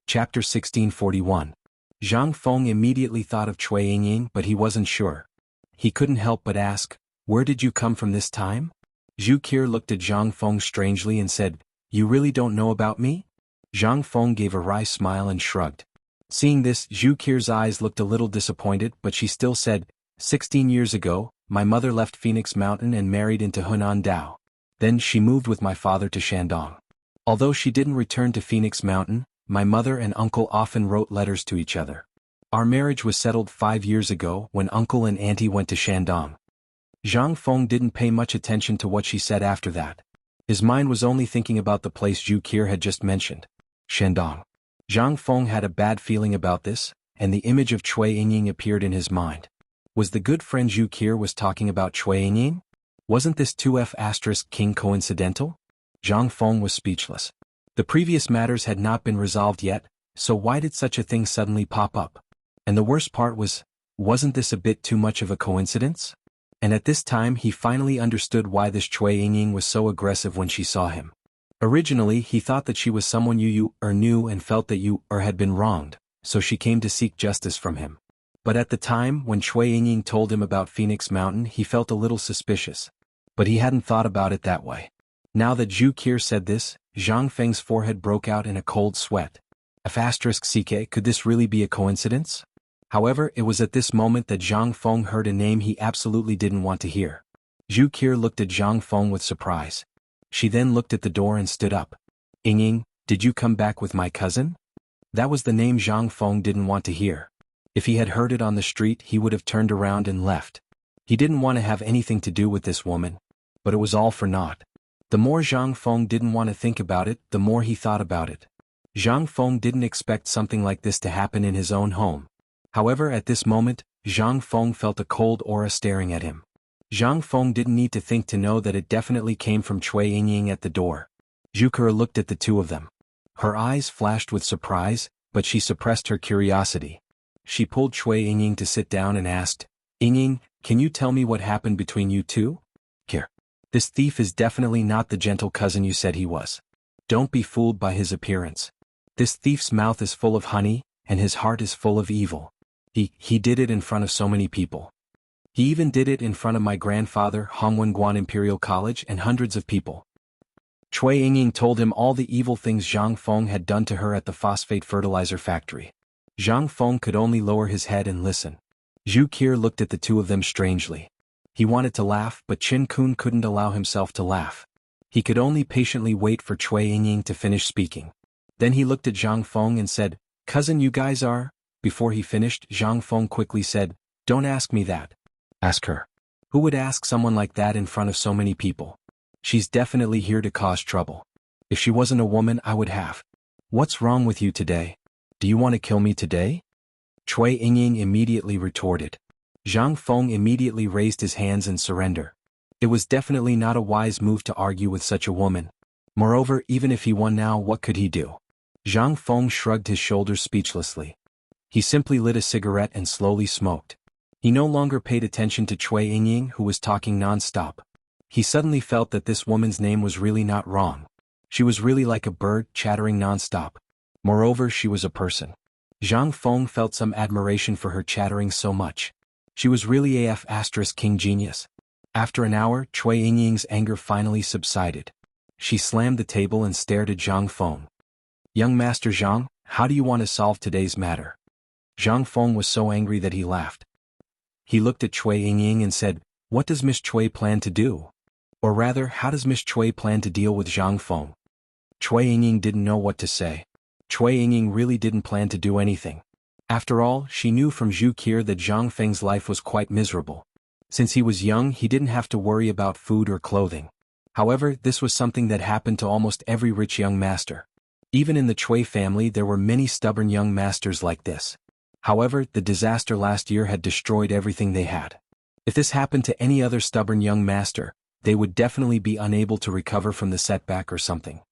Chapter 1641. Zhang Feng immediately thought of Cui Yingying, but he wasn't sure. He couldn't help but ask, "Where did you come from this time?" Zhu Qi looked at Zhang Feng strangely and said, "You really don't know about me?" Zhang Feng gave a wry smile and shrugged. Seeing this, Zhu Qi's eyes looked a little disappointed, but she still said, 16 years ago, my mother left Phoenix Mountain and married into Hunan Dao. Then she moved with my father to Shandong. Although she didn't return to Phoenix Mountain, my mother and uncle often wrote letters to each other. Our marriage was settled 5 years ago when uncle and auntie went to Shandong. Zhang Feng didn't pay much attention to what she said after that. His mind was only thinking about the place Zhu Qi had just mentioned. Shandong. Zhang Feng had a bad feeling about this, and the image of Cui Yingying appeared in his mind. Was the good friend Zhu Qi was talking about Cui Yingying? Wasn't this 2F** king coincidental? Zhang Feng was speechless. The previous matters had not been resolved yet, so why did such a thing suddenly pop up? And the worst part was, wasn't this a bit too much of a coincidence? And at this time he finally understood why this Cui Yingying was so aggressive when she saw him. Originally he thought that she was someone you knew and felt that you had been wronged, so she came to seek justice from him. But at the time when Cui Yingying told him about Phoenix Mountain he felt a little suspicious. But he hadn't thought about it that way. Now that Zhu Qi said this, Zhang Feng's forehead broke out in a cold sweat. **CK, could this really be a coincidence? However, it was at this moment that Zhang Feng heard a name he absolutely didn't want to hear. Zhu Qi looked at Zhang Feng with surprise. She then looked at the door and stood up. "Yingying, did you come back with my cousin?" That was the name Zhang Feng didn't want to hear. If he had heard it on the street he would have turned around and left. He didn't want to have anything to do with this woman. But it was all for naught. The more Zhang Feng didn't want to think about it, the more he thought about it. Zhang Feng didn't expect something like this to happen in his own home. However, at this moment, Zhang Feng felt a cold aura staring at him. Zhang Feng didn't need to think to know that it definitely came from Cui Yingying at the door. Zhu Qi looked at the two of them. Her eyes flashed with surprise, but she suppressed her curiosity. She pulled Cui Yingying to sit down and asked, "Yingying, can you tell me what happened between you two?" "Here. This thief is definitely not the gentle cousin you said he was. Don't be fooled by his appearance. This thief's mouth is full of honey, and his heart is full of evil. He did it in front of so many people. He even did it in front of my grandfather, Hongwen Imperial College, and hundreds of people." Cui Yingying told him all the evil things Zhang Feng had done to her at the phosphate fertilizer factory. Zhang Feng could only lower his head and listen. Zhu Qi looked at the two of them strangely. He wanted to laugh, but Qin Kun couldn't allow himself to laugh. He could only patiently wait for Cui Yingying to finish speaking. Then he looked at Zhang Feng and said, "Cousin, you guys are?" Before he finished, Zhang Feng quickly said, "Don't ask me that. Ask her." Who would ask someone like that in front of so many people? She's definitely here to cause trouble. If she wasn't a woman I would have. What's wrong with you today? Do you want to kill me today? Cui Yingying immediately retorted. Zhang Feng immediately raised his hands in surrender. It was definitely not a wise move to argue with such a woman. Moreover, even if he won now, what could he do? Zhang Feng shrugged his shoulders speechlessly. He simply lit a cigarette and slowly smoked. He no longer paid attention to Cui Yingying, who was talking non-stop. He suddenly felt that this woman's name was really not wrong. She was really like a bird, chattering non-stop. Moreover, she was a person. Zhang Feng felt some admiration for her chattering so much. She was really a **king genius. After an hour, Cui Yingying's anger finally subsided. She slammed the table and stared at Zhang Feng. "Young Master Zhang, how do you want to solve today's matter?" Zhang Feng was so angry that he laughed. He looked at Cui Yingying and said, "What does Miss Cui plan to do? Or rather, how does Miss Cui plan to deal with Zhang Feng?" Cui Yingying didn't know what to say. Cui Yingying really didn't plan to do anything. After all, she knew from Zhu Qi that Zhang Feng's life was quite miserable. Since he was young, he didn't have to worry about food or clothing. However, this was something that happened to almost every rich young master. Even in the Cui family there were many stubborn young masters like this. However, the disaster last year had destroyed everything they had. If this happened to any other stubborn young master, they would definitely be unable to recover from the setback or something.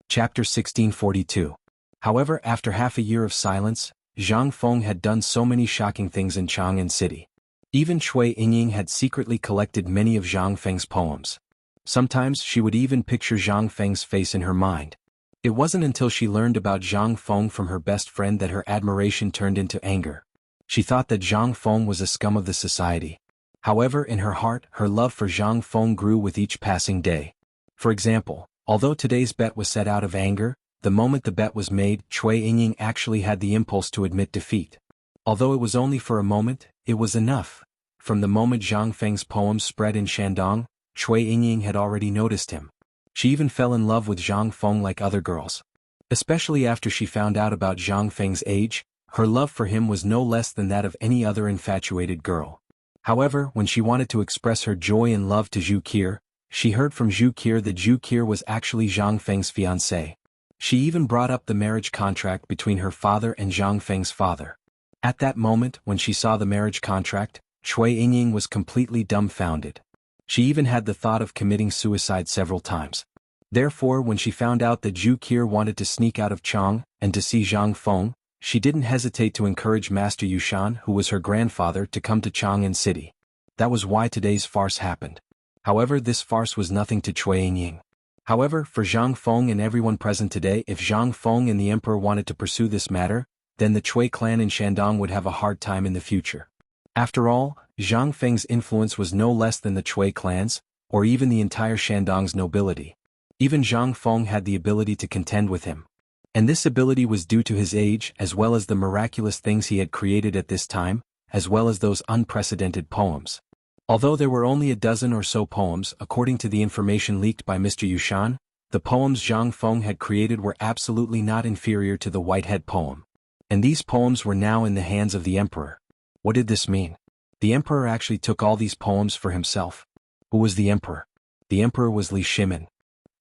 Chapter 1642. However, after half a year of silence, Zhang Feng had done so many shocking things in Chang'an City. Even Cui Yingying had secretly collected many of Zhang Feng's poems. Sometimes she would even picture Zhang Feng's face in her mind. It wasn't until she learned about Zhang Feng from her best friend that her admiration turned into anger. She thought that Zhang Feng was a scum of the society. However, in her heart, her love for Zhang Feng grew with each passing day. For example, although today's bet was set out of anger, the moment the bet was made, Cui Yingying actually had the impulse to admit defeat. Although it was only for a moment, it was enough. From the moment Zhang Feng's poems spread in Shandong, Cui Yingying had already noticed him. She even fell in love with Zhang Feng like other girls. Especially after she found out about Zhang Feng's age, her love for him was no less than that of any other infatuated girl. However, when she wanted to express her joy and love to Zhu Qi, she heard from Zhu Qi that Zhu Qi was actually Zhang Feng's fiancé. She even brought up the marriage contract between her father and Zhang Feng's father. At that moment, when she saw the marriage contract, Cui Yingying was completely dumbfounded. She even had the thought of committing suicide several times. Therefore, when she found out that Zhu Qi wanted to sneak out of Chang and to see Zhang Feng, she didn't hesitate to encourage Master Yushan, who was her grandfather, to come to Chang'an City. That was why today's farce happened. However, this farce was nothing to Cui Yingying. However, for Zhang Feng and everyone present today, if Zhang Feng and the emperor wanted to pursue this matter, then the Cui clan in Shandong would have a hard time in the future. After all, Zhang Feng's influence was no less than the Cui clans, or even the entire Shandong's nobility. Even Zhang Feng had the ability to contend with him. And this ability was due to his age as well as the miraculous things he had created at this time, as well as those unprecedented poems. Although there were only a dozen or so poems, according to the information leaked by Mr. Yushan, the poems Zhang Feng had created were absolutely not inferior to the Whitehead poem. And these poems were now in the hands of the emperor. What did this mean? The emperor actually took all these poems for himself. Who was the emperor? The emperor was Li Shimin.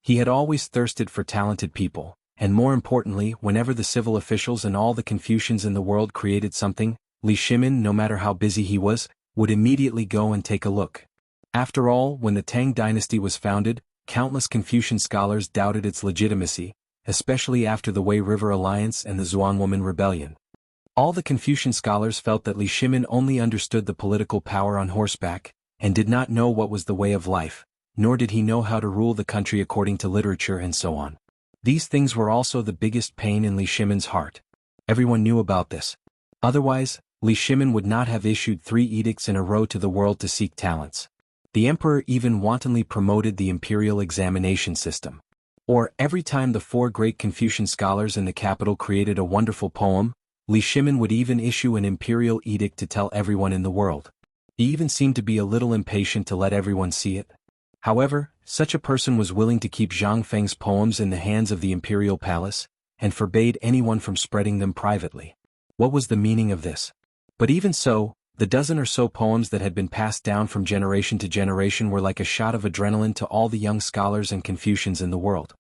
He had always thirsted for talented people, and more importantly, whenever the civil officials and all the Confucians in the world created something, Li Shimin, no matter how busy he was, would immediately go and take a look. After all, when the Tang Dynasty was founded, countless Confucian scholars doubted its legitimacy, especially after the Wei River Alliance and the Zhuang Woman Rebellion. All the Confucian scholars felt that Li Shimin only understood the political power on horseback, and did not know what was the way of life, nor did he know how to rule the country according to literature and so on. These things were also the biggest pain in Li Shimin's heart. Everyone knew about this. Otherwise, Li Shimin would not have issued 3 edicts in a row to the world to seek talents. The emperor even wantonly promoted the imperial examination system. Or, every time the 4 great Confucian scholars in the capital created a wonderful poem, Li Shimin would even issue an imperial edict to tell everyone in the world. He even seemed to be a little impatient to let everyone see it. However, such a person was willing to keep Zhang Feng's poems in the hands of the imperial palace, and forbade anyone from spreading them privately. What was the meaning of this? But even so, the dozen or so poems that had been passed down from generation to generation were like a shot of adrenaline to all the young scholars and Confucians in the world.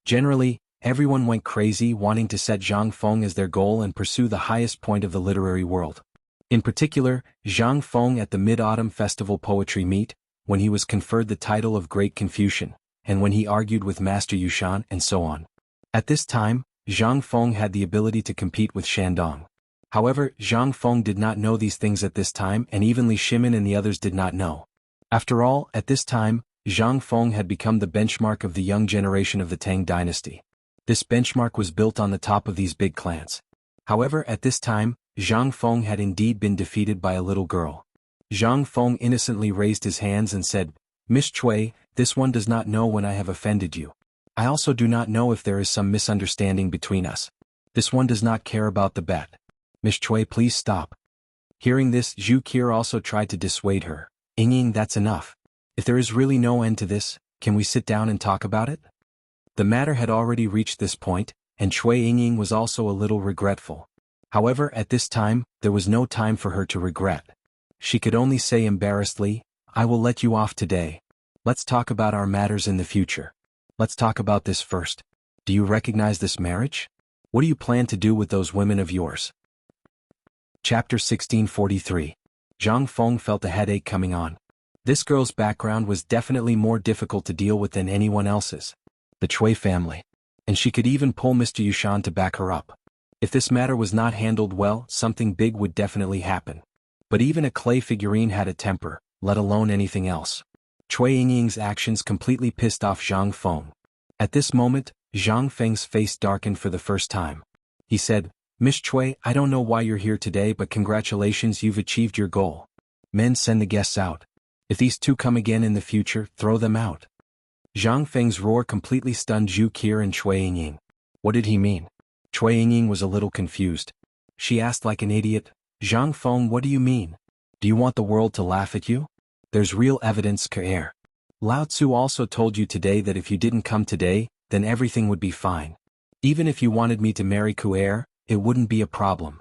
Generally, everyone went crazy wanting to set Zhang Feng as their goal and pursue the highest point of the literary world. In particular, Zhang Feng at the Mid-Autumn Festival Poetry Meet, when he was conferred the title of Great Confucian, and when he argued with Master Yushan and so on. At this time, Zhang Feng had the ability to compete with Shandong. However, Zhang Feng did not know these things at this time, and even Li Shimin and the others did not know. After all, at this time, Zhang Feng had become the benchmark of the young generation of the Tang Dynasty. This benchmark was built on the top of these big clans. However, at this time, Zhang Feng had indeed been defeated by a little girl. Zhang Feng innocently raised his hands and said, "Miss Cui, this one does not know when I have offended you. I also do not know if there is some misunderstanding between us. This one does not care about the bet. Miss Cui, please stop." Hearing this, Zhu Qi also tried to dissuade her. "Yingying, that's enough. If there is really no end to this, can we sit down and talk about it?" The matter had already reached this point, and Cui Yingying was also a little regretful. However, at this time, there was no time for her to regret. She could only say embarrassedly, "I will let you off today. Let's talk about our matters in the future. Let's talk about this first. Do you recognize this marriage? What do you plan to do with those women of yours?" Chapter 1643. Zhang Feng felt a headache coming on. This girl's background was definitely more difficult to deal with than anyone else's. The Cui family. And she could even pull Mr. Yushan to back her up. If this matter was not handled well, something big would definitely happen. But even a clay figurine had a temper, let alone anything else. Cui Yingying's actions completely pissed off Zhang Feng. At this moment, Zhang Feng's face darkened for the first time. He said, Miss Cui, I don't know why you're here today, but congratulations, you've achieved your goal. Men, send the guests out. If these two come again in the future, throw them out. Zhang Feng's roar completely stunned Zhu Qi and Cui Yingying. What did he mean? Cui Yingying was a little confused. She asked like an idiot, Zhang Feng, what do you mean? Do you want the world to laugh at you? There's real evidence, Kaer. Lao Tzu also told you today that if you didn't come today, then everything would be fine. Even if you wanted me to marry Kaer, it wouldn't be a problem.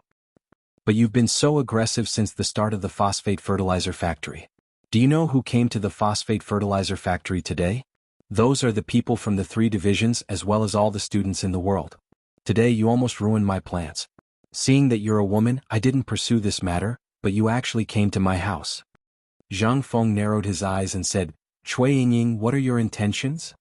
But you've been so aggressive since the start of the phosphate fertilizer factory. Do you know who came to the phosphate fertilizer factory today? Those are the people from the 3 divisions as well as all the students in the world. Today you almost ruined my plans. Seeing that you're a woman, I didn't pursue this matter, but you actually came to my house. Zhang Feng narrowed his eyes and said, Cui Yingying, what are your intentions?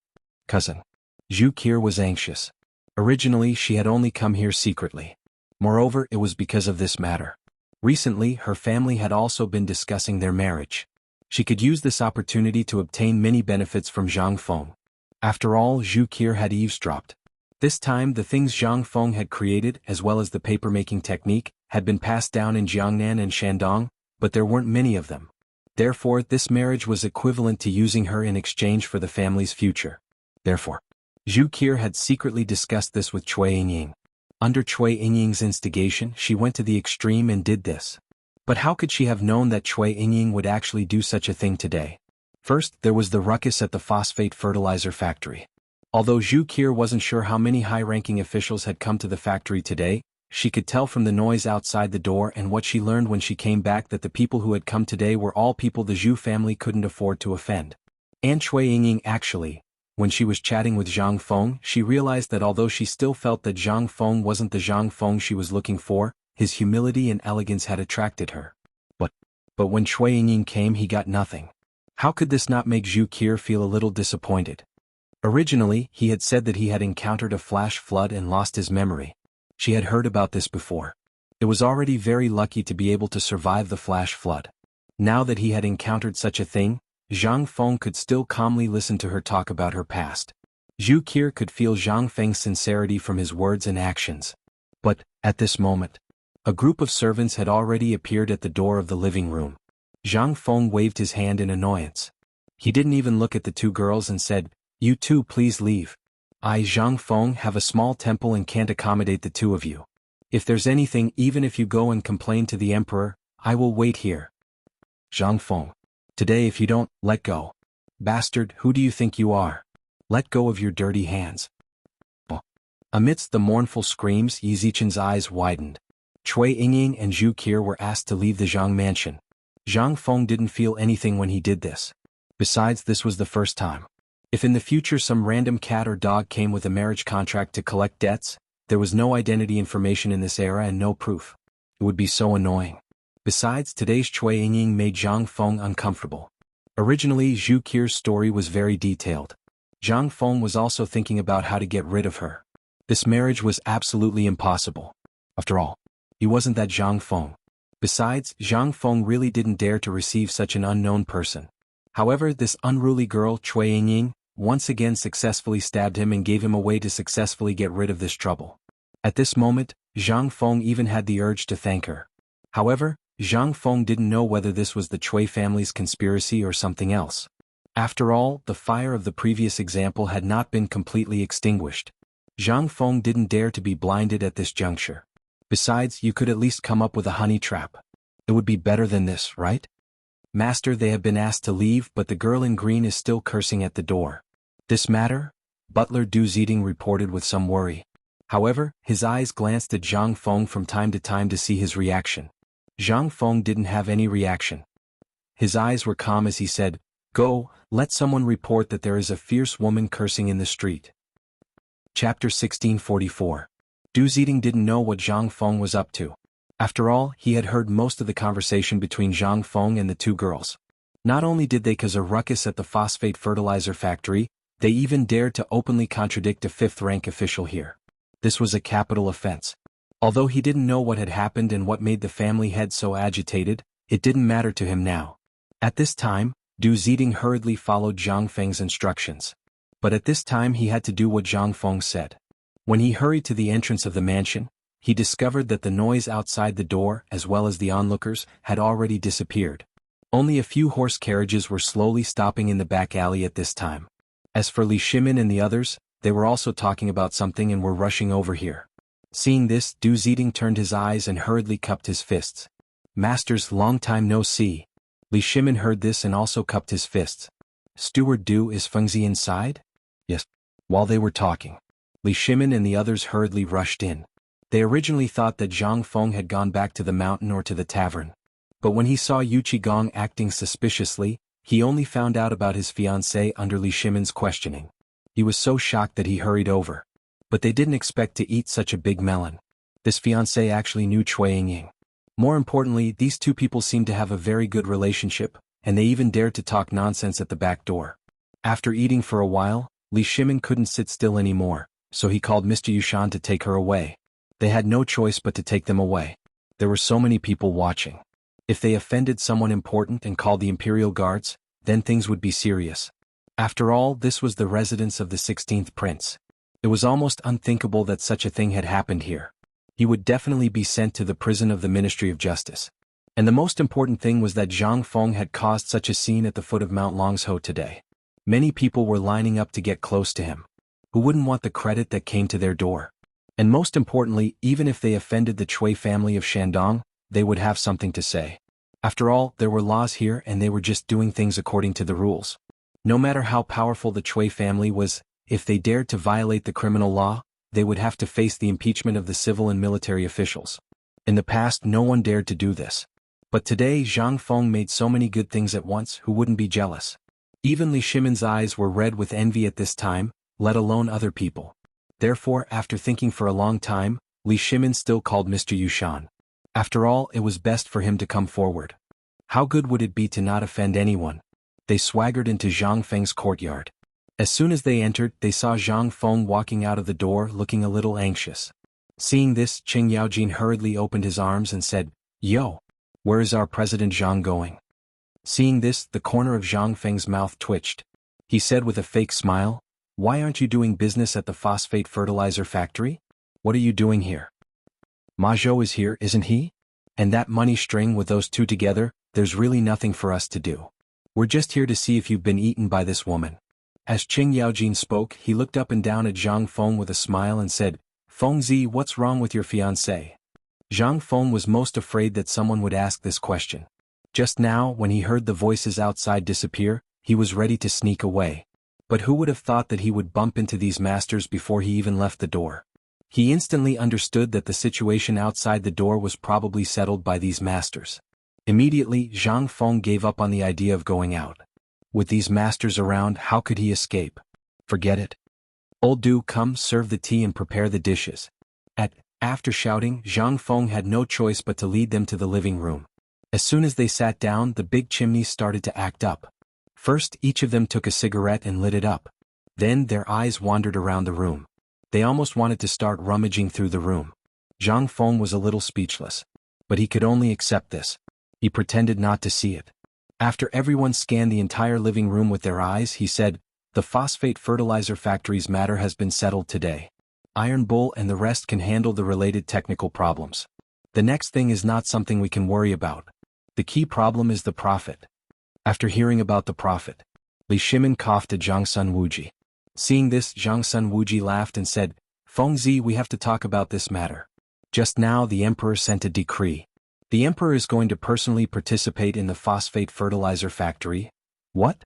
Cousin. Zhu Qi was anxious. Originally she had only come here secretly. Moreover, it was because of this matter. Recently, her family had also been discussing their marriage. She could use this opportunity to obtain many benefits from Zhang Feng. After all, Zhu Qi had eavesdropped. This time the things Zhang Feng had created as well as the paper-making technique had been passed down in Jiangnan and Shandong, but there weren't many of them. Therefore, this marriage was equivalent to using her in exchange for the family's future. Therefore, Zhu Qi had secretly discussed this with Cui Yingying. Under Cui Yingying's instigation, she went to the extreme and did this. But how could she have known that Cui Yingying would actually do such a thing today? First, there was the ruckus at the phosphate fertilizer factory. Although Zhu Qi wasn't sure how many high-ranking officials had come to the factory today, she could tell from the noise outside the door and what she learned when she came back that the people who had come today were all people the Zhu family couldn't afford to offend. And Cui Yingying actually, when she was chatting with Zhang Feng, she realized that although she still felt that Zhang Feng wasn't the Zhang Feng she was looking for, his humility and elegance had attracted her. But when Cui Yingying came, he got nothing. How could this not make Zhu Qi feel a little disappointed? Originally, he had said that he had encountered a flash flood and lost his memory. She had heard about this before. It was already very lucky to be able to survive the flash flood. Now that he had encountered such a thing, Zhang Feng could still calmly listen to her talk about her past. Zhu Qi could feel Zhang Feng's sincerity from his words and actions. But, at this moment, a group of servants had already appeared at the door of the living room. Zhang Feng waved his hand in annoyance. He didn't even look at the 2 girls and said, You two please leave. I, Zhang Feng, have a small temple and can't accommodate the 2 of you. If there's anything, even if you go and complain to the emperor, I will wait here. Zhang Feng. Today if you don't, let go. Bastard, who do you think you are? Let go of your dirty hands. Amidst the mournful screams, Yi Zichen's eyes widened. Cui Yingying and Zhu Qi were asked to leave the Zhang mansion. Zhang Feng didn't feel anything when he did this. Besides, this was the first time. If in the future some random cat or dog came with a marriage contract to collect debts, there was no identity information in this era and no proof. It would be so annoying. Besides, today's Cui Yingying made Zhang Feng uncomfortable. Originally, Zhu Qi's story was very detailed. Zhang Feng was also thinking about how to get rid of her. This marriage was absolutely impossible. After all, he wasn't that Zhang Feng. Besides, Zhang Feng really didn't dare to receive such an unknown person. However, this unruly girl, Cui Yingying, once again successfully stabbed him and gave him a way to successfully get rid of this trouble. At this moment, Zhang Feng even had the urge to thank her. However, Zhang Feng didn't know whether this was the Cui family's conspiracy or something else. After all, the fire of the previous example had not been completely extinguished. Zhang Feng didn't dare to be blinded at this juncture. Besides, you could at least come up with a honey trap. It would be better than this, right? Master, they have been asked to leave, but the girl in green is still cursing at the door. This matter? Butler Du Ziding reported with some worry. However, his eyes glanced at Zhang Feng from time to time to see his reaction. Zhang Feng didn't have any reaction. His eyes were calm as he said, Go, let someone report that there is a fierce woman cursing in the street. Chapter 1644. Du Ziding didn't know what Zhang Feng was up to. After all, he had heard most of the conversation between Zhang Feng and the 2 girls. Not only did they cause a ruckus at the phosphate fertilizer factory, they even dared to openly contradict a 5th-rank official here. This was a capital offense. Although he didn't know what had happened and what made the family head so agitated, it didn't matter to him now. At this time, Du Ziding hurriedly followed Zhang Feng's instructions. But at this time he had to do what Zhang Feng said. When he hurried to the entrance of the mansion, he discovered that the noise outside the door as well as the onlookers had already disappeared. Only a few horse carriages were slowly stopping in the back alley at this time. As for Li Shimin and the others, they were also talking about something and were rushing over here. Seeing this, Du Ziding turned his eyes and hurriedly cupped his fists. Masters, long time no see. Li Shimin heard this and also cupped his fists. Steward Du, is Fengzi inside? Yes. While they were talking, Li Shimin and the others hurriedly rushed in. They originally thought that Zhang Feng had gone back to the mountain or to the tavern. But when he saw Yu Qigong acting suspiciously, he only found out about his fiancée under Li Shimin's questioning. He was so shocked that he hurried over. But they didn't expect to eat such a big melon. This fiancé actually knew Cui Yingying. More importantly, these two people seemed to have a very good relationship, and they even dared to talk nonsense at the back door. After eating for a while, Li Shimin couldn't sit still anymore, so he called Mr. Yushan to take her away. They had no choice but to take them away. There were so many people watching. If they offended someone important and called the Imperial Guards, then things would be serious. After all, this was the residence of the 16th Prince. It was almost unthinkable that such a thing had happened here. He would definitely be sent to the prison of the Ministry of Justice. And the most important thing was that Zhang Feng had caused such a scene at the foot of Mount Longsho today. Many people were lining up to get close to him. Who wouldn't want the credit that came to their door? And most importantly, even if they offended the Cui family of Shandong, they would have something to say. After all, there were laws here and they were just doing things according to the rules. No matter how powerful the Cui family was, if they dared to violate the criminal law, they would have to face the impeachment of the civil and military officials. In the past, no one dared to do this. But today Zhang Feng made so many good things at once, who wouldn't be jealous? Even Li Shimin's eyes were red with envy at this time, let alone other people. Therefore, after thinking for a long time, Li Shimin still called Mr. Yushan. After all, it was best for him to come forward. How good would it be to not offend anyone? They swaggered into Zhang Feng's courtyard. As soon as they entered, they saw Zhang Feng walking out of the door looking a little anxious. Seeing this, Qing Yaojin hurriedly opened his arms and said, "Yo! Where is our President Zhang going?" Seeing this, the corner of Zhang Feng's mouth twitched. He said with a fake smile, "Why aren't you doing business at the phosphate fertilizer factory? What are you doing here? Ma Zhou is here, isn't he? And that money string with those two together, there's really nothing for us to do. We're just here to see if you've been eaten by this woman." As Qing Yaojin spoke, he looked up and down at Zhang Feng with a smile and said, "Fengzi, what's wrong with your fiancée?" Zhang Feng was most afraid that someone would ask this question. Just now, when he heard the voices outside disappear, he was ready to sneak away. But who would have thought that he would bump into these masters before he even left the door? He instantly understood that the situation outside the door was probably settled by these masters. Immediately, Zhang Feng gave up on the idea of going out. With these masters around, how could he escape? Forget it. Old Du, come serve the tea and prepare the dishes. After shouting, Zhang Feng had no choice but to lead them to the living room. As soon as they sat down, the big chimneys started to act up. First, each of them took a cigarette and lit it up. Then their eyes wandered around the room. They almost wanted to start rummaging through the room. Zhang Feng was a little speechless. But he could only accept this. He pretended not to see it. After everyone scanned the entire living room with their eyes, he said, "The phosphate fertilizer factory's matter has been settled today. Iron Bull and the rest can handle the related technical problems. The next thing is not something we can worry about. The key problem is the profit." After hearing about the profit, Li Shimin coughed at Zhang Sun Wuji. Seeing this, Zhang Sun Wuji laughed and said, "Fengzi, we have to talk about this matter. Just now the emperor sent a decree. The emperor is going to personally participate in the phosphate fertilizer factory." What?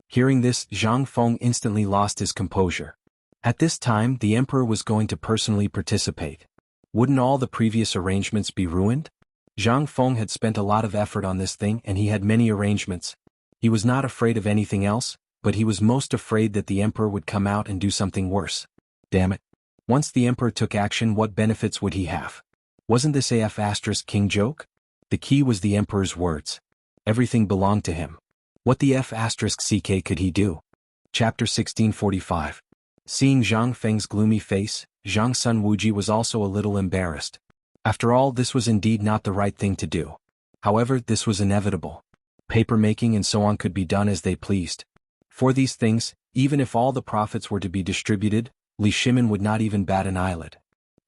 Hearing this, Zhang Feng instantly lost his composure. At this time, the emperor was going to personally participate. Wouldn't all the previous arrangements be ruined? Zhang Feng had spent a lot of effort on this thing and he had many arrangements. He was not afraid of anything else, but he was most afraid that the emperor would come out and do something worse. Damn it. Once the emperor took action, what benefits would he have? Wasn't this a F***king joke? The key was the emperor's words. Everything belonged to him. What the F***ck could he do? Chapter 1645. Seeing Zhang Feng's gloomy face, Zhang Sun Wuji was also a little embarrassed. After all, this was indeed not the right thing to do. However, this was inevitable. Paper making and so on could be done as they pleased. For these things, Even if all the profits were to be distributed, Li Shimin would not even bat an eyelid.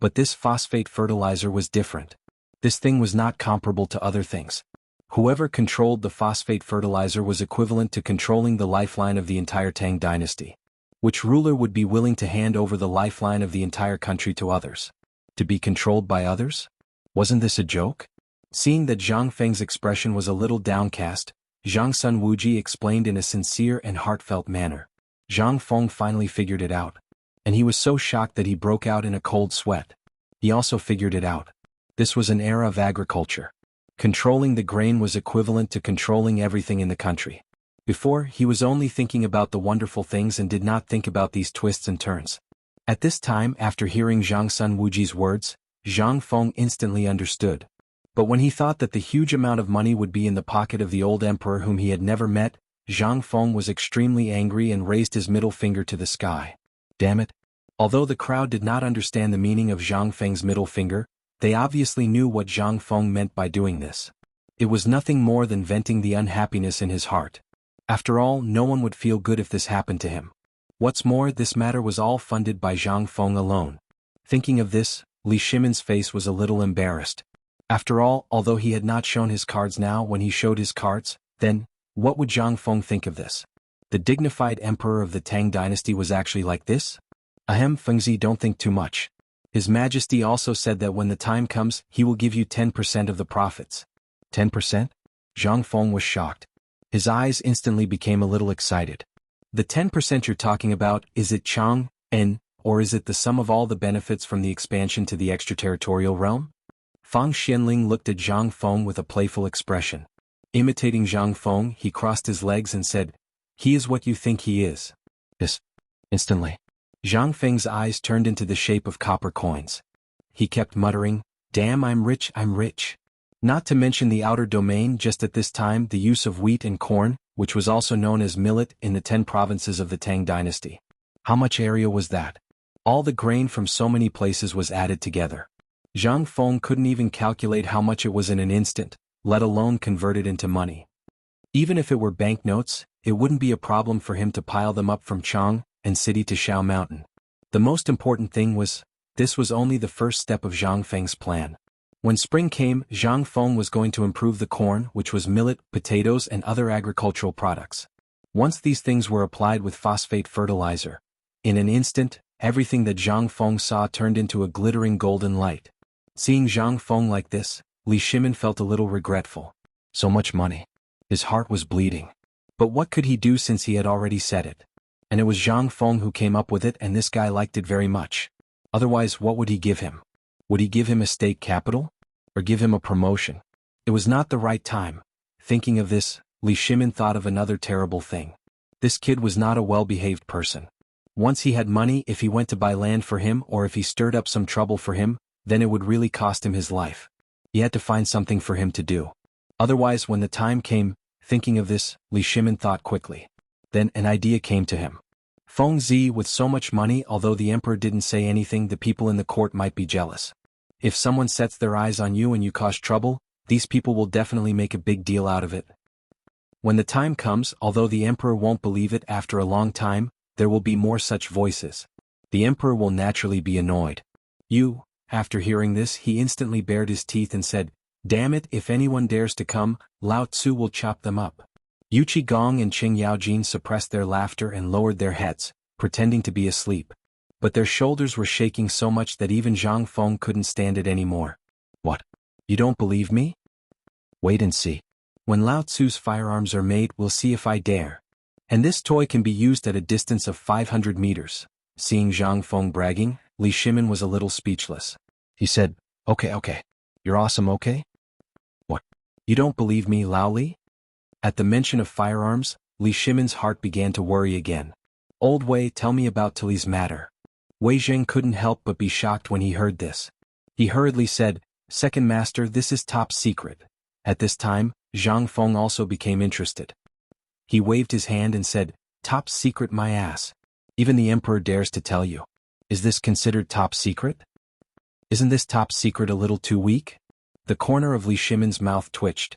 But this phosphate fertilizer was different. This thing was not comparable to other things. Whoever controlled the phosphate fertilizer was equivalent to controlling the lifeline of the entire Tang dynasty. Which ruler would be willing to hand over the lifeline of the entire country to others? To be controlled by others? Wasn't this a joke? Seeing that Zhang Feng's expression was a little downcast, Zhang Sun Wuji explained in a sincere and heartfelt manner. Zhang Feng finally figured it out. And he was so shocked that he broke out in a cold sweat. He also figured it out. This was an era of agriculture. Controlling the grain was equivalent to controlling everything in the country. Before, he was only thinking about the wonderful things and did not think about these twists and turns. At this time, after hearing Zhang Sun Wuji's words, Zhang Feng instantly understood. But when he thought that the huge amount of money would be in the pocket of the old emperor whom he had never met, Zhang Feng was extremely angry and raised his middle finger to the sky. Damn it. Although the crowd did not understand the meaning of Zhang Feng's middle finger, they obviously knew what Zhang Feng meant by doing this. It was nothing more than venting the unhappiness in his heart. After all, no one would feel good if this happened to him. What's more, this matter was all funded by Zhang Feng alone. Thinking of this, Li Shimin's face was a little embarrassed. After all, although he had not shown his cards now when he showed his cards, then, what would Zhang Feng think of this? The dignified emperor of the Tang dynasty was actually like this? Ahem, Fengzi, don't think too much. His Majesty also said that when the time comes, he will give you 10% of the profits. 10%? Zhang Feng was shocked. His eyes instantly became a little excited. The 10% you're talking about, is it Chang, N, or is it the sum of all the benefits from the expansion to the extraterritorial realm? Fang Xianling looked at Zhang Feng with a playful expression. Imitating Zhang Feng, he crossed his legs and said, "He is what you think he is." Yes. Instantly. Zhang Feng's eyes turned into the shape of copper coins. He kept muttering, "Damn, I'm rich, I'm rich." Not to mention the outer domain. Just at this time, the use of wheat and corn, which was also known as millet, in the 10 provinces of the Tang dynasty. How much area was that? All the grain from so many places was added together. Zhang Feng couldn't even calculate how much it was in an instant, let alone convert it into money. Even if it were banknotes, it wouldn't be a problem for him to pile them up from Chang and City to Shao Mountain. The most important thing was, this was only the first step of Zhang Feng's plan. When spring came, Zhang Feng was going to improve the corn, which was millet, potatoes and other agricultural products. Once these things were applied with phosphate fertilizer, in an instant, everything that Zhang Feng saw turned into a glittering golden light. Seeing Zhang Feng like this, Li Shimin felt a little regretful. So much money. His heart was bleeding. But what could he do since he had already said it? And it was Zhang Feng who came up with it, and this guy liked it very much. Otherwise, what would he give him? Would he give him a state capital? Or give him a promotion? It was not the right time. Thinking of this, Li Shimin thought of another terrible thing. This kid was not a well-behaved person. Once he had money, if he went to buy land for him or if he stirred up some trouble for him, then it would really cost him his life. He had to find something for him to do. Otherwise, when the time came, thinking of this, Li Shimin thought quickly. Then an idea came to him. Feng Zi, with so much money, although the emperor didn't say anything, the people in the court might be jealous. If someone sets their eyes on you and you cause trouble, these people will definitely make a big deal out of it. When the time comes, although the emperor won't believe it, after a long time, there will be more such voices. The emperor will naturally be annoyed. After hearing this, he instantly bared his teeth and said, "Damn it, if anyone dares to come, Lao Tzu will chop them up." Yu Qigong and Qing Yaojin suppressed their laughter and lowered their heads, pretending to be asleep. But their shoulders were shaking so much that even Zhang Feng couldn't stand it anymore. "What? You don't believe me? Wait and see. When Lao Tzu's firearms are made, we'll see if I dare. And this toy can be used at a distance of 500 meters. Seeing Zhang Feng bragging, Li Shimin was a little speechless. He said, Okay. You're awesome, okay? What? You don't believe me, Lao Li?" At the mention of firearms, Li Shimin's heart began to worry again. "Old Wei, tell me about Tili's matter." Wei Zheng couldn't help but be shocked when he heard this. He hurriedly said, "Second Master, this is top secret." At this time, Zhang Feng also became interested. He waved his hand and said, "Top secret, my ass. Even the emperor dares to tell you. Is this considered top secret? Isn't this top secret a little too weak?" The corner of Li Shimin's mouth twitched.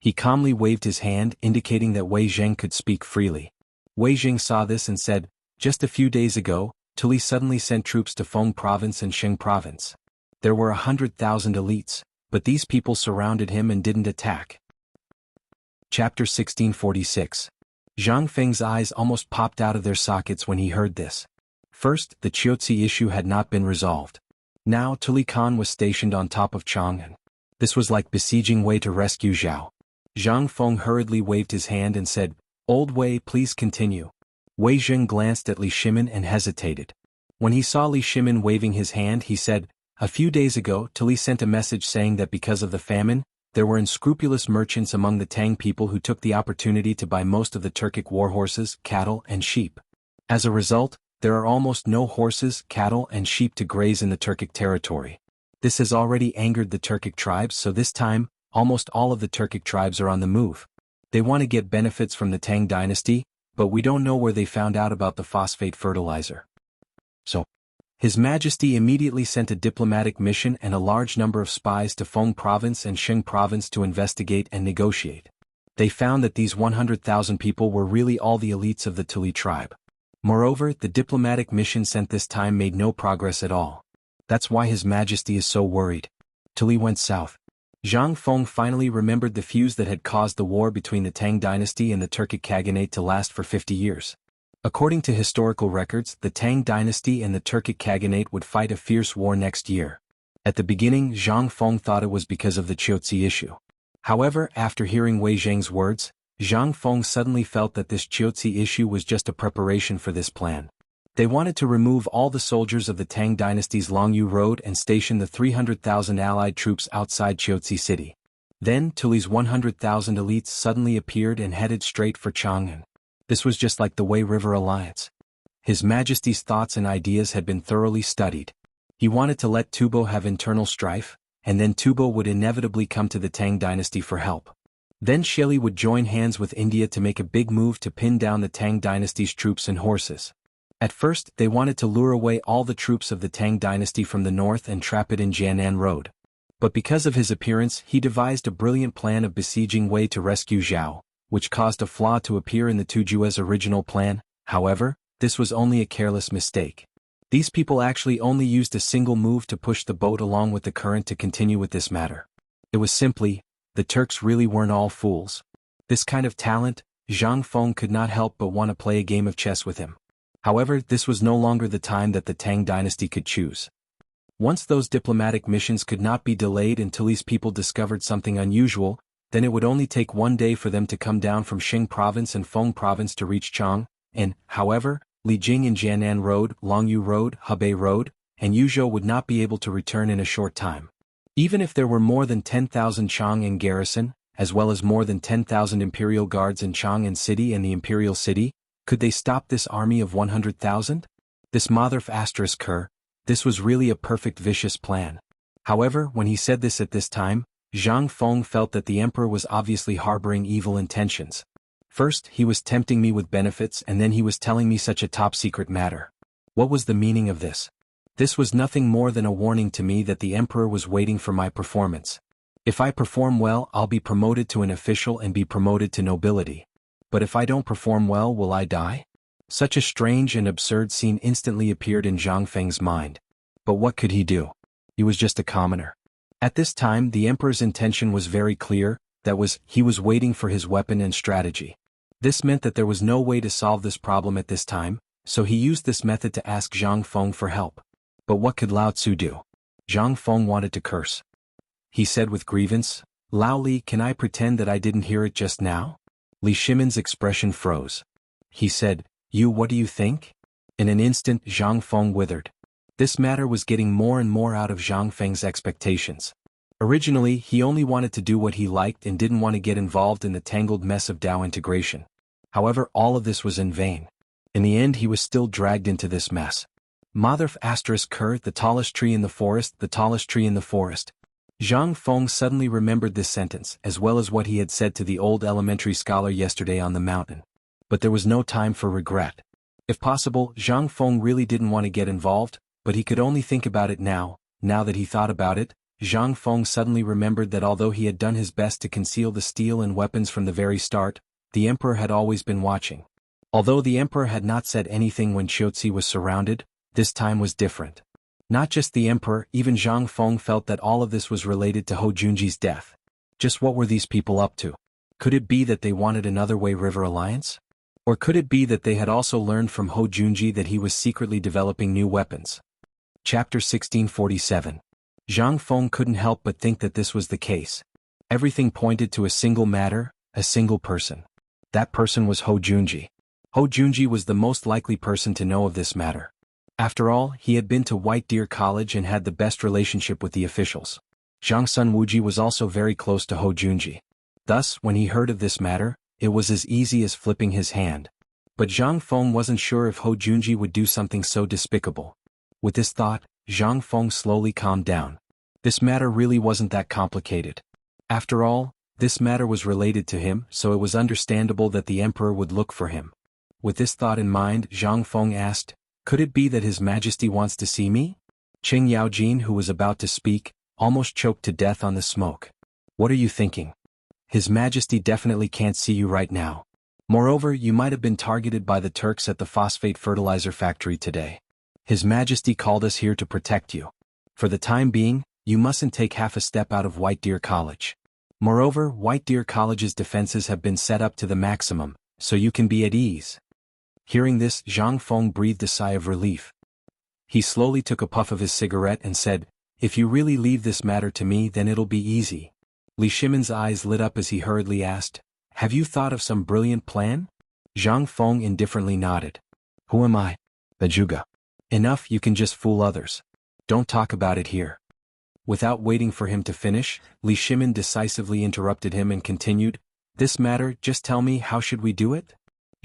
He calmly waved his hand, indicating that Wei Zheng could speak freely. Wei Jing saw this and said, "Just a few days ago, Tuli suddenly sent troops to Feng province and Xing province. There were 100,000 elites, but these people surrounded him and didn't attack." Chapter 1646. Zhang Feng's eyes almost popped out of their sockets when he heard this. First, the Qiuzi issue had not been resolved. Now Tuli Khan was stationed on top of Chang'an. This was like besieging Wei to rescue Zhao. Zhang Feng hurriedly waved his hand and said, "Old Wei, please continue." Wei Jing glanced at Li Shimin and hesitated. When he saw Li Shimin waving his hand, he said, "A few days ago, Tuli sent a message saying that because of the famine, there were unscrupulous merchants among the Tang people who took the opportunity to buy most of the Turkic war horses, cattle, and sheep. As a result, there are almost no horses, cattle, and sheep to graze in the Turkic territory. This has already angered the Turkic tribes, so this time, almost all of the Turkic tribes are on the move. They want to get benefits from the Tang Dynasty, but we don't know where they found out about the phosphate fertilizer. So, His Majesty immediately sent a diplomatic mission and a large number of spies to Feng province and Xing province to investigate and negotiate. They found that these 100,000 people were really all the elites of the Tuli tribe. Moreover, the diplomatic mission sent this time made no progress at all. That's why His Majesty is so worried. Tuli went south. Zhang Feng finally remembered the fuse that had caused the war between the Tang Dynasty and the Turkic Khaganate to last for 50 years. According to historical records, the Tang Dynasty and the Turkic Khaganate would fight a fierce war next year. At the beginning, Zhang Feng thought it was because of the Qiuzi issue. However, after hearing Wei Zheng's words, Zhang Feng suddenly felt that this Qiuzi issue was just a preparation for this plan. They wanted to remove all the soldiers of the Tang Dynasty's Longyu Road and station the 300,000 allied troops outside Qiuzi city. Then, Tuli's 100,000 elites suddenly appeared and headed straight for Chang'an. This was just like the Wei River Alliance. His Majesty's thoughts and ideas had been thoroughly studied. He wanted to let Tubo have internal strife, and then Tubo would inevitably come to the Tang Dynasty for help. Then Shili would join hands with India to make a big move to pin down the Tang Dynasty's troops and horses. At first, they wanted to lure away all the troops of the Tang Dynasty from the north and trap it in Jianan Road. But because of his appearance, he devised a brilliant plan of besieging Wei to rescue Zhao, which caused a flaw to appear in the Tujue's original plan. However, this was only a careless mistake. These people actually only used a single move to push the boat along with the current to continue with this matter. It was simply, the Turks really weren't all fools. This kind of talent, Zhang Feng could not help but want to play a game of chess with him. However, this was no longer the time that the Tang Dynasty could choose. Once those diplomatic missions could not be delayed until these people discovered something unusual, then it would only take one day for them to come down from Xing province and Feng province to reach Chang, and, however, Li Jing and Jianan Road, Longyu Road, Hebei Road, and Yuzhou would not be able to return in a short time. Even if there were more than 10,000 Chang in garrison, as well as more than 10,000 imperial guards in Chang'an City and the imperial city, could they stop this army of 100,000? This Motherf *Ker, this was really a perfect vicious plan. However, when he said this at this time, Zhang Feng felt that the emperor was obviously harboring evil intentions. First, he was tempting me with benefits and then he was telling me such a top-secret matter. What was the meaning of this? This was nothing more than a warning to me that the emperor was waiting for my performance. If I perform well, I'll be promoted to an official and be promoted to nobility. But if I don't perform well, will I die? Such a strange and absurd scene instantly appeared in Zhang Feng's mind. But what could he do? He was just a commoner. At this time, the emperor's intention was very clear, that was, he was waiting for his weapon and strategy. This meant that there was no way to solve this problem at this time, so he used this method to ask Zhang Feng for help. But what could Lao Tzu do? Zhang Feng wanted to curse. He said with grievance, "Lao Li, can I pretend that I didn't hear it just now?" Li Shimin's expression froze. He said, What do you think?" In an instant, Zhang Feng withered. This matter was getting more and more out of Zhang Feng's expectations. Originally, he only wanted to do what he liked and didn't want to get involved in the tangled mess of Dao integration. However, all of this was in vain. In the end, he was still dragged into this mess. Motherf *Ker, the tallest tree in the forest, the tallest tree in the forest. Zhang Feng suddenly remembered this sentence, as well as what he had said to the old elementary scholar yesterday on the mountain. But there was no time for regret. If possible, Zhang Feng really didn't want to get involved, but he could only think about it now. Now that he thought about it, Zhang Feng suddenly remembered that although he had done his best to conceal the steel and weapons from the very start, the emperor had always been watching. Although the emperor had not said anything when Qiuzi was surrounded, this time was different. Not just the emperor, even Zhang Feng felt that all of this was related to Hou Junji's death. Just what were these people up to? Could it be that they wanted another Wei River alliance? Or could it be that they had also learned from Hou Junji that he was secretly developing new weapons? Chapter 1647. Zhang Feng couldn't help but think that this was the case. Everything pointed to a single matter, a single person. That person was Hou Junji. Hou Junji was the most likely person to know of this matter. After all, he had been to White Deer College and had the best relationship with the officials. Zhang Sun Wuji was also very close to Hou Junji. Thus, when he heard of this matter, it was as easy as flipping his hand. But Zhang Feng wasn't sure if Hou Junji would do something so despicable. With this thought, Zhang Feng slowly calmed down. This matter really wasn't that complicated. After all, this matter was related to him, so it was understandable that the emperor would look for him. With this thought in mind, Zhang Feng asked, "Could it be that His Majesty wants to see me?" Qing Yaojin, who was about to speak, almost choked to death on the smoke. "What are you thinking? His Majesty definitely can't see you right now. Moreover, you might have been targeted by the Turks at the phosphate fertilizer factory today. His Majesty called us here to protect you. For the time being, you mustn't take half a step out of White Deer College. Moreover, White Deer College's defenses have been set up to the maximum, so you can be at ease." Hearing this, Zhang Feng breathed a sigh of relief. He slowly took a puff of his cigarette and said, "If you really leave this matter to me, then it'll be easy." Li Shimin's eyes lit up as he hurriedly asked, "Have you thought of some brilliant plan?" Zhang Feng indifferently nodded. "Who am I? The Juga. Enough, you can just fool others. Don't talk about it here." Without waiting for him to finish, Li Shimin decisively interrupted him and continued, "This matter, just tell me, how should we do it?"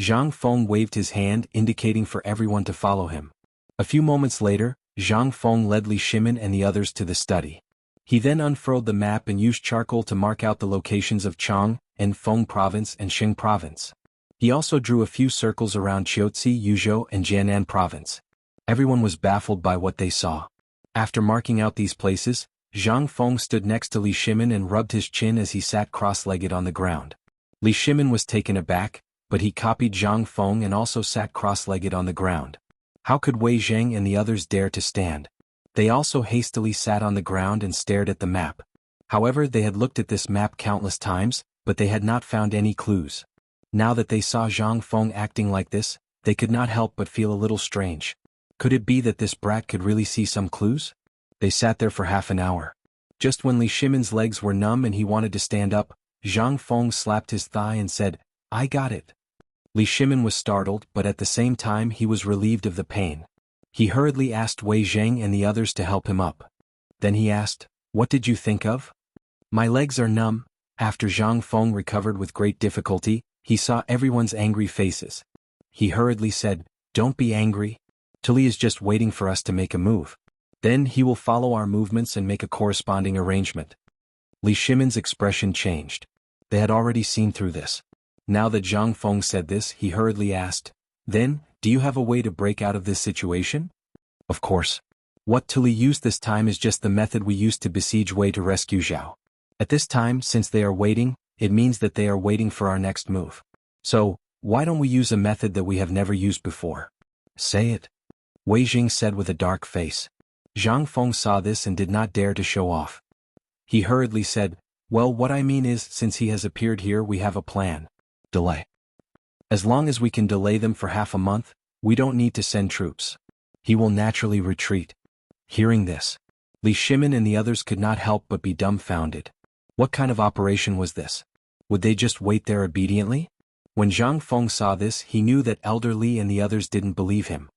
Zhang Feng waved his hand, indicating for everyone to follow him. A few moments later, Zhang Feng led Li Shimin and the others to the study. He then unfurled the map and used charcoal to mark out the locations of Chang and Feng Province and Xing Province. He also drew a few circles around Qiuzi, Yuzhou, and Jianan Province. Everyone was baffled by what they saw. After marking out these places, Zhang Feng stood next to Li Shimin and rubbed his chin as he sat cross-legged on the ground. Li Shimin was taken aback, but he copied Zhang Feng and also sat cross-legged on the ground. How could Wei Zheng and the others dare to stand? They also hastily sat on the ground and stared at the map. However, they had looked at this map countless times, but they had not found any clues. Now that they saw Zhang Feng acting like this, they could not help but feel a little strange. Could it be that this brat could really see some clues? They sat there for half an hour. Just when Li Shimin's legs were numb and he wanted to stand up, Zhang Feng slapped his thigh and said, "I got it." Li Shimin was startled, but at the same time he was relieved of the pain. He hurriedly asked Wei Zheng and the others to help him up. Then he asked, "What did you think of?" "My legs are numb." After Zhang Feng recovered with great difficulty, he saw everyone's angry faces. He hurriedly said, "Don't be angry. Tully is just waiting for us to make a move. Then he will follow our movements and make a corresponding arrangement." Li Shimin's expression changed. They had already seen through this. Now that Zhang Feng said this, he hurriedly asked, "Then, do you have a way to break out of this situation?" "Of course. What Tully used this time is just the method we used to besiege Wei to rescue Zhao. At this time, since they are waiting, it means that they are waiting for our next move. So, why don't we use a method that we have never used before?" "Say it," Wei Jing said with a dark face. Zhang Feng saw this and did not dare to show off. He hurriedly said, "Well, what I mean is, since he has appeared here, we have a plan. Delay. As long as we can delay them for half a month, we don't need to send troops. He will naturally retreat." Hearing this, Li Shimin and the others could not help but be dumbfounded. What kind of operation was this? Would they just wait there obediently? When Zhang Feng saw this, he knew that Elder Li and the others didn't believe him.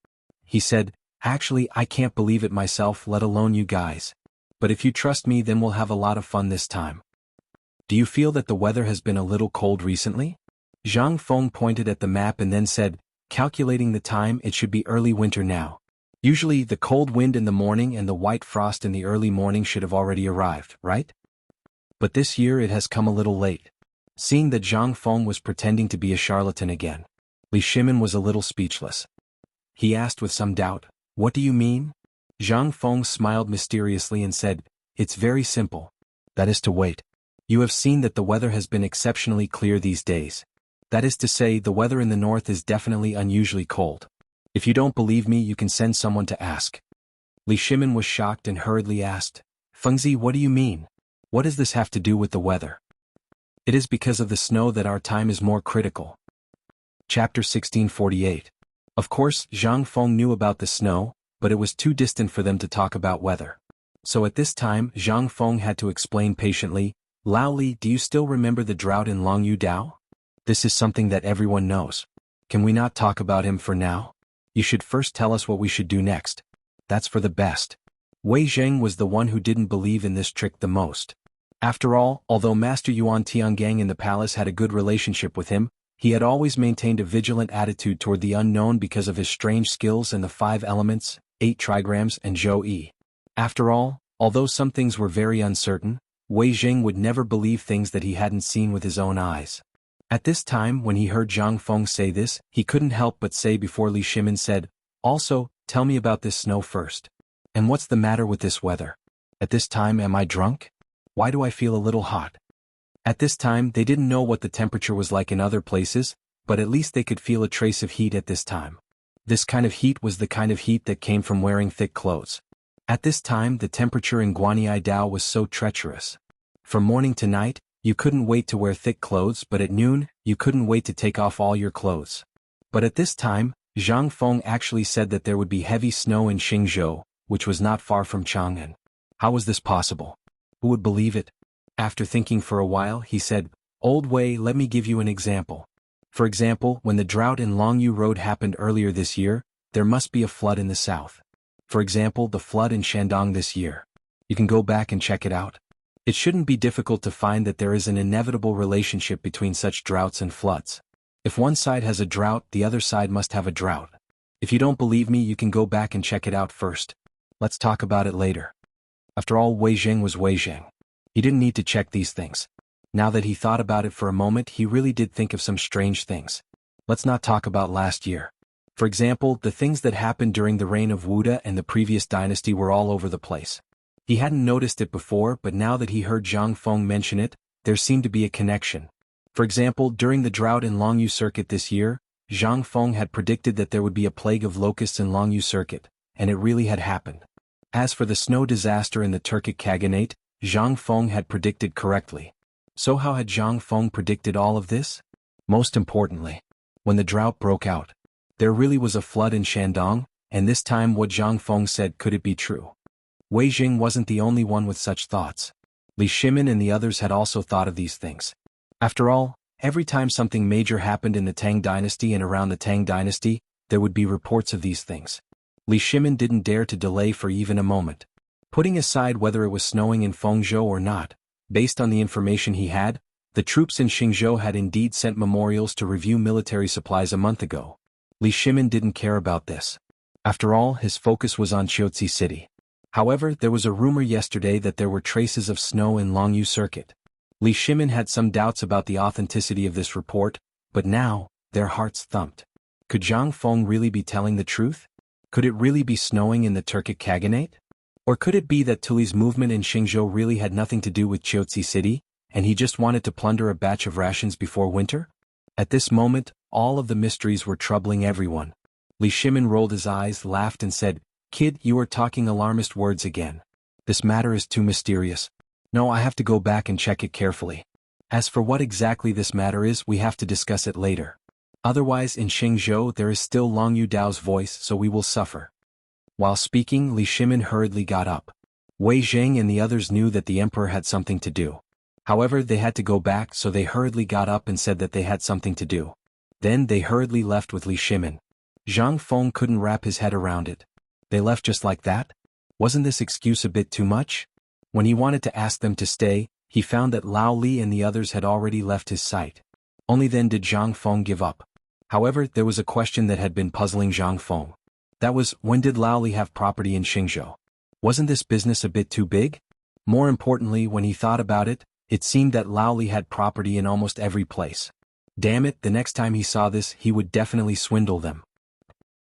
He said, "Actually, I can't believe it myself, let alone you guys. But if you trust me, then we'll have a lot of fun this time. Do you feel that the weather has been a little cold recently?" Zhang Feng pointed at the map and then said, "Calculating the time, it should be early winter now. Usually, the cold wind in the morning and the white frost in the early morning should have already arrived, right? But this year it has come a little late." Seeing that Zhang Feng was pretending to be a charlatan again, Li Shimin was a little speechless. He asked with some doubt, "What do you mean?" Zhang Feng smiled mysteriously and said, "It's very simple. That is to wait. You have seen that the weather has been exceptionally clear these days. That is to say, the weather in the north is definitely unusually cold. If you don't believe me, you can send someone to ask. Li Shimin was shocked and hurriedly asked, Fengzi, what do you mean? What does this have to do with the weather? It is because of the snow that our time is more critical. Chapter 1648. Of course, Zhang Feng knew about the snow, but it was too distant for them to talk about weather. So at this time, Zhang Feng had to explain patiently, Lao Li, do you still remember the drought in Longyu Dao? This is something that everyone knows. Can we not talk about him for now? You should first tell us what we should do next. That's for the best. Wei Zheng was the one who didn't believe in this trick the most. After all, although Master Yuan Tiangang in the palace had a good relationship with him, he had always maintained a vigilant attitude toward the unknown because of his strange skills and the 5 elements, 8 trigrams and Zhou Yi. After all, although some things were very uncertain, Wei Zheng would never believe things that he hadn't seen with his own eyes. At this time, when he heard Zhang Feng say this, he couldn't help but say before Li Shimin said, Also, tell me about this snow first. And what's the matter with this weather? At this time, am I drunk? Why do I feel a little hot? At this time, they didn't know what the temperature was like in other places, but at least they could feel a trace of heat at this time. This kind of heat was the kind of heat that came from wearing thick clothes. At this time, the temperature in Guanyi Dao was so treacherous. From morning to night, you couldn't wait to wear thick clothes, but at noon, you couldn't wait to take off all your clothes. But at this time, Zhang Feng actually said that there would be heavy snow in Xingzhou, which was not far from Chang'an. How was this possible? Who would believe it? After thinking for a while, he said, Old Wei, let me give you an example. For example, when the drought in Longyu Road happened earlier this year, there must be a flood in the south. For example, the flood in Shandong this year. You can go back and check it out. It shouldn't be difficult to find that there is an inevitable relationship between such droughts and floods. If one side has a drought, the other side must have a drought. If you don't believe me, you can go back and check it out first. Let's talk about it later. After all, Wei Zheng was Wei Zheng. He didn't need to check these things. Now that he thought about it for a moment, he really did think of some strange things. Let's not talk about last year. For example, the things that happened during the reign of Wuda and the previous dynasty were all over the place. He hadn't noticed it before, but now that he heard Zhang Feng mention it, there seemed to be a connection. For example, during the drought in Longyu Circuit this year, Zhang Feng had predicted that there would be a plague of locusts in Longyu Circuit, and it really had happened. As for the snow disaster in the Turkic Khaganate, Zhang Feng had predicted correctly. So how had Zhang Feng predicted all of this? Most importantly, when the drought broke out, there really was a flood in Shandong, and this time what Zhang Feng said, could it be true? Wei Jing wasn't the only one with such thoughts. Li Shimin and the others had also thought of these things. After all, every time something major happened in the Tang Dynasty and around the Tang Dynasty, there would be reports of these things. Li Shimin didn't dare to delay for even a moment. Putting aside whether it was snowing in Fengzhou or not, based on the information he had, the troops in Xingzhou had indeed sent memorials to review military supplies a month ago. Li Shimin didn't care about this. After all, his focus was on Qiuzi City. However, there was a rumor yesterday that there were traces of snow in Longyu Circuit. Li Shimin had some doubts about the authenticity of this report, but now, their hearts thumped. Could Zhang Feng really be telling the truth? Could it really be snowing in the Turkic Khaganate? Or could it be that Tuli's movement in Xingzhou really had nothing to do with Qiuzi City, and he just wanted to plunder a batch of rations before winter? At this moment, all of the mysteries were troubling everyone. Li Shimin rolled his eyes, laughed and said, Kid, you are talking alarmist words again. This matter is too mysterious. No, I have to go back and check it carefully. As for what exactly this matter is, we have to discuss it later. Otherwise, in Xingzhou there is still Longyu Dao's voice, so we will suffer. While speaking, Li Shimin hurriedly got up. Wei Zheng and the others knew that the emperor had something to do. However, they had to go back, so they hurriedly got up and said that they had something to do. Then they hurriedly left with Li Shimin. Zhang Feng couldn't wrap his head around it. They left just like that? Wasn't this excuse a bit too much? When he wanted to ask them to stay, he found that Lao Li and the others had already left his sight. Only then did Zhang Feng give up. However, there was a question that had been puzzling Zhang Feng. That was, when did Lao Li have property in Xingzhou? Wasn't this business a bit too big? More importantly, when he thought about it, it seemed that Lao Li had property in almost every place. Damn it, the next time he saw this, he would definitely swindle them.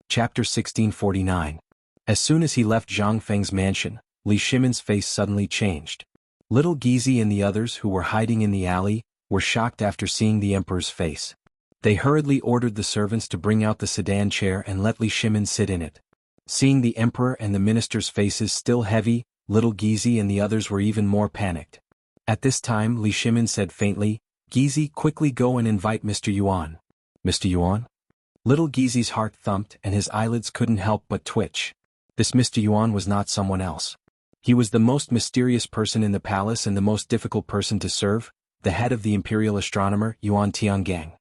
Chapter 1649. As soon as he left Zhang Feng's mansion, Li Shimin's face suddenly changed. Little Gizi and the others who were hiding in the alley were shocked after seeing the emperor's face. They hurriedly ordered the servants to bring out the sedan chair and let Li Shimin sit in it. Seeing the emperor and the minister's faces still heavy, little Gizi and the others were even more panicked. At this time Li Shimin said faintly, "Gizi, quickly go and invite Mr. Yuan." "Mr. Yuan?" Little Gizi's heart thumped and his eyelids couldn't help but twitch. This Mr. Yuan was not someone else. He was the most mysterious person in the palace and the most difficult person to serve, the head of the imperial astronomer, Yuan Tiangang.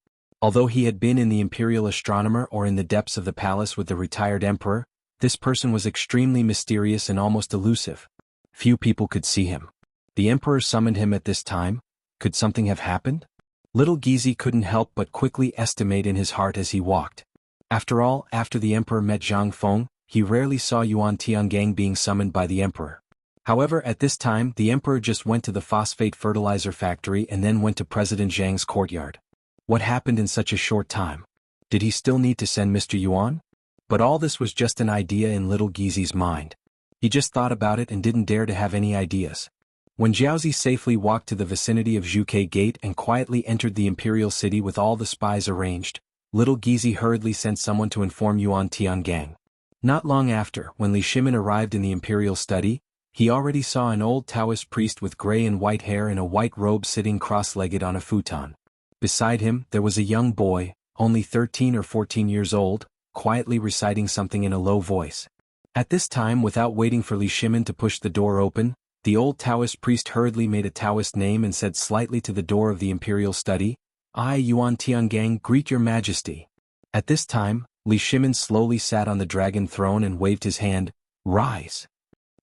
Although he had been in the imperial astronomer or in the depths of the palace with the retired emperor, this person was extremely mysterious and almost elusive. Few people could see him. The emperor summoned him at this time. Could something have happened? Little Gizi couldn't help but quickly estimate in his heart as he walked. After all, after the emperor met Zhang Feng, he rarely saw Yuan Tiangang being summoned by the emperor. However, at this time the emperor just went to the phosphate fertilizer factory and then went to President Zhang's courtyard. What happened in such a short time? Did he still need to send Mr. Yuan? But all this was just an idea in little Gizi's mind. He just thought about it and didn't dare to have any ideas. When Jiaozi safely walked to the vicinity of Zhuke Gate and quietly entered the imperial city with all the spies arranged, little Gizi hurriedly sent someone to inform Yuan Tiangang. Not long after, when Li Shimin arrived in the imperial study, he already saw an old Taoist priest with gray and white hair in a white robe sitting cross-legged on a futon. Beside him, there was a young boy, only 13 or 14 years old, quietly reciting something in a low voice. At this time, without waiting for Li Shimin to push the door open, the old Taoist priest hurriedly made a Taoist name and said slightly to the door of the imperial study, "I, Yuan Tiangang, greet your majesty." At this time, Li Shimin slowly sat on the dragon throne and waved his hand, "Rise.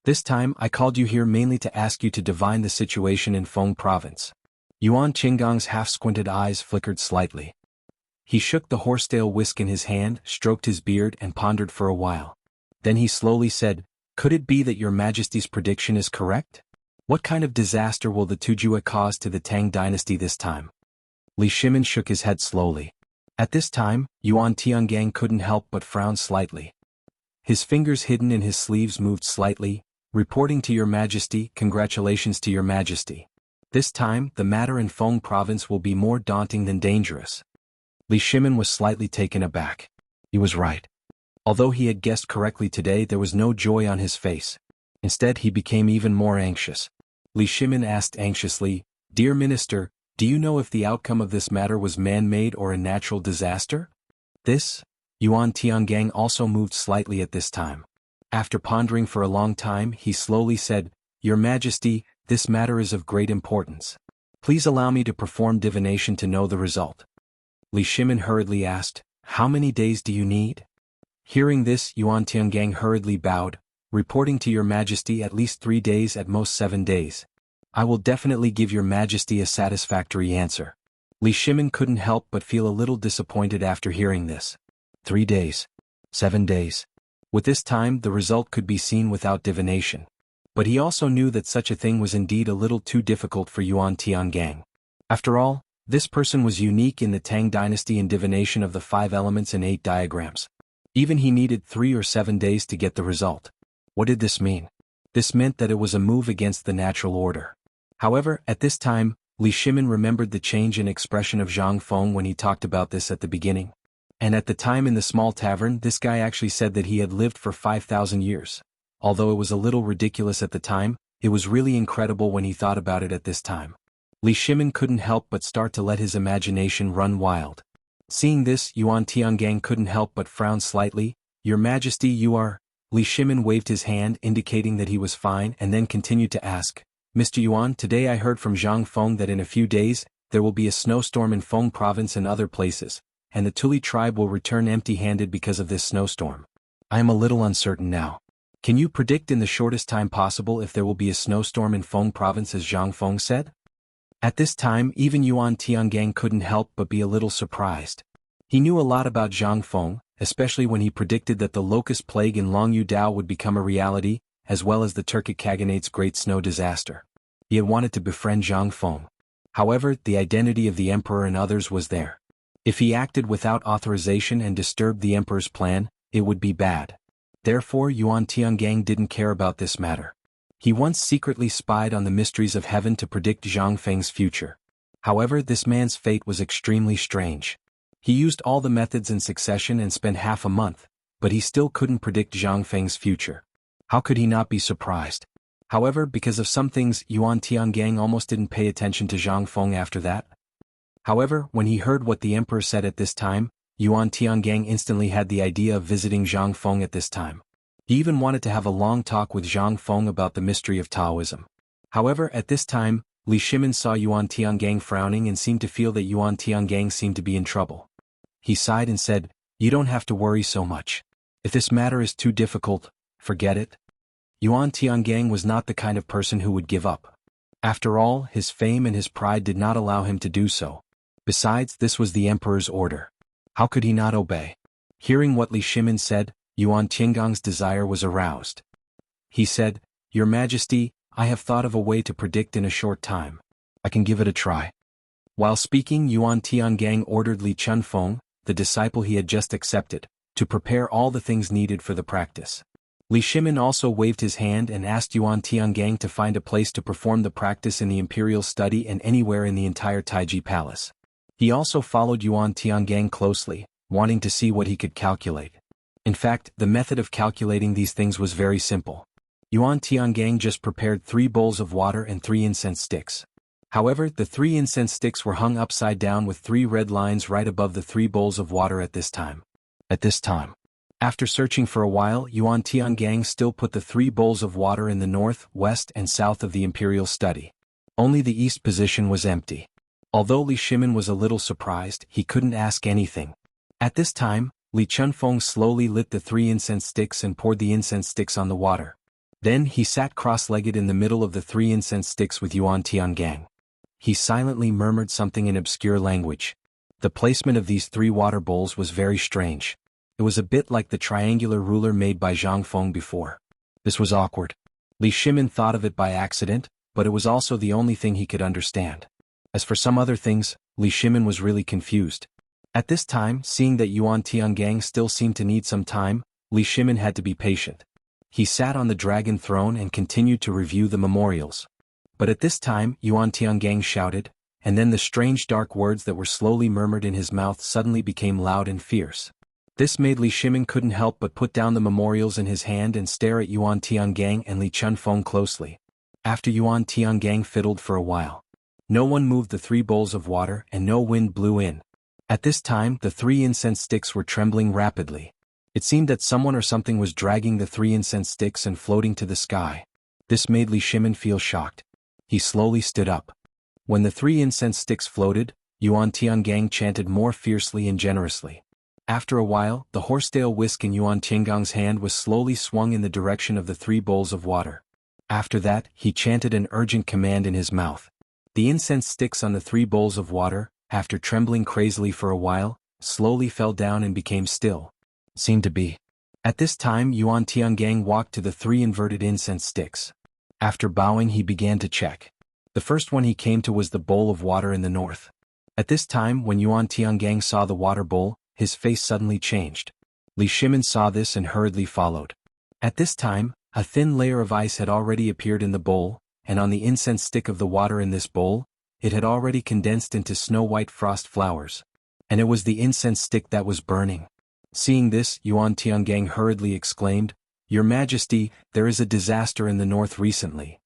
This time I called you here mainly to ask you to divine the situation in Feng province." Yuan Qinggong's half-squinted eyes flickered slightly. He shook the horsetail whisk in his hand, stroked his beard and pondered for a while. Then he slowly said, "Could it be that your majesty's prediction is correct? What kind of disaster will the Tujue cause to the Tang dynasty this time?" Li Shimin shook his head slowly. At this time, Yuan Tiangang couldn't help but frown slightly. His fingers hidden in his sleeves moved slightly, "Reporting to your majesty, congratulations to your majesty. This time, the matter in Feng province will be more daunting than dangerous." Li Shimin was slightly taken aback. He was right. Although he had guessed correctly today, there was no joy on his face. Instead, he became even more anxious. Li Shimin asked anxiously, "Dear Minister, do you know if the outcome of this matter was man-made or a natural disaster?" This? Yuan Tiangang also moved slightly at this time. After pondering for a long time, he slowly said, "Your Majesty, this matter is of great importance. Please allow me to perform divination to know the result." Li Shimin hurriedly asked, "How many days do you need?" Hearing this, Yuan Tiangang hurriedly bowed, "Reporting to your majesty, at least 3 days, at most 7 days. I will definitely give your majesty a satisfactory answer." Li Shimin couldn't help but feel a little disappointed after hearing this. 3 days. 7 days. With this time, the result could be seen without divination. But he also knew that such a thing was indeed a little too difficult for Yuan Tiangang. After all, this person was unique in the Tang dynasty in divination of the 5 elements and 8 diagrams. Even he needed 3 or 7 days to get the result. What did this mean? This meant that it was a move against the natural order. However, at this time, Li Shimin remembered the change in expression of Zhang Feng when he talked about this at the beginning. And at the time in the small tavern, this guy actually said that he had lived for 5,000 years. Although it was a little ridiculous at the time, it was really incredible when he thought about it at this time. Li Shimin couldn't help but start to let his imagination run wild. Seeing this, Yuan Tiangang couldn't help but frown slightly. "Your Majesty, you are..." Li Shimin waved his hand indicating that he was fine and then continued to ask, "Mr. Yuan, today I heard from Zhang Feng that in a few days, there will be a snowstorm in Feng province and other places, and the Tuli tribe will return empty-handed because of this snowstorm. I am a little uncertain now. Can you predict in the shortest time possible if there will be a snowstorm in Feng province as Zhang Feng said?" At this time, even Yuan Tiangang couldn't help but be a little surprised. He knew a lot about Zhang Feng, especially when he predicted that the locust plague in Longyu Dao would become a reality, as well as the Turkic Khaganate's great snow disaster. He had wanted to befriend Zhang Feng. However, the identity of the emperor and others was there. If he acted without authorization and disturbed the emperor's plan, it would be bad. Therefore, Yuan Tiangang didn't care about this matter. He once secretly spied on the mysteries of heaven to predict Zhang Feng's future. However, this man's fate was extremely strange. He used all the methods in succession and spent half a month, but he still couldn't predict Zhang Feng's future. How could he not be surprised? However, because of some things, Yuan Tiangang almost didn't pay attention to Zhang Feng after that. However, when he heard what the emperor said at this time, Yuan Tiangang instantly had the idea of visiting Zhang Feng at this time. He even wanted to have a long talk with Zhang Feng about the mystery of Taoism. However, at this time, Li Shimin saw Yuan Tiangang frowning and seemed to feel that Yuan Tiangang seemed to be in trouble. He sighed and said, "You don't have to worry so much. If this matter is too difficult, forget it." Yuan Tiangang was not the kind of person who would give up. After all, his fame and his pride did not allow him to do so. Besides, this was the emperor's order. How could he not obey? Hearing what Li Shimin said, Yuan Tiangang's desire was aroused. He said, "Your Majesty, I have thought of a way to predict in a short time. I can give it a try." While speaking, Yuan Tiangang ordered Li Chunfeng, the disciple he had just accepted, to prepare all the things needed for the practice. Li Shimin also waved his hand and asked Yuan Tiangang to find a place to perform the practice in the imperial study and anywhere in the entire Taiji palace. He also followed Yuan Tiangang closely, wanting to see what he could calculate. In fact, the method of calculating these things was very simple. Yuan Tiangang just prepared 3 bowls of water and 3 incense sticks. However, the 3 incense sticks were hung upside down with 3 red lines right above the 3 bowls of water at this time. After searching for a while, Yuan Tiangang still put the 3 bowls of water in the north, west and south of the imperial study. Only the east position was empty. Although Li Shimin was a little surprised, he couldn't ask anything. At this time, Li Chunfeng slowly lit the 3 incense sticks and poured the incense sticks on the water. Then he sat cross-legged in the middle of the 3 incense sticks with Yuan Tiangang. He silently murmured something in obscure language. The placement of these 3 water bowls was very strange. It was a bit like the triangular ruler made by Zhang Feng before. This was awkward. Li Shimin thought of it by accident, but it was also the only thing he could understand. As for some other things, Li Shimin was really confused. At this time, seeing that Yuan Tiangang still seemed to need some time, Li Shimin had to be patient. He sat on the dragon throne and continued to review the memorials. But at this time, Yuan Tiangang shouted, and then the strange dark words that were slowly murmured in his mouth suddenly became loud and fierce. This made Li Shimin couldn't help but put down the memorials in his hand and stare at Yuan Tiangang and Li Chunfeng closely. After Yuan Tiangang fiddled for a while, no one moved the 3 bowls of water and no wind blew in. At this time, the 3 incense sticks were trembling rapidly. It seemed that someone or something was dragging the 3 incense sticks and floating to the sky. This made Li Shimin feel shocked. He slowly stood up. When the 3 incense sticks floated, Yuan Tiangang chanted more fiercely and generously. After a while, the horsetail whisk in Yuan Tiangang's hand was slowly swung in the direction of the 3 bowls of water. After that, he chanted an urgent command in his mouth. The incense sticks on the 3 bowls of water, after trembling crazily for a while, slowly fell down and became still. Seemed to be. At this time, Yuan Tiangang walked to the 3 inverted incense sticks. After bowing, he began to check. The first one he came to was the bowl of water in the north. At this time, when Yuan Tiangang saw the water bowl, his face suddenly changed. Li Shimin saw this and hurriedly followed. At this time, a thin layer of ice had already appeared in the bowl, and on the incense stick of the water in this bowl, it had already condensed into snow-white frost flowers. And it was the incense stick that was burning. Seeing this, Yuan Tiangang hurriedly exclaimed, "Your Majesty, there is a disaster in the north recently."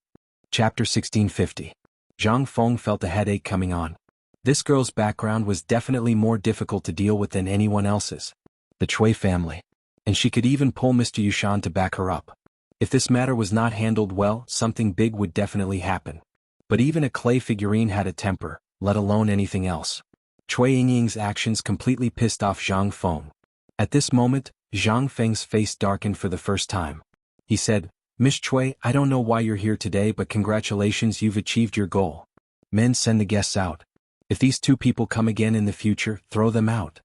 Chapter 1650. Zhang Feng felt a headache coming on. This girl's background was definitely more difficult to deal with than anyone else's. The Chui family. And she could even pull Mr. Yushan to back her up. If this matter was not handled well, something big would definitely happen. But even a clay figurine had a temper, let alone anything else. Chui Yingying's actions completely pissed off Zhang Feng. At this moment, Zhang Feng's face darkened for the first time. He said, "Miss Chui, I don't know why you're here today, but congratulations, you've achieved your goal. Men, send the guests out. If these 2 people come again in the future, throw them out."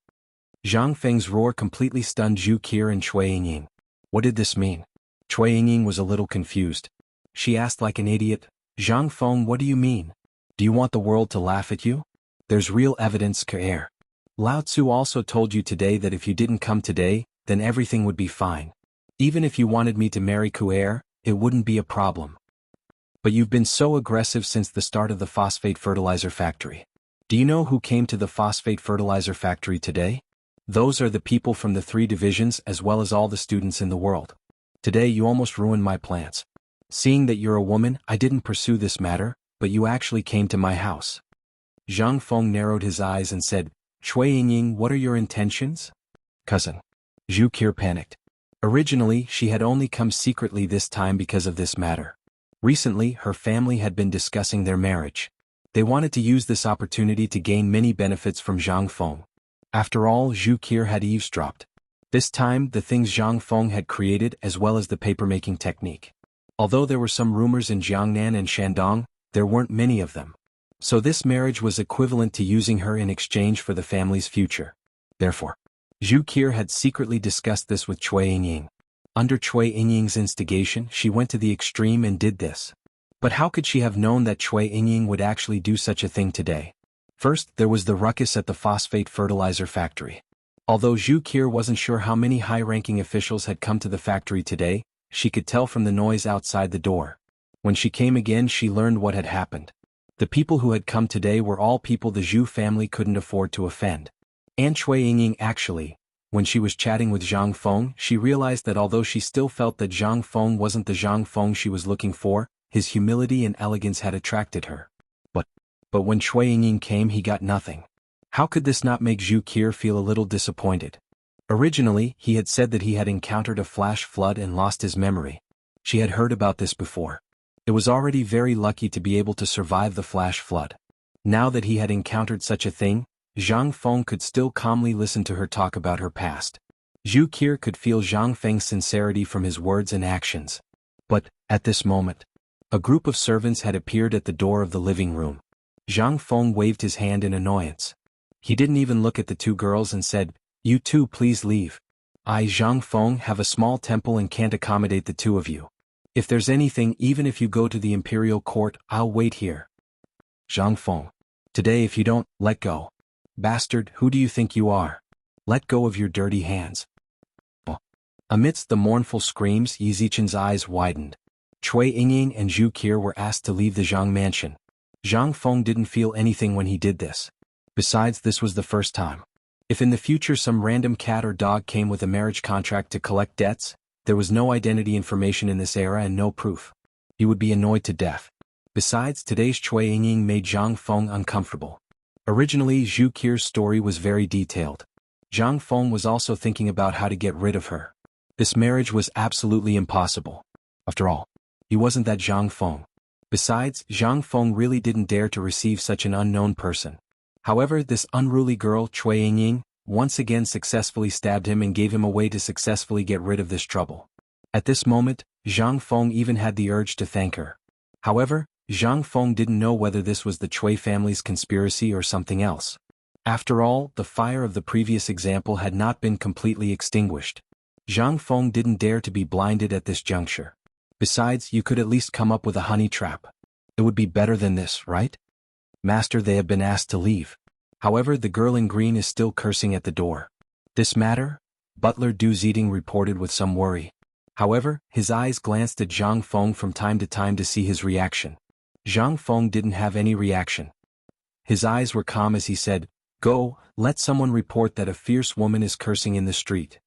Zhang Feng's roar completely stunned Zhu Qi and Chui Yingying. What did this mean? Chui Yingying was a little confused. She asked like an idiot, "Zhang Feng, what do you mean? Do you want the world to laugh at you? There's real evidence, Kaer. Lao Tzu also told you today that if you didn't come today, then everything would be fine. Even if you wanted me to marry Kaer, it wouldn't be a problem. But you've been so aggressive since the start of the phosphate fertilizer factory. Do you know who came to the phosphate fertilizer factory today? Those are the people from the 3 divisions as well as all the students in the world. Today you almost ruined my plans. Seeing that you're a woman, I didn't pursue this matter, but you actually came to my house. Zhang Feng narrowed his eyes and said, Cui Yingying, what are your intentions? Cousin. Zhu Qir panicked. Originally, she had only come secretly this time because of this matter. Recently, her family had been discussing their marriage. They wanted to use this opportunity to gain many benefits from Zhang Feng. After all, Zhu Qir had eavesdropped. This time, the things Zhang Feng had created as well as the papermaking technique. Although there were some rumors in Jiangnan and Shandong, there weren't many of them. So this marriage was equivalent to using her in exchange for the family's future. Therefore, Zhu Qir had secretly discussed this with Cui Yingying. Under Cui Yingying's instigation, she went to the extreme and did this. But how could she have known that Cui Yingying would actually do such a thing today? First, there was the ruckus at the phosphate fertilizer factory. Although Zhu Qir wasn't sure how many high-ranking officials had come to the factory today, she could tell from the noise outside the door. When she came again, she learned what had happened. The people who had come today were all people the Zhu family couldn't afford to offend. And Cui Yingying actually, when she was chatting with Zhang Feng, she realized that although she still felt that Zhang Feng wasn't the Zhang Feng she was looking for, his humility and elegance had attracted her. But when Cui Yingying came, he got nothing. How could this not make Zhu Qir feel a little disappointed? Originally, he had said that he had encountered a flash flood and lost his memory. She had heard about this before. It was already very lucky to be able to survive the flash flood. Now that he had encountered such a thing, Zhang Feng could still calmly listen to her talk about her past. Zhu Qir could feel Zhang Feng's sincerity from his words and actions. But, at this moment, a group of servants had appeared at the door of the living room. Zhang Feng waved his hand in annoyance. He didn't even look at the 2 girls and said, You 2 please leave. I, Zhang Feng, have a small temple and can't accommodate the 2 of you. If there's anything, even if you go to the imperial court, I'll wait here. Zhang Feng. Today if you don't, let go. Bastard, who do you think you are? Let go of your dirty hands. Amidst the mournful screams, Yi Zichen's eyes widened. Cui Yingying and Zhu Qir were asked to leave the Zhang mansion. Zhang Feng didn't feel anything when he did this. Besides, this was the first time. If in the future some random cat or dog came with a marriage contract to collect debts, there was no identity information in this era and no proof. He would be annoyed to death. Besides, today's Cui Yingying made Zhang Feng uncomfortable. Originally, Zhu Qir's story was very detailed. Zhang Feng was also thinking about how to get rid of her. This marriage was absolutely impossible. After all, he wasn't that Zhang Feng. Besides, Zhang Feng really didn't dare to receive such an unknown person. However, this unruly girl, Cui Yingying, once again successfully stabbed him and gave him a way to successfully get rid of this trouble. At this moment, Zhang Feng even had the urge to thank her. However, Zhang Feng didn't know whether this was the Cui family's conspiracy or something else. After all, the fire of the previous example had not been completely extinguished. Zhang Feng didn't dare to be blinded at this juncture. Besides, you could at least come up with a honey trap. It would be better than this, right? Master, they have been asked to leave. However, the girl in green is still cursing at the door. This matter? Butler Du Ziding reported with some worry. However, his eyes glanced at Zhang Feng from time to time to see his reaction. Zhang Feng didn't have any reaction. His eyes were calm as he said, Go, let someone report that a fierce woman is cursing in the street.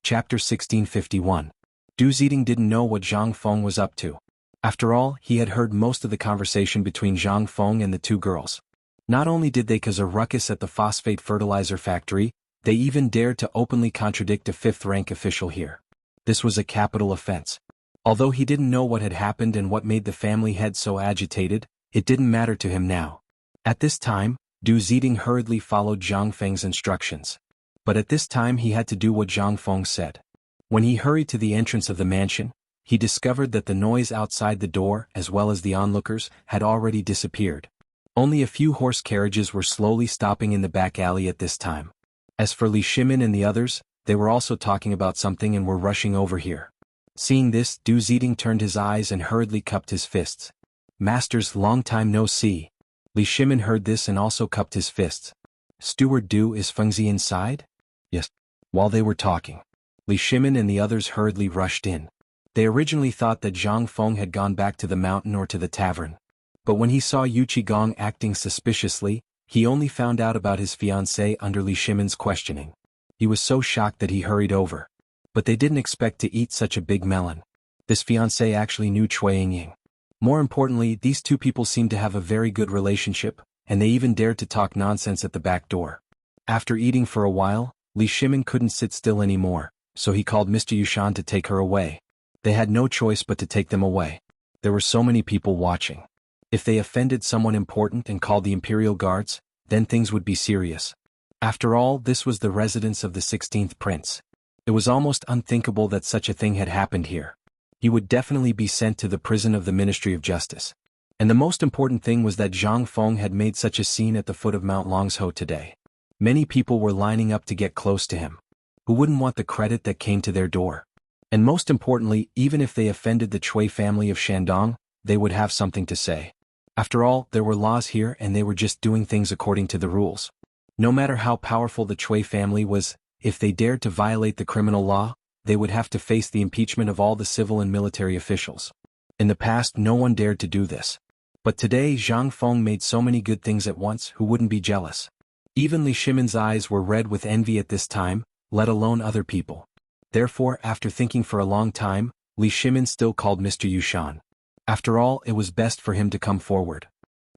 Chapter 1651. Du Ziding didn't know what Zhang Feng was up to. After all, he had heard most of the conversation between Zhang Feng and the 2 girls. Not only did they cause a ruckus at the phosphate fertilizer factory, they even dared to openly contradict a 5th-rank official here. This was a capital offense. Although he didn't know what had happened and what made the family head so agitated, it didn't matter to him now. At this time, Du Ziding hurriedly followed Zhang Feng's instructions. But at this time he had to do what Zhang Feng said. When he hurried to the entrance of the mansion, he discovered that the noise outside the door, as well as the onlookers, had already disappeared. Only a few horse carriages were slowly stopping in the back alley at this time. As for Li Shimin and the others, they were also talking about something and were rushing over here. Seeing this, Du Ziding turned his eyes and hurriedly cupped his fists. Masters, long time no see. Li Shimin heard this and also cupped his fists. Steward Du, is Fengzi inside? Yes. While they were talking, Li Shimin and the others hurriedly rushed in. They originally thought that Zhang Feng had gone back to the mountain or to the tavern. But when he saw Yu Qigong acting suspiciously, He only found out about his fiancée under Li Shimin's questioning. He was so shocked that he hurried over. But they didn't expect to eat such a big melon. This fiancé actually knew Cui Yingying. More importantly, these two people seemed to have a very good relationship, and they even dared to talk nonsense at the back door. After eating for a while, Li Shimin couldn't sit still anymore, so he called Mr. Yushan to take her away. They had no choice but to take them away. There were so many people watching. If they offended someone important and called the imperial guards, then things would be serious. After all, this was the residence of the 16th prince. It was almost unthinkable that such a thing had happened here. He would definitely be sent to the prison of the Ministry of Justice. And the most important thing was that Zhang Feng had made such a scene at the foot of Mount Longsho today. Many people were lining up to get close to him. Who wouldn't want the credit that came to their door? And most importantly, even if they offended the Cui family of Shandong, they would have something to say. After all, there were laws here and they were just doing things according to the rules. No matter how powerful the Cui family was, if they dared to violate the criminal law, they would have to face the impeachment of all the civil and military officials. In the past, no one dared to do this. But today Zhang Feng made so many good things at once, who wouldn't be jealous? Even Li Shimin's eyes were red with envy at this time, let alone other people. Therefore, after thinking for a long time, Li Shimin still called Mr. Yushan. After all, it was best for him to come forward.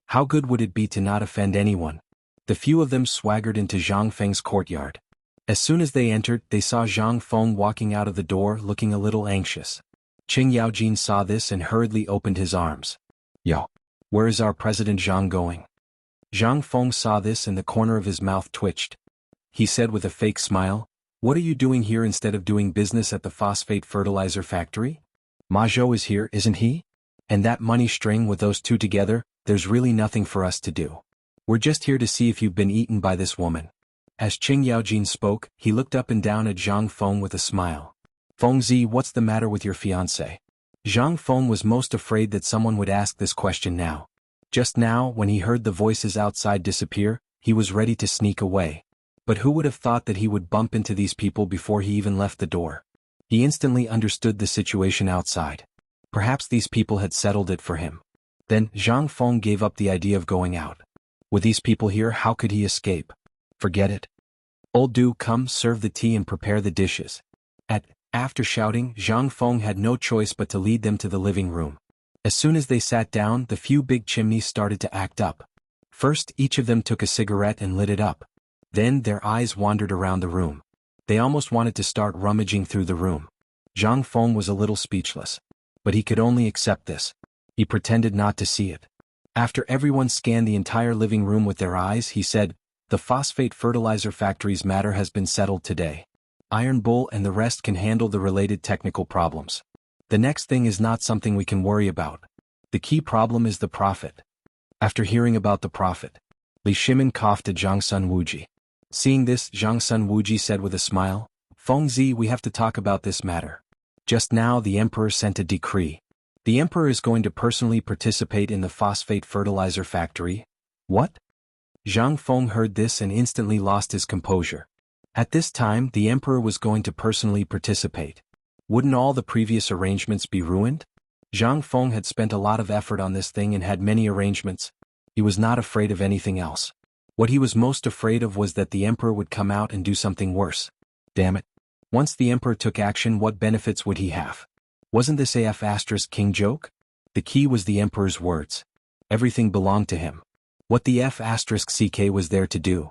How good would it be to not offend anyone? The few of them swaggered into Zhang Feng's courtyard. As soon as they entered, they saw Zhang Feng walking out of the door looking a little anxious. Qing Yaojin saw this and hurriedly opened his arms. Yo! Where is our President Zhang going? Zhang Feng saw this and the corner of his mouth twitched. He said with a fake smile, "What are you doing here instead of doing business at the phosphate fertilizer factory? Ma Zhou is here, isn't he? And that money string with those two together, there's really nothing for us to do. We're just here to see if you've been eaten by this woman." As Qing Yaojin spoke, he looked up and down at Zhang Feng with a smile. "Fengzi, what's the matter with your fiancé?" Zhang Feng was most afraid that someone would ask this question now. Just now, when he heard the voices outside disappear, he was ready to sneak away. But who would have thought that he would bump into these people before he even left the door? He instantly understood the situation outside. Perhaps these people had settled it for him. Then, Zhang Feng gave up the idea of going out. With these people here, how could he escape? Forget it. Old Du, come serve the tea and prepare the dishes. After shouting, Zhang Feng had no choice but to lead them to the living room. As soon as they sat down, the few big chimneys started to act up. First, each of them took a cigarette and lit it up. Then their eyes wandered around the room. They almost wanted to start rummaging through the room. Zhang Feng was a little speechless. But he could only accept this. He pretended not to see it. After everyone scanned the entire living room with their eyes, he said, "The phosphate fertilizer factory's matter has been settled today. Iron Bull and the rest can handle the related technical problems. The next thing is not something we can worry about. The key problem is the profit." After hearing about the profit, Li Shimin coughed at Zhang Sun Wuji. Seeing this, Zhang Sun Wuji said with a smile, "Fengzi, we have to talk about this matter. Just now the emperor sent a decree. The emperor is going to personally participate in the phosphate fertilizer factory." What? Zhang Feng heard this and instantly lost his composure. At this time, the emperor was going to personally participate. Wouldn't all the previous arrangements be ruined? Zhang Feng had spent a lot of effort on this thing and had many arrangements. He was not afraid of anything else. What he was most afraid of was that the emperor would come out and do something worse. Damn it. Once the emperor took action, what benefits would he have? Wasn't this a F***king joke? The key was the emperor's words. Everything belonged to him. What the F***ck was there to do?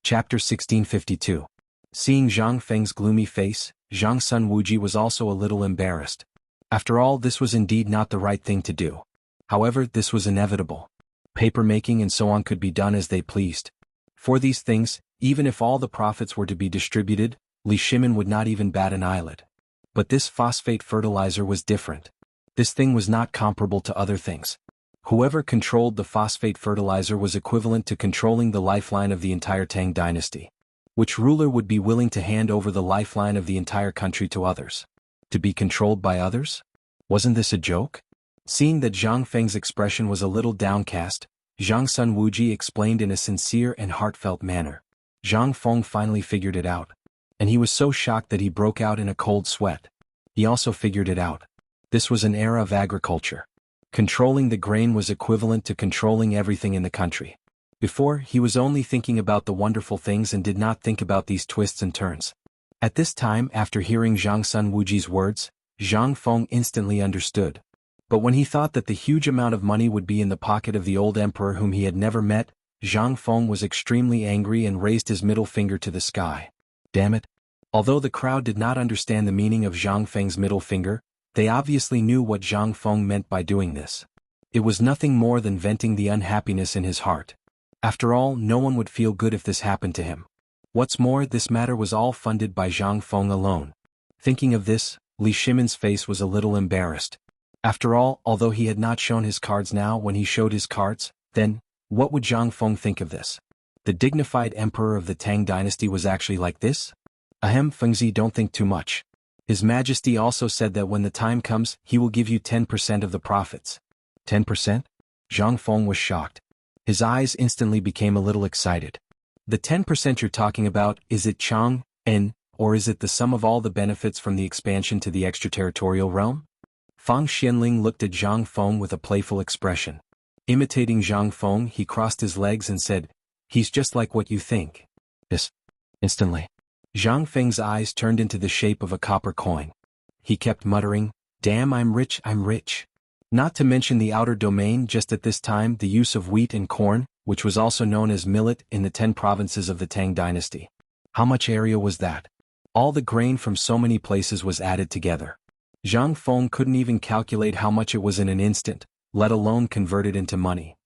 Chapter 1652. Seeing Zhang Feng's gloomy face, Zhang Sun Wuji was also a little embarrassed. After all, this was indeed not the right thing to do. However, this was inevitable. Paper-making and so on could be done as they pleased. For these things, even if all the profits were to be distributed, Li Shimin would not even bat an eyelid. But this phosphate fertilizer was different. This thing was not comparable to other things. Whoever controlled the phosphate fertilizer was equivalent to controlling the lifeline of the entire Tang Dynasty. Which ruler would be willing to hand over the lifeline of the entire country to others? To be controlled by others? Wasn't this a joke? Seeing that Zhang Feng's expression was a little downcast, Zhang Sun Wuji explained in a sincere and heartfelt manner. Zhang Feng finally figured it out. And he was so shocked that he broke out in a cold sweat. He also figured it out. This was an era of agriculture. Controlling the grain was equivalent to controlling everything in the country. Before, he was only thinking about the wonderful things and did not think about these twists and turns. At this time, after hearing Zhang Sun Wuji's words, Zhang Feng instantly understood. But when he thought that the huge amount of money would be in the pocket of the old emperor whom he had never met, Zhang Feng was extremely angry and raised his middle finger to the sky. Damn it. Although the crowd did not understand the meaning of Zhang Feng's middle finger, they obviously knew what Zhang Feng meant by doing this. It was nothing more than venting the unhappiness in his heart. After all, no one would feel good if this happened to him. What's more, this matter was all funded by Zhang Feng alone. Thinking of this, Li Shimin's face was a little embarrassed. After all, although he had not shown his cards now when he showed his cards, then, what would Zhang Feng think of this? The dignified emperor of the Tang dynasty was actually like this? Ahem, Fengzi, don't think too much. His Majesty also said that when the time comes, he will give you 10% of the profits. 10%? Zhang Feng was shocked. His eyes instantly became a little excited. The 10% you're talking about, is it Chang, N, or is it the sum of all the benefits from the expansion to the extraterritorial realm? Fang Xianling looked at Zhang Feng with a playful expression. Imitating Zhang Feng, he crossed his legs and said, "He's just like what you think." Yes. Instantly, Zhang Feng's eyes turned into the shape of a copper coin. He kept muttering, "Damn, I'm rich, I'm rich." Not to mention the outer domain. Just at this time, the use of wheat and corn, which was also known as millet, in the 10 provinces of the Tang dynasty. How much area was that? All the grain from so many places was added together. Zhang Feng couldn't even calculate how much it was in an instant, let alone convert it into money.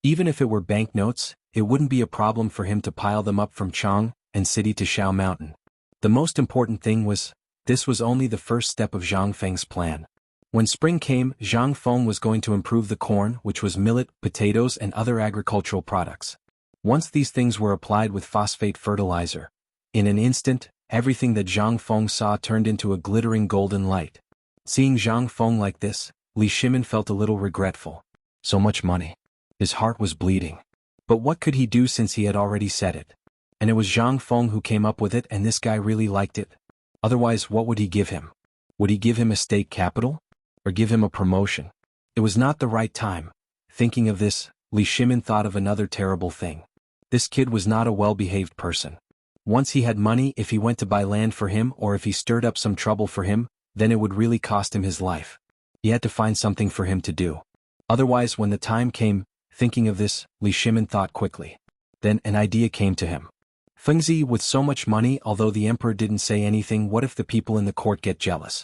Even if it were banknotes, it wouldn't be a problem for him to pile them up from Chang and City to Shao Mountain. The most important thing was, this was only the first step of Zhang Feng's plan. When spring came, Zhang Feng was going to improve the corn, which was millet, potatoes and other agricultural products. Once these things were applied with phosphate fertilizer, in an instant, everything that Zhang Feng saw turned into a glittering golden light. Seeing Zhang Feng like this, Li Shimin felt a little regretful. So much money. His heart was bleeding. But what could he do since he had already said it? And it was Zhang Feng who came up with it, and this guy really liked it. Otherwise, what would he give him? Would he give him a state capital? Or give him a promotion? It was not the right time. Thinking of this, Li Shimin thought of another terrible thing. This kid was not a well-behaved person. Once he had money, if he went to buy land for him or if he stirred up some trouble for him, then it would really cost him his life. He had to find something for him to do. Otherwise, when the time came, thinking of this, Li Shimin thought quickly. Then an idea came to him. Fengzi, with so much money, although the emperor didn't say anything, what if the people in the court get jealous?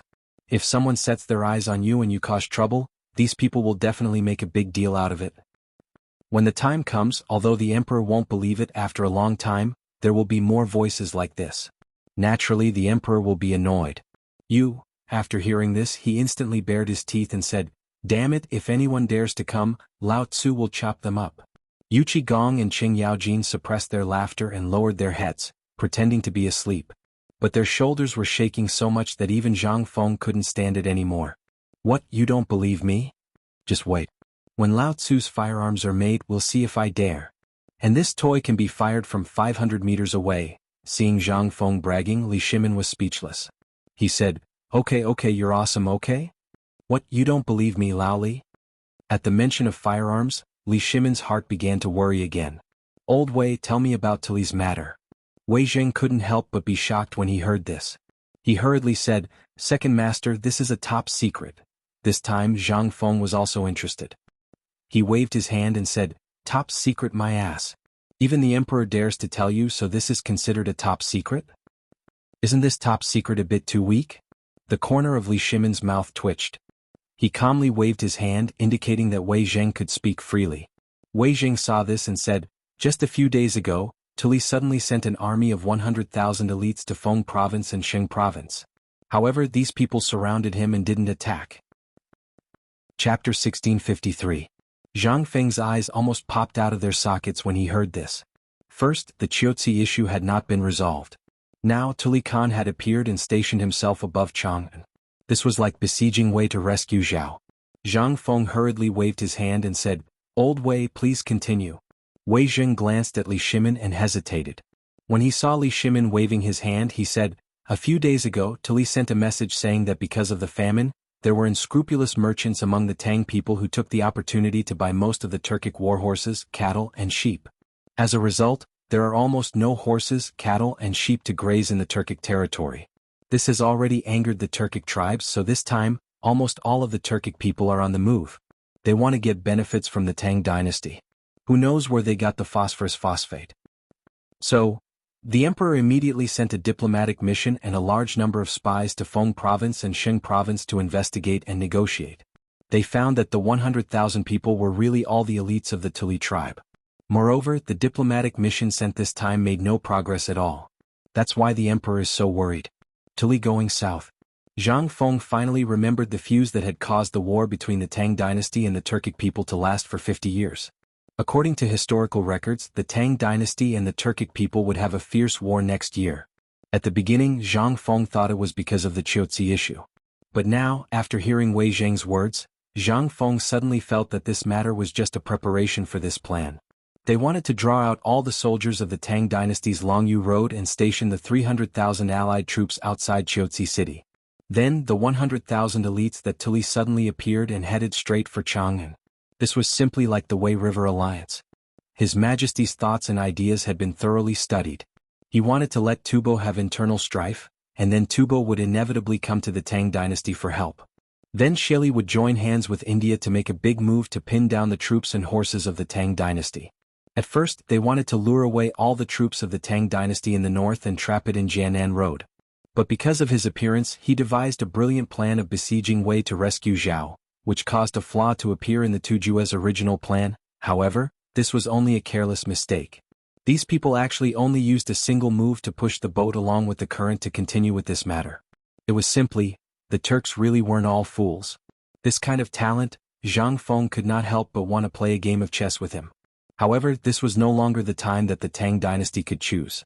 If someone sets their eyes on you and you cause trouble, these people will definitely make a big deal out of it. When the time comes, although the emperor won't believe it after a long time, there will be more voices like this. Naturally, the emperor will be annoyed. After hearing this, he instantly bared his teeth and said, "Damn it, if anyone dares to come, Lao Tzu will chop them up." Yu Qigong and Qing Yaojin suppressed their laughter and lowered their heads, pretending to be asleep. But their shoulders were shaking so much that even Zhang Feng couldn't stand it anymore. "What, you don't believe me? Just wait. When Lao Tzu's firearms are made, we'll see if I dare. And this toy can be fired from 500 meters away." Seeing Zhang Feng bragging, Li Shimin was speechless. He said, Okay, you're awesome, okay? What, you don't believe me, Lao Li?" At the mention of firearms, Li Shimin's heart began to worry again. "Old Wei, tell me about Tali's matter." Wei Zheng couldn't help but be shocked when he heard this. He hurriedly said, "Second Master, this is a top secret." This time Zhang Feng was also interested. He waved his hand and said, "Top secret, my ass. Even the emperor dares to tell you, so this is considered a top secret? Isn't this top secret a bit too weak?" The corner of Li Shimin's mouth twitched. He calmly waved his hand, indicating that Wei Zheng could speak freely. Wei Zheng saw this and said, "Just a few days ago, Tali suddenly sent an army of 100,000 elites to Feng province and Sheng province. However, these people surrounded him and didn't attack." Chapter 1653. Zhang Feng's eyes almost popped out of their sockets when he heard this. First, the Qiuzi issue had not been resolved. Now Tuli Khan had appeared and stationed himself above Chang'an. This was like besieging Wei to rescue Zhao. Zhang Feng hurriedly waved his hand and said, "Old Wei, please continue." Wei Zheng glanced at Li Shimin and hesitated. When he saw Li Shimin waving his hand, he said, "A few days ago, Tali sent a message saying that because of the famine, there were unscrupulous merchants among the Tang people who took the opportunity to buy most of the Turkic war horses, cattle, and sheep. As a result, there are almost no horses, cattle and sheep to graze in the Turkic territory. This has already angered the Turkic tribes, so this time, almost all of the Turkic people are on the move. They want to get benefits from the Tang dynasty. Who knows where they got the phosphorus phosphate? So, the emperor immediately sent a diplomatic mission and a large number of spies to Feng province and Sheng province to investigate and negotiate. They found that the 100,000 people were really all the elites of the Tuli tribe. Moreover, the diplomatic mission sent this time made no progress at all. That's why the emperor is so worried. Tuli going south. Zhang Feng finally remembered the fuse that had caused the war between the Tang dynasty and the Turkic people to last for 50 years. According to historical records, the Tang dynasty and the Turkic people would have a fierce war next year. At the beginning, Zhang Feng thought it was because of the Qiuzi issue. But now, after hearing Wei Zheng's words, Zhang Feng suddenly felt that this matter was just a preparation for this plan. They wanted to draw out all the soldiers of the Tang dynasty's Longyu Road and station the 300,000 allied troops outside Qiuzi city. Then, the 100,000 elites that Tuli suddenly appeared and headed straight for Chang'an. This was simply like the Wei River Alliance. His Majesty's thoughts and ideas had been thoroughly studied. He wanted to let Tubo have internal strife, and then Tubo would inevitably come to the Tang dynasty for help. Then Shili would join hands with India to make a big move to pin down the troops and horses of the Tang dynasty. At first, they wanted to lure away all the troops of the Tang dynasty in the north and trap it in Jianan Road. But because of his appearance, he devised a brilliant plan of besieging Wei to rescue Zhao, which caused a flaw to appear in the Tujua's original plan. However, this was only a careless mistake. These people actually only used a single move to push the boat along with the current to continue with this matter. It was simply, the Turks really weren't all fools. This kind of talent, Zhang Feng could not help but want to play a game of chess with him. However, this was no longer the time that the Tang dynasty could choose.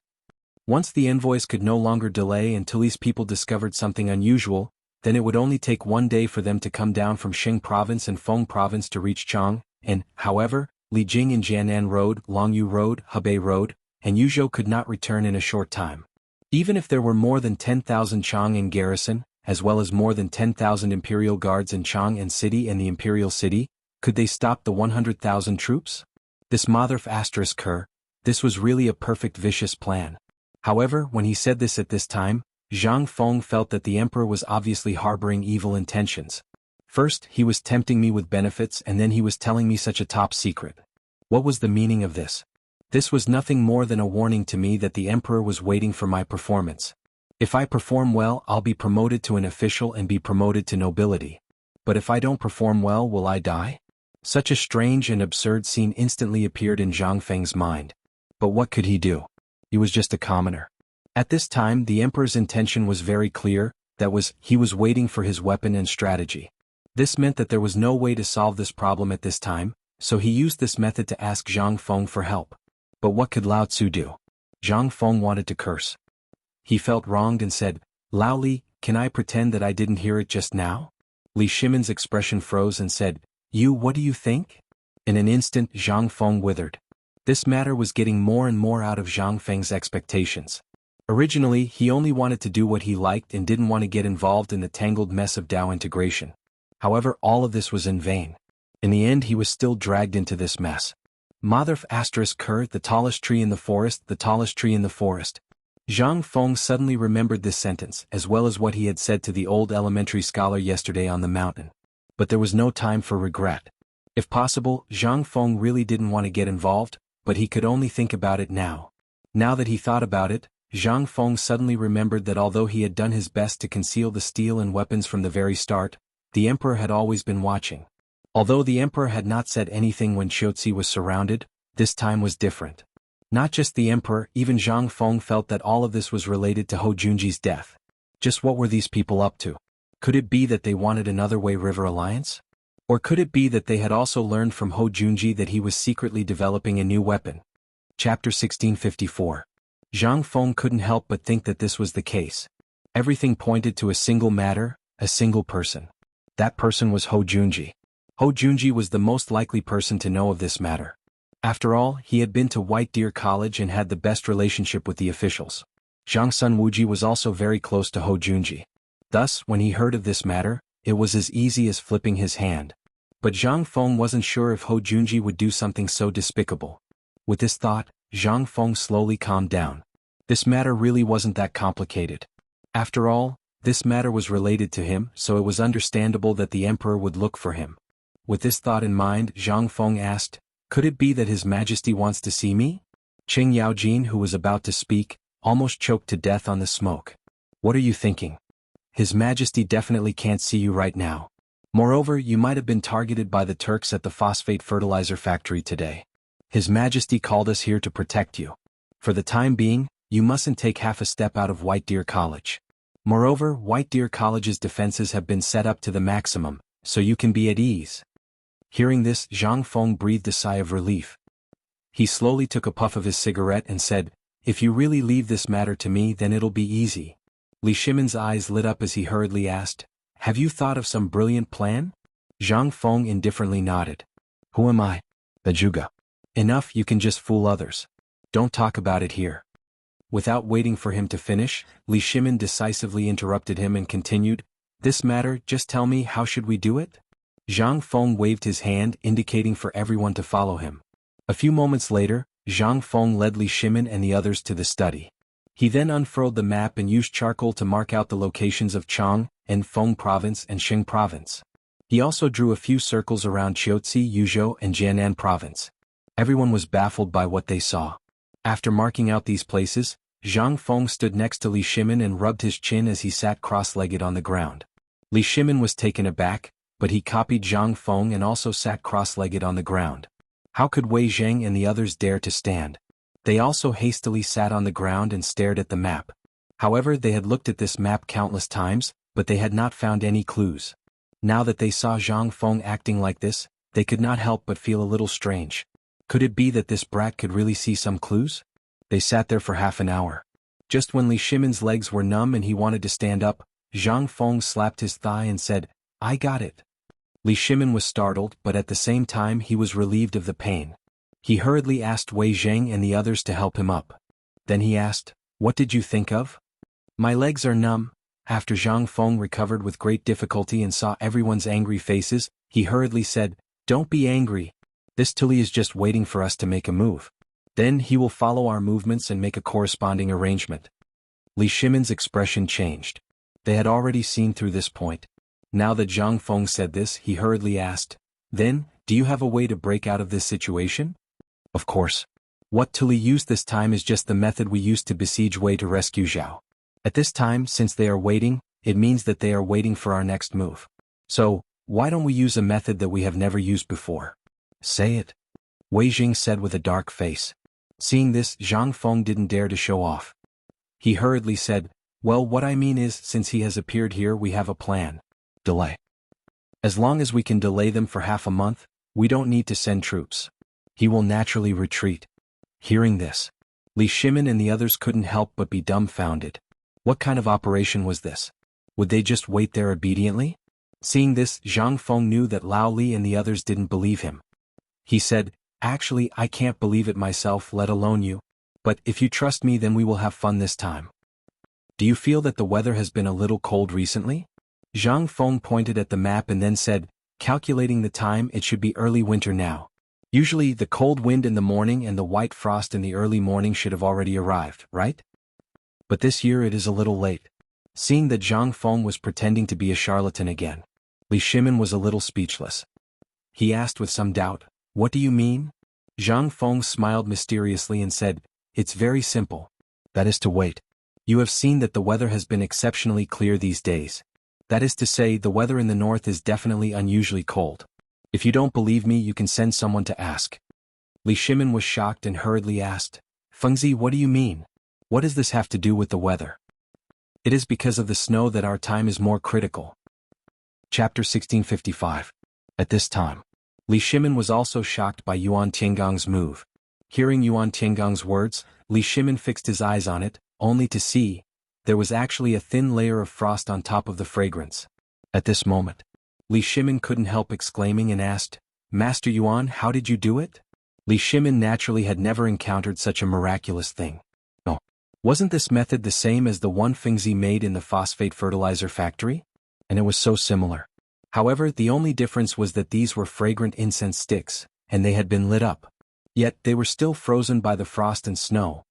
Once the envoys could no longer delay and Tuli's people discovered something unusual, then it would only take 1 day for them to come down from Shing province and Feng province to reach Chang, and, however, Li Jing and Jianan Road, Longyu Road, Hebei Road, and Yuzhou could not return in a short time. Even if there were more than 10,000 Chang in garrison, as well as more than 10,000 imperial guards in Chang and city and the imperial city, could they stop the 100,000 troops? This Motherf ***, this was really a perfect vicious plan. However, when he said this at this time, Zhang Feng felt that the emperor was obviously harboring evil intentions. First, he was tempting me with benefits and then he was telling me such a top secret. What was the meaning of this? This was nothing more than a warning to me that the emperor was waiting for my performance. If I perform well, I'll be promoted to an official and be promoted to nobility. But if I don't perform well, will I die? Such a strange and absurd scene instantly appeared in Zhang Feng's mind. But what could he do? He was just a commoner. At this time, the emperor's intention was very clear, he was waiting for his weapon and strategy. This meant that there was no way to solve this problem at this time, so he used this method to ask Zhang Feng for help. But what could Lao Tzu do? Zhang Feng wanted to curse. He felt wronged and said, "Lao Li, can I pretend that I didn't hear it just now?" Li Shimon's expression froze and said, What do you think?" In an instant, Zhang Feng withered. This matter was getting more and more out of Zhang Feng's expectations. Originally, he only wanted to do what he liked and didn't want to get involved in the tangled mess of Dao integration. However, all of this was in vain. In the end, he was still dragged into this mess. Motherf ***, the tallest tree in the forest, the tallest tree in the forest. Zhang Feng suddenly remembered this sentence, as well as what he had said to the old elementary scholar yesterday on the mountain. But there was no time for regret. If possible, Zhang Feng really didn't want to get involved, but he could only think about it now. Now that he thought about it, Zhang Feng suddenly remembered that although he had done his best to conceal the steel and weapons from the very start, the emperor had always been watching. Although the emperor had not said anything when Qiuzi was surrounded, this time was different. Not just the emperor, even Zhang Feng felt that all of this was related to Hou Junji's death. Just what were these people up to? Could it be that they wanted another Wei River alliance? Or could it be that they had also learned from Hou Junji that he was secretly developing a new weapon? Chapter 1654. Zhang Feng couldn't help but think that this was the case. Everything pointed to a single matter, a single person. That person was Hou Junji. Hou Junji was the most likely person to know of this matter. After all, he had been to White Deer College and had the best relationship with the officials. Zhang Sun Wuji was also very close to Hou Junji. Thus, when he heard of this matter, it was as easy as flipping his hand. But Zhang Feng wasn't sure if Hou Junji would do something so despicable. With this thought, Zhang Feng slowly calmed down. This matter really wasn't that complicated. After all, this matter was related to him, so it was understandable that the emperor would look for him. With this thought in mind, Zhang Feng asked, "Could it be that His Majesty wants to see me?" Qing Yaojin, who was about to speak, almost choked to death on the smoke. "What are you thinking? His Majesty definitely can't see you right now. Moreover, you might have been targeted by the Turks at the phosphate fertilizer factory today. His Majesty called us here to protect you. For the time being, you mustn't take half a step out of White Deer College. Moreover, White Deer College's defenses have been set up to the maximum, so you can be at ease." Hearing this, Zhang Feng breathed a sigh of relief. He slowly took a puff of his cigarette and said, "If you really leave this matter to me, then it'll be easy." Li Shimin's eyes lit up as he hurriedly asked, "Have you thought of some brilliant plan?" Zhang Feng indifferently nodded. "Who am I? The Juga. Enough, you can just fool others. Don't talk about it here." Without waiting for him to finish, Li Shimin decisively interrupted him and continued, "This matter, just tell me, how should we do it?" Zhang Feng waved his hand, indicating for everyone to follow him. A few moments later, Zhang Feng led Li Shimin and the others to the study. He then unfurled the map and used charcoal to mark out the locations of Chang and Feng Province and Xing Province. He also drew a few circles around Qiuzi, Yuzhou, and Jianan Province. Everyone was baffled by what they saw. After marking out these places, Zhang Feng stood next to Li Shimin and rubbed his chin as he sat cross-legged on the ground. Li Shimin was taken aback, but he copied Zhang Feng and also sat cross-legged on the ground. How could Wei Zheng and the others dare to stand? They also hastily sat on the ground and stared at the map. However, they had looked at this map countless times, but they had not found any clues. Now that they saw Zhang Feng acting like this, they could not help but feel a little strange. Could it be that this brat could really see some clues? They sat there for half an hour. Just when Li Shimin's legs were numb and he wanted to stand up, Zhang Feng slapped his thigh and said, "I got it." Li Shimin was startled, but at the same time he was relieved of the pain. He hurriedly asked Wei Zheng and the others to help him up. Then he asked, "What did you think of?" "My legs are numb." After Zhang Feng recovered with great difficulty and saw everyone's angry faces, he hurriedly said, "Don't be angry. This Tuli is just waiting for us to make a move. Then he will follow our movements and make a corresponding arrangement." Li Shimin's expression changed. They had already seen through this point. Now that Zhang Feng said this, he hurriedly asked, "Then, do you have a way to break out of this situation?" "Of course. What Tuli used this time is just the method we used to besiege Wei to rescue Zhao. At this time, since they are waiting, it means that they are waiting for our next move. So, why don't we use a method that we have never used before?" "Say it," Wei Jing said with a dark face. Seeing this, Zhang Feng didn't dare to show off. He hurriedly said, "Well, what I mean is, since he has appeared here, we have a plan. Delay. As long as we can delay them for half a month, we don't need to send troops. He will naturally retreat." Hearing this, Li Shimin and the others couldn't help but be dumbfounded. What kind of operation was this? Would they just wait there obediently? Seeing this, Zhang Feng knew that Lao Li and the others didn't believe him. He said, "Actually, I can't believe it myself, let alone you. But if you trust me, then we will have fun this time. Do you feel that the weather has been a little cold recently?" Zhang Feng pointed at the map and then said, "Calculating the time, it should be early winter now. Usually, the cold wind in the morning and the white frost in the early morning should have already arrived, right? But this year it is a little late." Seeing that Zhang Feng was pretending to be a charlatan again, Li Shimin was a little speechless. He asked with some doubt, "What do you mean?" Zhang Feng smiled mysteriously and said, "It's very simple. That is to wait. You have seen that the weather has been exceptionally clear these days. That is to say, the weather in the north is definitely unusually cold. If you don't believe me, you can send someone to ask." Li Shimin was shocked and hurriedly asked, "Fengzi, what do you mean? What does this have to do with the weather?" "It is because of the snow that our time is more critical." Chapter 1655. At this time, Li Shimin was also shocked by Yuan Tiangong's move. Hearing Yuan Tiangong's words, Li Shimin fixed his eyes on it, only to see there was actually a thin layer of frost on top of the fragrance. At this moment, Li Shimin couldn't help exclaiming and asked, "Master Yuan, how did you do it?" Li Shimin naturally had never encountered such a miraculous thing. Oh, wasn't this method the same as the one Fengzi made in the phosphate fertilizer factory? And it was so similar. However, the only difference was that these were fragrant incense sticks, and they had been lit up. Yet they were still frozen by the frost and snow.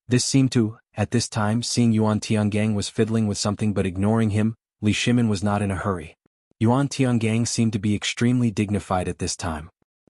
This seemed to, at this time, seeing Yuan Tiangang was fiddling with something but ignoring him, Li Shimin was not in a hurry. Yuan Tiangang seemed to be extremely dignified at this time.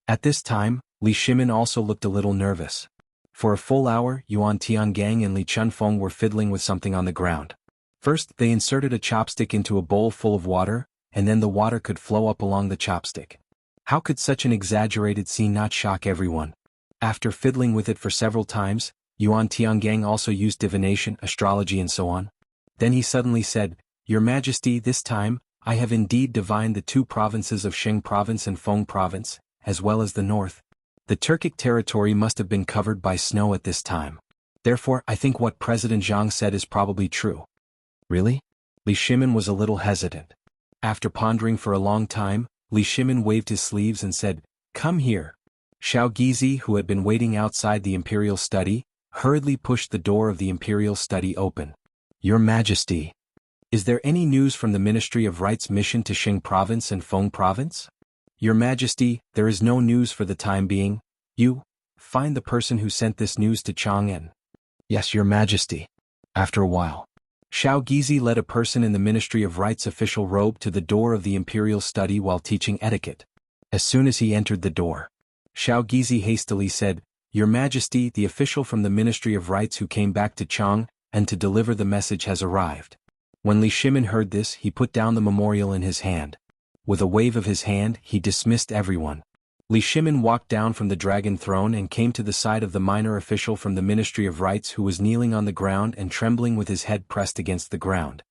At this time, Li Shimin also looked a little nervous. For a full hour, Yuan Tiangang and Li Chunfeng were fiddling with something on the ground. First, they inserted a chopstick into a bowl full of water, and then the water could flow up along the chopstick. How could such an exaggerated scene not shock everyone? After fiddling with it for several times, Yuan Tiangang also used divination, astrology and so on. Then he suddenly said, "Your Majesty, this time, I have indeed divined the 2 provinces of Xing Province and Feng Province, as well as the north. The Turkic territory must have been covered by snow at this time. Therefore, I think what President Zhang said is probably true." Really? Li Shimin was a little hesitant. After pondering for a long time, Li Shimin waved his sleeves and said, "Come here." Xiao Gizi, who had been waiting outside the imperial study, hurriedly pushed the door of the imperial study open. "Your Majesty, is there any news from the Ministry of Right's mission to Xing Province and Feng Province?" "Your Majesty, there is no news for the time being. You find the person who sent this news to Chang'an." "Yes, Your Majesty." After a while, Xiao Gizi led a person in the Ministry of Right's official robe to the door of the imperial study while teaching etiquette. As soon as he entered the door, Xiao Gizi hastily said, "Your Majesty, the official from the Ministry of Rights who came back to Chang and to deliver the message has arrived." When Li Shimin heard this, he put down the memorial in his hand. With a wave of his hand, he dismissed everyone. Li Shimin walked down from the dragon throne and came to the side of the minor official from the Ministry of Rights who was kneeling on the ground and trembling with his head pressed against the ground.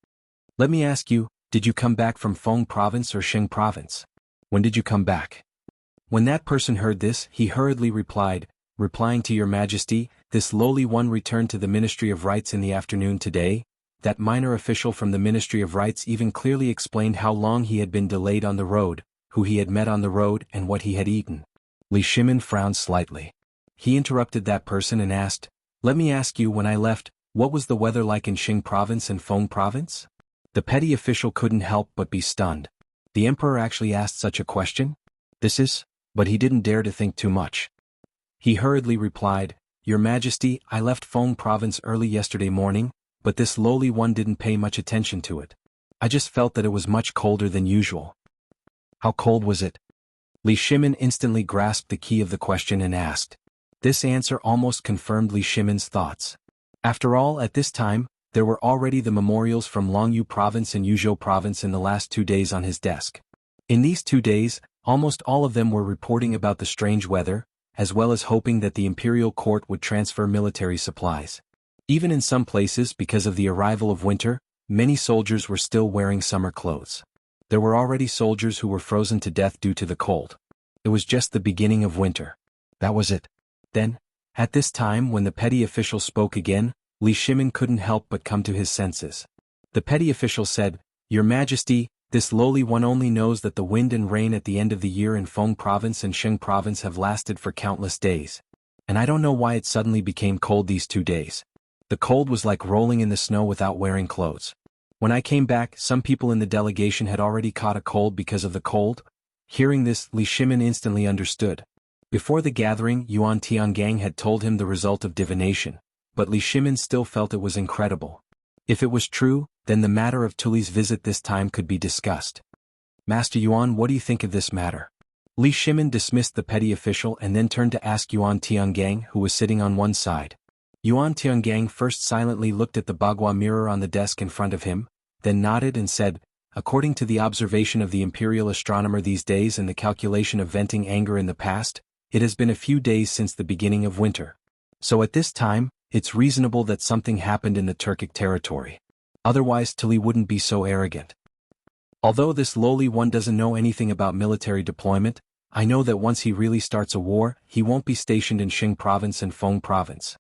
"Let me ask you, did you come back from Feng Province or Xing Province? When did you come back?" When that person heard this, he hurriedly replied, "Replying to Your Majesty, this lowly one returned to the Ministry of Rights in the afternoon today." That minor official from the Ministry of Rights even clearly explained how long he had been delayed on the road, who he had met on the road and what he had eaten. Li Shimin frowned slightly. He interrupted that person and asked, "Let me ask you, when I left, what was the weather like in Xing Province and Feng Province?" The petty official couldn't help but be stunned. The emperor actually asked such a question? But he didn't dare to think too much. He hurriedly replied, "Your Majesty, I left Feng Province early yesterday morning, but this lowly one didn't pay much attention to it. I just felt that it was much colder than usual." "How cold was it?" Li Shimin instantly grasped the key of the question and asked. This answer almost confirmed Li Shimin's thoughts. After all, at this time, there were already the memorials from Longyu Province and Yuzhou Province in the last 2 days on his desk. In these 2 days, almost all of them were reporting about the strange weather, as well as hoping that the imperial court would transfer military supplies. Even in some places, because of the arrival of winter, many soldiers were still wearing summer clothes. There were already soldiers who were frozen to death due to the cold. It was just the beginning of winter. That was it. Then, at this time when the petty official spoke again, Li Shimin couldn't help but come to his senses. The petty official said, "Your Majesty, this lowly one only knows that the wind and rain at the end of the year in Feng Province and Xing Province have lasted for countless days. And I don't know why it suddenly became cold these 2 days. The cold was like rolling in the snow without wearing clothes. When I came back, some people in the delegation had already caught a cold because of the cold." Hearing this, Li Shimin instantly understood. Before the gathering, Yuan Tiangang had told him the result of divination, but Li Shimin still felt it was incredible. If it was true, then the matter of Tuli's visit this time could be discussed. "Master Yuan, what do you think of this matter?" Li Shimin dismissed the petty official and then turned to ask Yuan Tiangang, who was sitting on one side. Yuan Tiangang first silently looked at the bagua mirror on the desk in front of him, then nodded and said, "According to the observation of the imperial astronomer these days and the calculation of venting anger in the past, it has been a few days since the beginning of winter. So at this time, it's reasonable that something happened in the Turkic territory. Otherwise Tuli wouldn't be so arrogant. Although this lowly one doesn't know anything about military deployment, I know that once he really starts a war, he won't be stationed in Xing Province and Feng Province."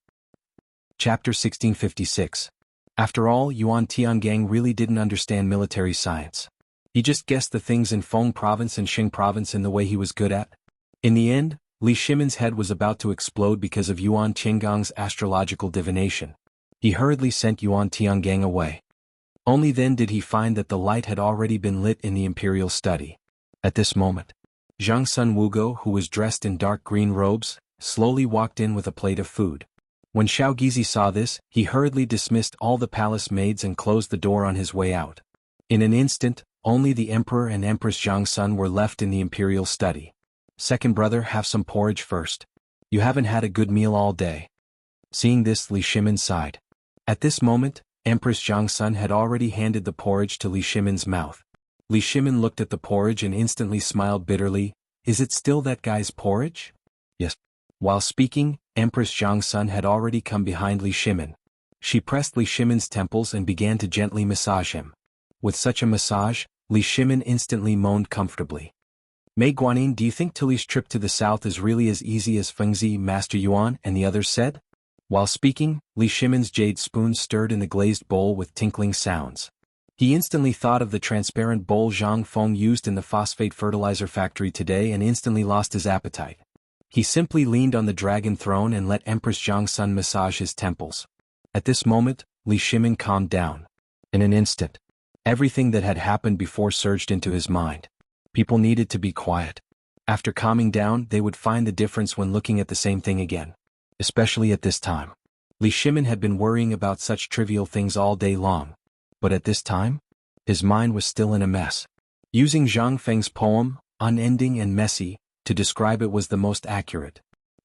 Chapter 1656. After all, Yuan Tiangang really didn't understand military science. He just guessed the things in Feng Province and Xing Province in the way he was good at. In the end, Li Shimin's head was about to explode because of Yuan Tiangang's astrological divination. He hurriedly sent Yuan Tiangang away. Only then did he find that the light had already been lit in the imperial study. At this moment, Zhang Sun Wugo, who was dressed in dark green robes, slowly walked in with a plate of food. When Xiaogizi saw this, he hurriedly dismissed all the palace maids and closed the door on his way out. In an instant, only the Emperor and Empress Zhangsun were left in the imperial study. "Second brother, have some porridge first. You haven't had a good meal all day." Seeing this, Li Shimin sighed. At this moment, Empress Zhangsun had already handed the porridge to Li Shimin's mouth. Li Shimin looked at the porridge and instantly smiled bitterly. "Is it still that guy's porridge?" "Yes." While speaking, Empress Zhangsun had already come behind Li Shimin. She pressed Li Shimin's temples and began to gently massage him. With such a massage, Li Shimin instantly moaned comfortably. "Mei Guanyin, do you think Tilly's trip to the south is really as easy as Fengzi, Master Yuan and the others said?" While speaking, Li Shimin's jade spoon stirred in the glazed bowl with tinkling sounds. He instantly thought of the transparent bowl Zhang Feng used in the phosphate fertilizer factory today and instantly lost his appetite. He simply leaned on the dragon throne and let Empress Zhangsun massage his temples. At this moment, Li Shimin calmed down. In an instant, everything that had happened before surged into his mind. People needed to be quiet. After calming down, they would find the difference when looking at the same thing again. Especially at this time. Li Shimin had been worrying about such trivial things all day long. But at this time, his mind was still in a mess. Using Zhang Feng's poem, Unending and Messy, to describe it was the most accurate.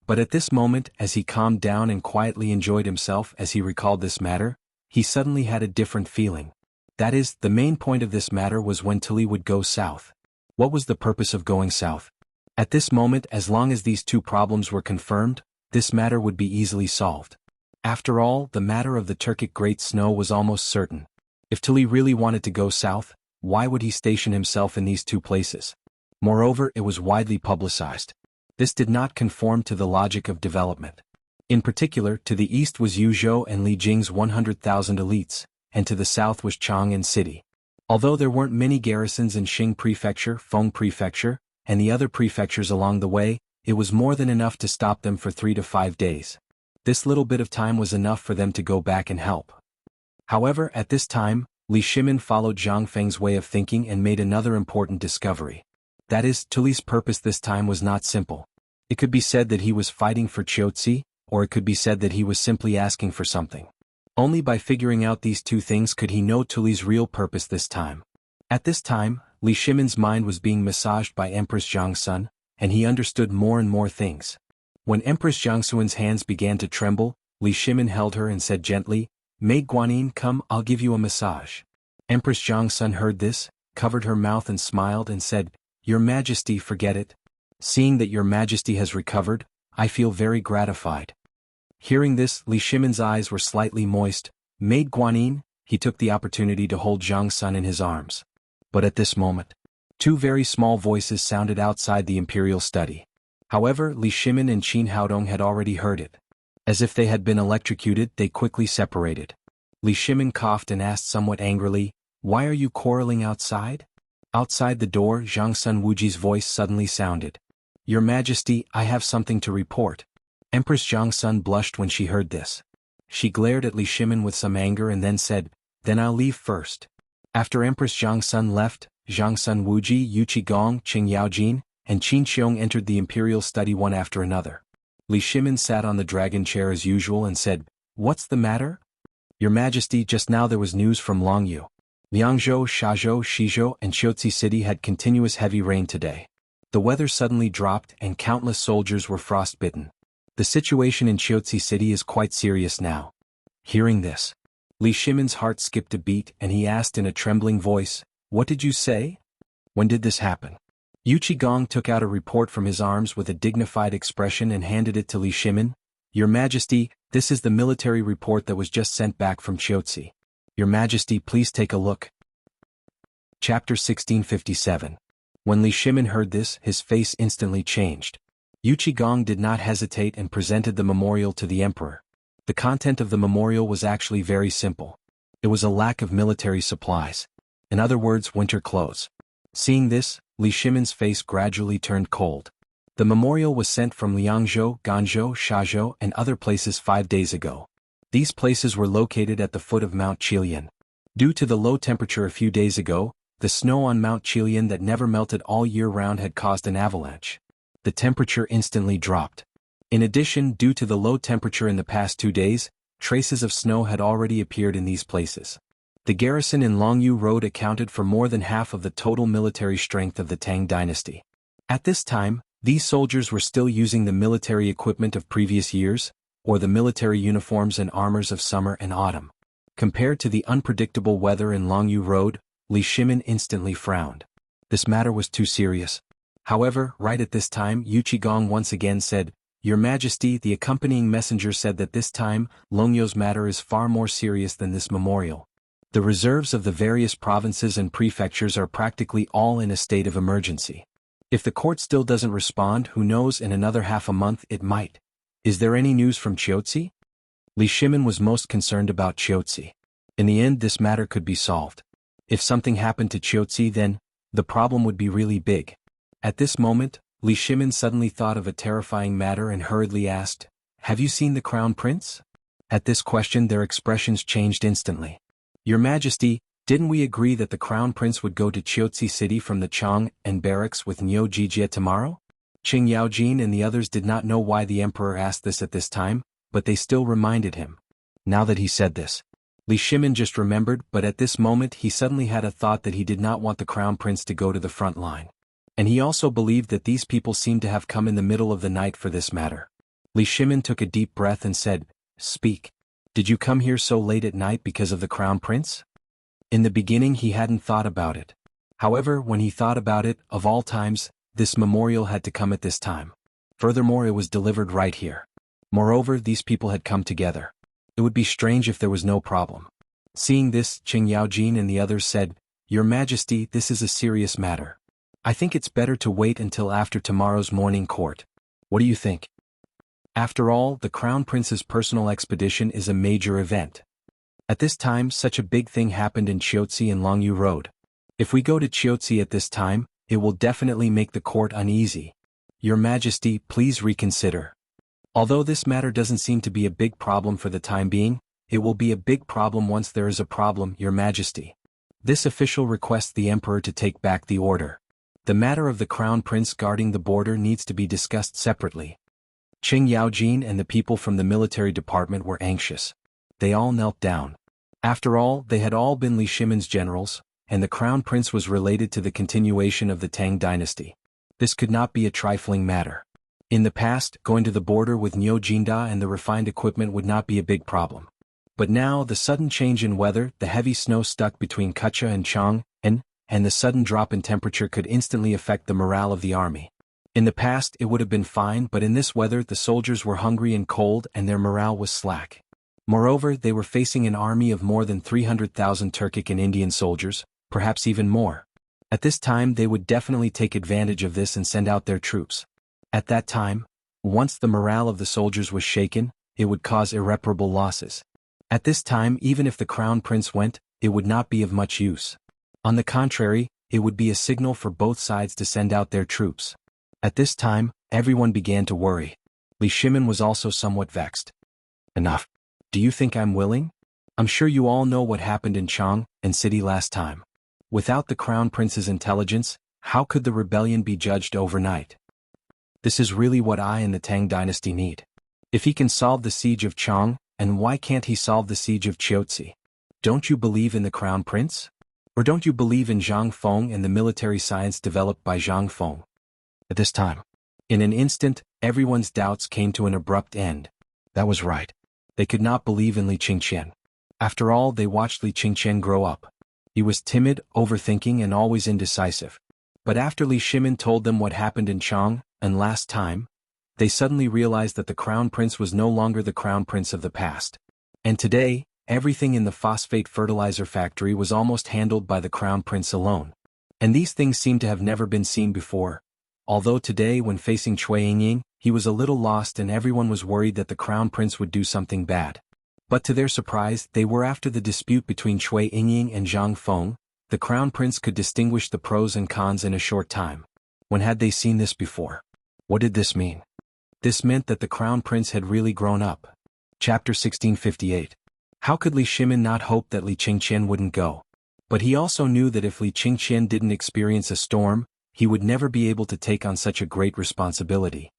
But at this moment, as he calmed down and quietly enjoyed himself as he recalled this matter, he suddenly had a different feeling. That is, the main point of this matter was when Tilly would go south. What was the purpose of going south? At this moment, as long as these two problems were confirmed, this matter would be easily solved. After all, the matter of the Turkic Great Snow was almost certain. If Tilly really wanted to go south, why would he station himself in these two places? Moreover, it was widely publicized. This did not conform to the logic of development. In particular, to the east was Yuzhou and Li Jing's 100,000 elites, and to the south was Chang'an City. Although there weren't many garrisons in Xing Prefecture, Feng Prefecture, and the other prefectures along the way, it was more than enough to stop them for 3 to 5 days. This little bit of time was enough for them to go back and help. However, at this time, Li Shimin followed Zhang Feng's way of thinking and made another important discovery. That is, Tully's purpose this time was not simple. It could be said that he was fighting for Qiuzi, or it could be said that he was simply asking for something. Only by figuring out these two things could he know Tully's real purpose this time. At this time, Li Shimin's mind was being massaged by Empress Zhangsun, and he understood more and more things. When Empress Zhangsun's hands began to tremble, Li Shimin held her and said gently, "Mei Guanyin, come, I'll give you a massage." Empress Zhangsun heard this, covered her mouth and smiled and said, "Your Majesty, forget it. Seeing that your Majesty has recovered, I feel very gratified." Hearing this, Li Shimin's eyes were slightly moist. "Mei Guanyin," he took the opportunity to hold Zhangsun in his arms. But at this moment, two very small voices sounded outside the imperial study. However, Li Shimin and Qin Haodong had already heard it. As if they had been electrocuted, they quickly separated. Li Shimin coughed and asked somewhat angrily, "Why are you quarreling outside?" Outside the door, Zhangsun Wuji's voice suddenly sounded. "Your Majesty, I have something to report." Empress Zhangsun blushed when she heard this. She glared at Li Shimin with some anger and then said, "Then I'll leave first." After Empress Zhangsun left, Zhangsun Wuji, Yu Qigong, Qing Yaojin, and Qin Xiong entered the imperial study one after another. Li Shimin sat on the dragon chair as usual and said, "What's the matter?" "Your Majesty, just now there was news from Longyu. Liangzhou, Shazhou, Shizhou, and Qiuzi City had continuous heavy rain today. The weather suddenly dropped and countless soldiers were frostbitten. The situation in Qiuzi City is quite serious now." Hearing this, Li Shimin's heart skipped a beat and he asked in a trembling voice, "What did you say? When did this happen?" Yu Qigong took out a report from his arms with a dignified expression and handed it to Li Shimin. "Your Majesty, this is the military report that was just sent back from Qiuzi. Your Majesty, please take a look." Chapter 1657. When Li Shimin heard this, his face instantly changed. Yu Qigong did not hesitate and presented the memorial to the emperor. The content of the memorial was actually very simple. It was a lack of military supplies. In other words, winter clothes. Seeing this, Li Shimin's face gradually turned cold. The memorial was sent from Liangzhou, Ganzhou, Shazhou, and other places 5 days ago. These places were located at the foot of Mount Qilian. Due to the low temperature a few days ago, the snow on Mount Qilian that never melted all year round had caused an avalanche. The temperature instantly dropped. In addition, due to the low temperature in the past 2 days, traces of snow had already appeared in these places. The garrison in Longyu Road accounted for more than half of the total military strength of the Tang Dynasty. At this time, these soldiers were still using the military equipment of previous years, or the military uniforms and armors of summer and autumn. Compared to the unpredictable weather in Longyu Road, Li Shimin instantly frowned. This matter was too serious. However, right at this time, Yu Qigong once again said, "Your Majesty, the accompanying messenger said that this time, Longyu's matter is far more serious than this memorial. The reserves of the various provinces and prefectures are practically all in a state of emergency. If the court still doesn't respond, who knows, in another half a month it might. Is there any news from Chiotzi?" Li Shimin was most concerned about Chiotzi. In the end, this matter could be solved. If something happened to Chiotzi, then the problem would be really big. At this moment, Li Shimin suddenly thought of a terrifying matter and hurriedly asked, "Have you seen the Crown Prince?" At this question, their expressions changed instantly. "Your Majesty, didn't we agree that the Crown Prince would go to Chiotzi City from the Chang and barracks with Niu Jijie tomorrow?" Qing Yaojin and the others did not know why the emperor asked this at this time, but they still reminded him. Now that he said this, Li Shimin just remembered, but at this moment he suddenly had a thought that he did not want the Crown Prince to go to the front line. And he also believed that these people seemed to have come in the middle of the night for this matter. Li Shimin took a deep breath and said, "Speak. Did you come here so late at night because of the Crown Prince?" In the beginning he hadn't thought about it. However, when he thought about it, of all times, this memorial had to come at this time. Furthermore, it was delivered right here. Moreover, these people had come together. It would be strange if there was no problem. Seeing this, Qing Yaojin and the others said, "Your Majesty, this is a serious matter. I think it's better to wait until after tomorrow's morning court. What do you think?" After all, the Crown Prince's personal expedition is a major event. At this time, such a big thing happened in Chiotzi and Longyu Road. If we go to Chiotzi at this time, it will definitely make the court uneasy. Your Majesty, please reconsider. Although this matter doesn't seem to be a big problem for the time being, it will be a big problem once there is a problem, Your Majesty. This official requests the Emperor to take back the order. The matter of the Crown Prince guarding the border needs to be discussed separately. Qing Yaojin and the people from the military department were anxious. They all knelt down. After all, they had all been Li Shimin's generals, and the Crown Prince was related to the continuation of the Tang Dynasty. This could not be a trifling matter. In the past, going to the border with Niu Jinda and the refined equipment would not be a big problem. But now, the sudden change in weather, the heavy snow stuck between Kucha and Chang, and the sudden drop in temperature could instantly affect the morale of the army. In the past, it would have been fine, but in this weather the soldiers were hungry and cold and their morale was slack. Moreover, they were facing an army of more than 300,000 Turkic and Indian soldiers, perhaps even more. At this time they would definitely take advantage of this and send out their troops. At that time, once the morale of the soldiers was shaken, it would cause irreparable losses. At this time, even if the Crown Prince went, it would not be of much use. On the contrary, it would be a signal for both sides to send out their troops. At this time, everyone began to worry. Li Shimin was also somewhat vexed. "Enough. Do you think I'm willing? I'm sure you all know what happened in Chang and City last time. Without the Crown Prince's intelligence, how could the rebellion be judged overnight? This is really what I and the Tang Dynasty need. If he can solve the siege of Chang, and why can't he solve the siege of Chiotzi? Don't you believe in the Crown Prince? Or don't you believe in Zhang Feng and the military science developed by Zhang Feng?" At this time, in an instant, everyone's doubts came to an abrupt end. That was right. They could not believe in Li Qingqian. After all, they watched Li Qingqian grow up. He was timid, overthinking, and always indecisive. But after Li Shimin told them what happened in Chang, and last time, they suddenly realized that the Crown Prince was no longer the Crown Prince of the past. And today, everything in the phosphate fertilizer factory was almost handled by the Crown Prince alone. And these things seemed to have never been seen before. Although today, when facing Cui Yingying, he was a little lost and everyone was worried that the Crown Prince would do something bad. But to their surprise, they were after the dispute between Cui Yingying and Zhang Feng, the Crown Prince could distinguish the pros and cons in a short time. When had they seen this before? What did this mean? This meant that the Crown Prince had really grown up. Chapter 1658. How could Li Shimin not hope that Li Qingqian wouldn't go? But he also knew that if Li Qingqian didn't experience a storm, he would never be able to take on such a great responsibility.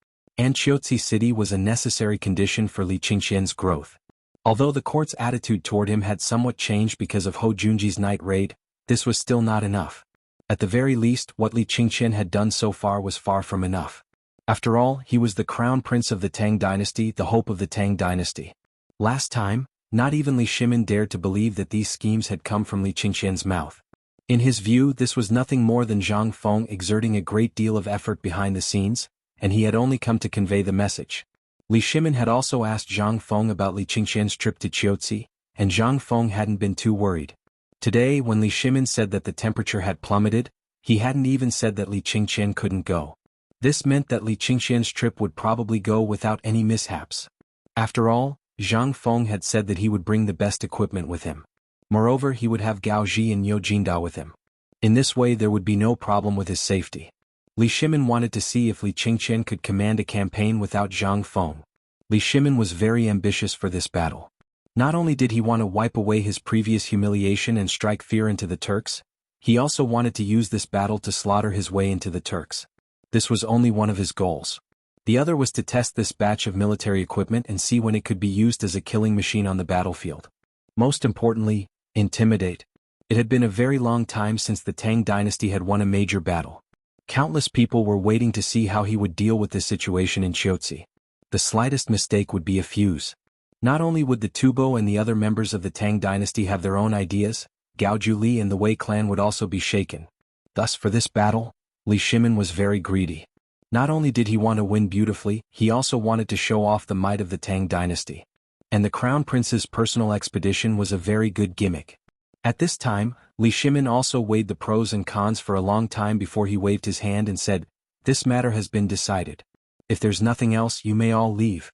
Anqiuzi City was a necessary condition for Li Qingqian's growth. Although the court's attitude toward him had somewhat changed because of Hou Junji's night raid, this was still not enough. At the very least, what Li Qingqian had done so far was far from enough. After all, he was the crown prince of the Tang Dynasty, the hope of the Tang Dynasty. Last time, not even Li Shimin dared to believe that these schemes had come from Li Qingqian's mouth. In his view, this was nothing more than Zhang Feng exerting a great deal of effort behind the scenes, and he had only come to convey the message. Li Shimin had also asked Zhang Feng about Li Qingqian's trip to Qiuzi, and Zhang Feng hadn't been too worried. Today, when Li Shimin said that the temperature had plummeted, he hadn't even said that Li Qingqian couldn't go. This meant that Li Qingqian's trip would probably go without any mishaps. After all, Zhang Feng had said that he would bring the best equipment with him. Moreover, he would have Gao Ji and Yo Jinda with him. In this way there would be no problem with his safety. Li Shimin wanted to see if Li Qingqian could command a campaign without Zhang Feng. Li Shimin was very ambitious for this battle. Not only did he want to wipe away his previous humiliation and strike fear into the Turks, he also wanted to use this battle to slaughter his way into the Turks. This was only one of his goals. The other was to test this batch of military equipment and see when it could be used as a killing machine on the battlefield. Most importantly, intimidate. It had been a very long time since the Tang Dynasty had won a major battle. Countless people were waiting to see how he would deal with this situation in Qiuzi. The slightest mistake would be a fuse. Not only would the Tubo and the other members of the Tang Dynasty have their own ideas, Gao Li and the Wei clan would also be shaken. Thus for this battle, Li Shimin was very greedy. Not only did he want to win beautifully, he also wanted to show off the might of the Tang Dynasty. And the Crown Prince's personal expedition was a very good gimmick. At this time, Li Shimin also weighed the pros and cons for a long time before he waved his hand and said, "This matter has been decided. If there's nothing else, you may all leave."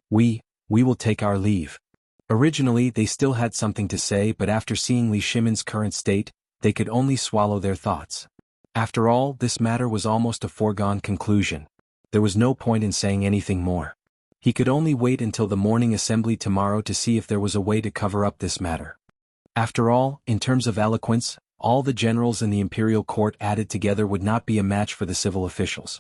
We will take our leave." Originally they still had something to say, but after seeing Li Shimin's current state, they could only swallow their thoughts. After all, this matter was almost a foregone conclusion. There was no point in saying anything more. He could only wait until the morning assembly tomorrow to see if there was a way to cover up this matter. After all, in terms of eloquence, all the generals in the imperial court added together would not be a match for the civil officials.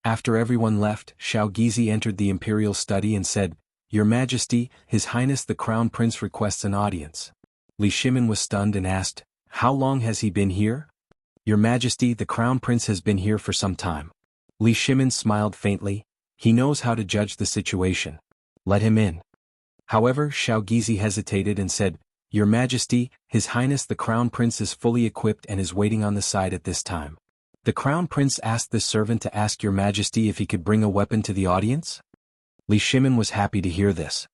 After everyone left, Shao Gizi entered the imperial study and said, "Your Majesty, His Highness the Crown Prince requests an audience." Li Shimin was stunned and asked, "How long has he been here?" "Your Majesty, the Crown Prince has been here for some time." Li Shimin smiled faintly. He knows how to judge the situation. Let him in. However, Shao Gizi hesitated and said, "Your Majesty, His Highness the Crown Prince is fully equipped and is waiting on the side at this time." The Crown Prince asked this servant to ask Your Majesty if he could bring a weapon to the audience? Li Shimin was happy to hear this.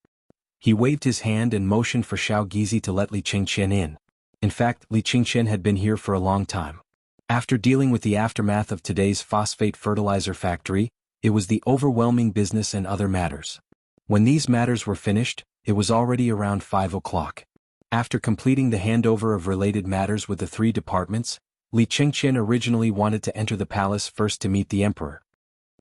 He waved his hand and motioned for Shao Gizi to let Li Qingqian in. In fact, Li Qingqian had been here for a long time. After dealing with the aftermath of today's phosphate fertilizer factory, it was the overwhelming business and other matters. When these matters were finished, it was already around 5 o'clock. After completing the handover of related matters with the 3 departments, Li Qingqian originally wanted to enter the palace first to meet the emperor.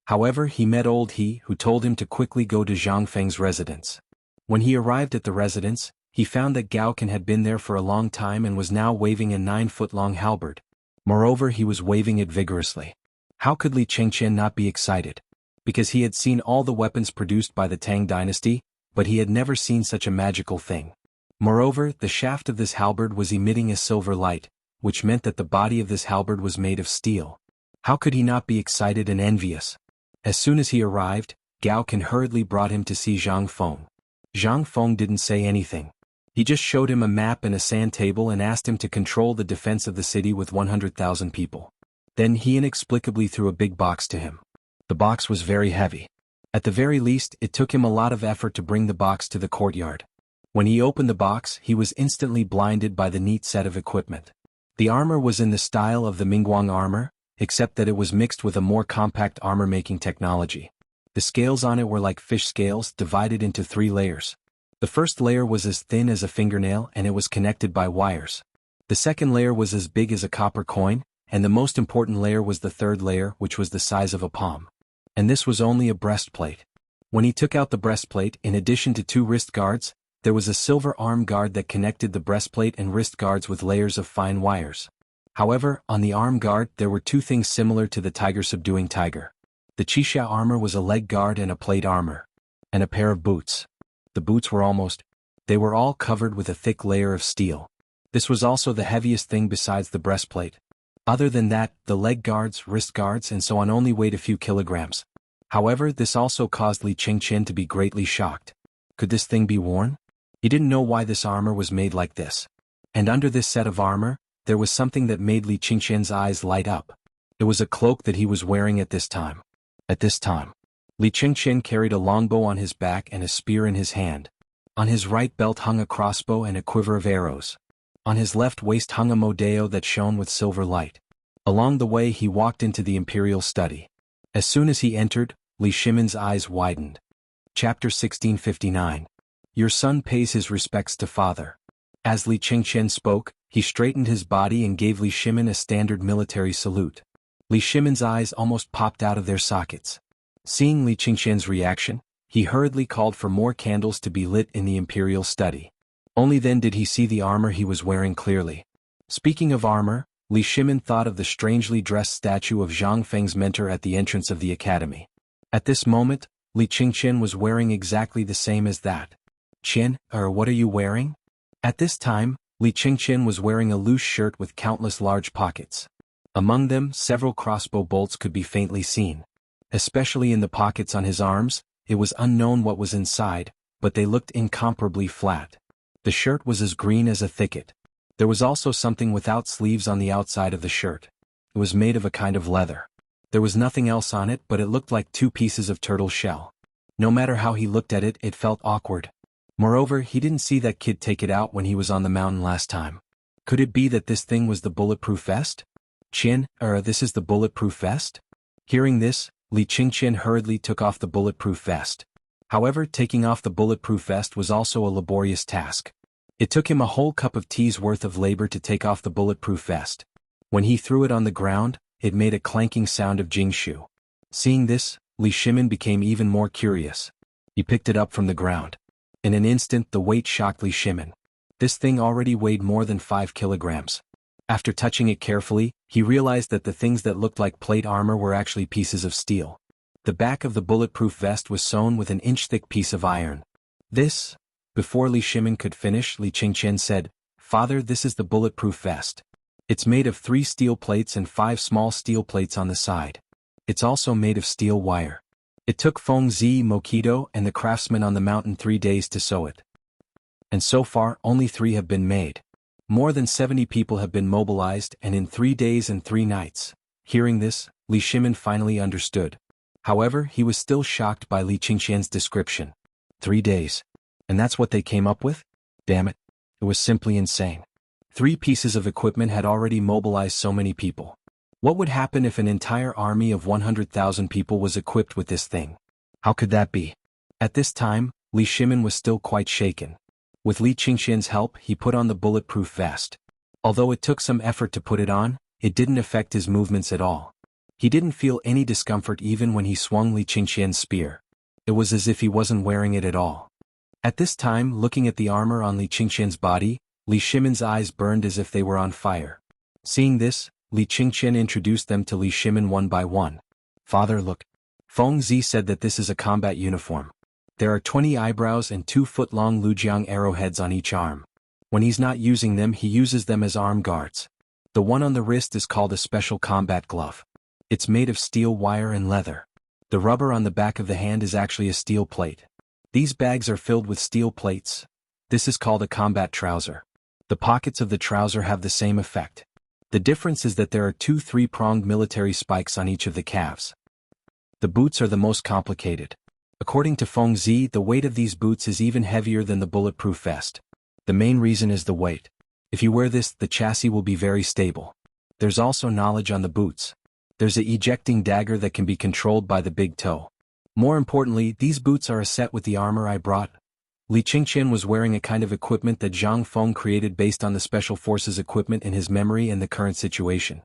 However, he met old He, who told him to quickly go to Zhang Feng's residence. When he arrived at the residence, he found that Gao Can had been there for a long time and was now waving a 9-foot-long halberd. Moreover, he was waving it vigorously. How could Li Qingqian not be excited? Because he had seen all the weapons produced by the Tang Dynasty, but he had never seen such a magical thing. Moreover, the shaft of this halberd was emitting a silver light, which meant that the body of this halberd was made of steel. How could he not be excited and envious? As soon as he arrived, Gao Can hurriedly brought him to see Zhang Feng. Zhang Feng didn't say anything. He just showed him a map and a sand table and asked him to control the defense of the city with 100,000 people. Then he inexplicably threw a big box to him. The box was very heavy. At the very least, it took him a lot of effort to bring the box to the courtyard. When he opened the box, he was instantly blinded by the neat set of equipment. The armor was in the style of the Mingguang armor, except that it was mixed with a more compact armor-making technology. The scales on it were like fish scales divided into 3 layers. The first layer was as thin as a fingernail and it was connected by wires. The second layer was as big as a copper coin, and the most important layer was the third layer, which was the size of a palm. And this was only a breastplate. When he took out the breastplate, in addition to 2 wrist guards, there was a silver arm guard that connected the breastplate and wrist guards with layers of fine wires. However, on the arm guard there were 2 things similar to the tiger subduing tiger. The Qixia armor was a leg guard and a plate armor. And a pair of boots. The boots were they were all covered with a thick layer of steel. This was also the heaviest thing besides the breastplate. Other than that, the leg guards, wrist guards and so on only weighed a few kilograms. However, this also caused Li Qingqian to be greatly shocked. Could this thing be worn? He didn't know why this armor was made like this. And under this set of armor, there was something that made Li Qingqian's eyes light up. It was a cloak that he was wearing at this time. At this time, Li Qingqian carried a longbow on his back and a spear in his hand. On his right belt hung a crossbow and a quiver of arrows. On his left waist hung a modeo that shone with silver light. Along the way he walked into the imperial study. As soon as he entered, Li Shimin's eyes widened. Chapter 1659. Your son pays his respects to father. As Li Qingqian spoke, he straightened his body and gave Li Shimin a standard military salute. Li Shimin's eyes almost popped out of their sockets. Seeing Li Qingqian's reaction, he hurriedly called for more candles to be lit in the imperial study. Only then did he see the armor he was wearing clearly. Speaking of armor, Li Shimin thought of the strangely dressed statue of Zhang Feng's mentor at the entrance of the academy. At this moment, Li Qingqian was wearing exactly the same as that. Qian, what are you wearing? At this time, Li Qingqian was wearing a loose shirt with countless large pockets. Among them, several crossbow bolts could be faintly seen. Especially in the pockets on his arms, it was unknown what was inside, but they looked incomparably flat. The shirt was as green as a thicket. There was also something without sleeves on the outside of the shirt. It was made of a kind of leather. There was nothing else on it, but it looked like two pieces of turtle shell. No matter how he looked at it, it felt awkward. Moreover, he didn't see that kid take it out when he was on the mountain last time. Could it be that this thing was the bulletproof vest? Qian, this is the bulletproof vest? Hearing this, Li Qingqian hurriedly took off the bulletproof vest. However, taking off the bulletproof vest was also a laborious task. It took him a whole cup of tea's worth of labor to take off the bulletproof vest. When he threw it on the ground, it made a clanking sound of jingshu. Seeing this, Li Shimin became even more curious. He picked it up from the ground. In an instant the weight shocked Li Shimin. This thing already weighed more than 5 kilograms. After touching it carefully, he realized that the things that looked like plate armor were actually pieces of steel. The back of the bulletproof vest was sewn with an inch-thick piece of iron. This? Before Li Shimin could finish, Li Qingqian said, "Father, this is the bulletproof vest. It's made of 3 steel plates and 5 small steel plates on the side. It's also made of steel wire. It took Feng Zi Mokido and the craftsmen on the mountain 3 days to sew it. And so far, only 3 have been made. More than 70 people have been mobilized and in 3 days and 3 nights. Hearing this, Li Shimin finally understood. However, he was still shocked by Li Qingqian's description. 3 days. And that's what they came up with? Damn it. It was simply insane. 3 pieces of equipment had already mobilized so many people. What would happen if an entire army of 100,000 people was equipped with this thing? How could that be? At this time, Li Shimin was still quite shaken. With Li Qingqian's help, he put on the bulletproof vest. Although it took some effort to put it on, it didn't affect his movements at all. He didn't feel any discomfort even when he swung Li Qingqian's spear. It was as if he wasn't wearing it at all. At this time, looking at the armor on Li Qingqian's body, Li Shimin's eyes burned as if they were on fire. Seeing this, Li Qingqian introduced them to Li Shimin one by one. "Father, look. Feng Zi said that this is a combat uniform. There are 20 eyebrows and 2-foot-long Lujiang arrowheads on each arm. When he's not using them, he uses them as arm guards. The one on the wrist is called a special combat glove. It's made of steel wire and leather. The rubber on the back of the hand is actually a steel plate. These bags are filled with steel plates. This is called a combat trouser. The pockets of the trouser have the same effect. The difference is that there are 2 3-pronged military spikes on each of the calves. The boots are the most complicated. According to Feng Zi, the weight of these boots is even heavier than the bulletproof vest. The main reason is the weight. If you wear this, the chassis will be very stable. There's also knowledge on the boots. There's a ejecting dagger that can be controlled by the big toe. More importantly, these boots are a set with the armor I brought." Li Qingqian was wearing a kind of equipment that Zhang Feng created based on the Special Forces equipment in his memory and the current situation.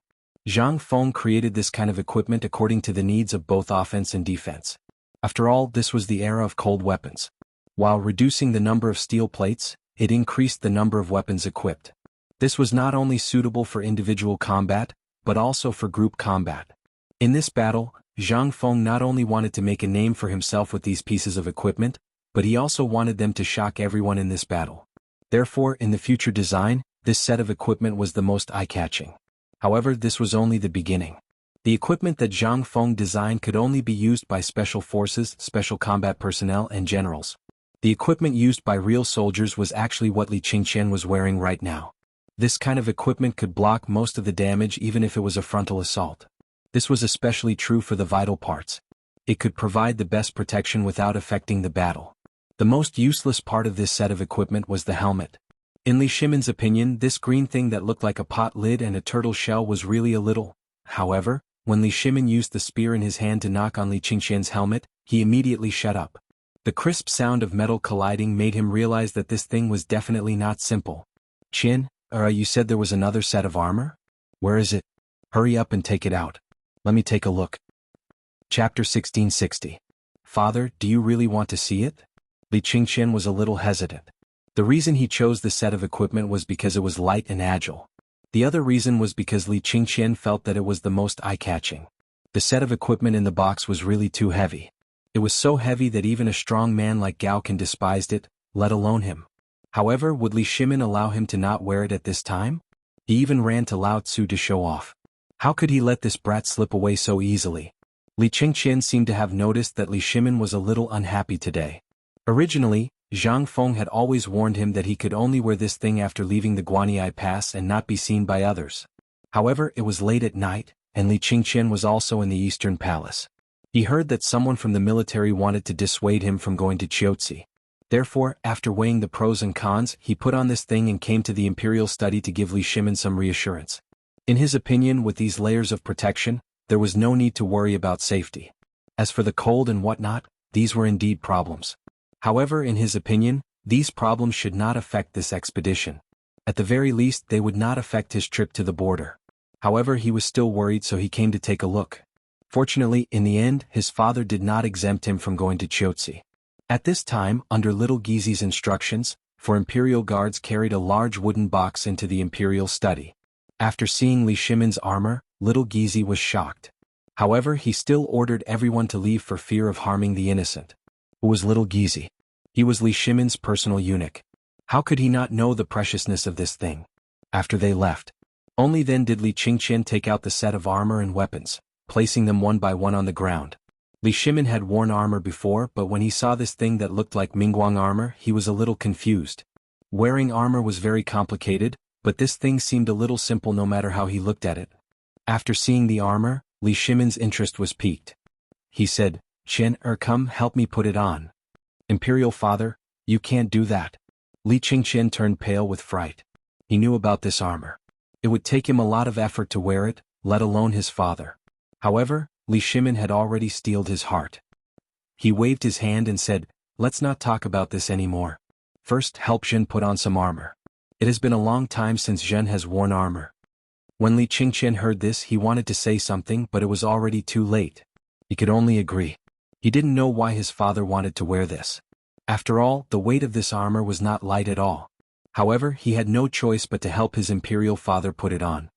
Zhang Feng created this kind of equipment according to the needs of both offense and defense. After all, this was the era of cold weapons. While reducing the number of steel plates, it increased the number of weapons equipped. This was not only suitable for individual combat, but also for group combat. In this battle, Zhang Feng not only wanted to make a name for himself with these pieces of equipment, but he also wanted them to shock everyone in this battle. Therefore, in the future design, this set of equipment was the most eye-catching. However, this was only the beginning. The equipment that Zhang Feng designed could only be used by special forces, special combat personnel, and generals. The equipment used by real soldiers was actually what Li Qingqian was wearing right now. This kind of equipment could block most of the damage even if it was a frontal assault. This was especially true for the vital parts. It could provide the best protection without affecting the battle. The most useless part of this set of equipment was the helmet. In Li Shimin's opinion, this green thing that looked like a pot lid and a turtle shell was really a little. However, when Li Shimin used the spear in his hand to knock on Li Qingqian's helmet, he immediately shut up. The crisp sound of metal colliding made him realize that this thing was definitely not simple. "Qin, you said there was another set of armor? Where is it? Hurry up and take it out. Let me take a look." Chapter 1660. "Father, do you really want to see it?" Li Qingqian was a little hesitant. The reason he chose the set of equipment was because it was light and agile. The other reason was because Li Qingqian felt that it was the most eye-catching. The set of equipment in the box was really too heavy. It was so heavy that even a strong man like Gao Can despised it, let alone him. However, would Li Shimin allow him to not wear it at this time? He even ran to Lao Tzu to show off. How could he let this brat slip away so easily? Li Qingqian seemed to have noticed that Li Shimin was a little unhappy today. Originally, Zhang Feng had always warned him that he could only wear this thing after leaving the Guanyi Pass and not be seen by others. However, it was late at night, and Li Qingqian was also in the Eastern Palace. He heard that someone from the military wanted to dissuade him from going to Chiotzi. Therefore, after weighing the pros and cons, he put on this thing and came to the imperial study to give Li Shimin some reassurance. In his opinion, with these layers of protection, there was no need to worry about safety. As for the cold and whatnot, these were indeed problems. However, in his opinion, these problems should not affect this expedition. At the very least, they would not affect his trip to the border. However, he was still worried, so he came to take a look. Fortunately, in the end, his father did not exempt him from going to Chiotzi. At this time, under little Gizi's instructions, four imperial guards carried a large wooden box into the imperial study. After seeing Li Shimin's armor, little Gizi was shocked. However, he still ordered everyone to leave for fear of harming the innocent. Who was little Gizi? He was Li Shimin's personal eunuch. How could he not know the preciousness of this thing? After they left, only then did Li Qingqian take out the set of armor and weapons, placing them one by one on the ground. Li Shimin had worn armor before, but when he saw this thing that looked like Mingguang armor, he was a little confused. Wearing armor was very complicated, but this thing seemed a little simple no matter how he looked at it. After seeing the armor, Li Shimin's interest was piqued. He said, "Chen, come help me put it on." "Imperial father, you can't do that." Li Qingqian turned pale with fright. He knew about this armor. It would take him a lot of effort to wear it, let alone his father. However, Li Shimin had already steeled his heart. He waved his hand and said, "Let's not talk about this anymore. First, help Zhen put on some armor. It has been a long time since Zhen has worn armor." When Li Qingqian heard this, he wanted to say something, but it was already too late. He could only agree. He didn't know why his father wanted to wear this. After all, the weight of this armor was not light at all. However, he had no choice but to help his imperial father put it on.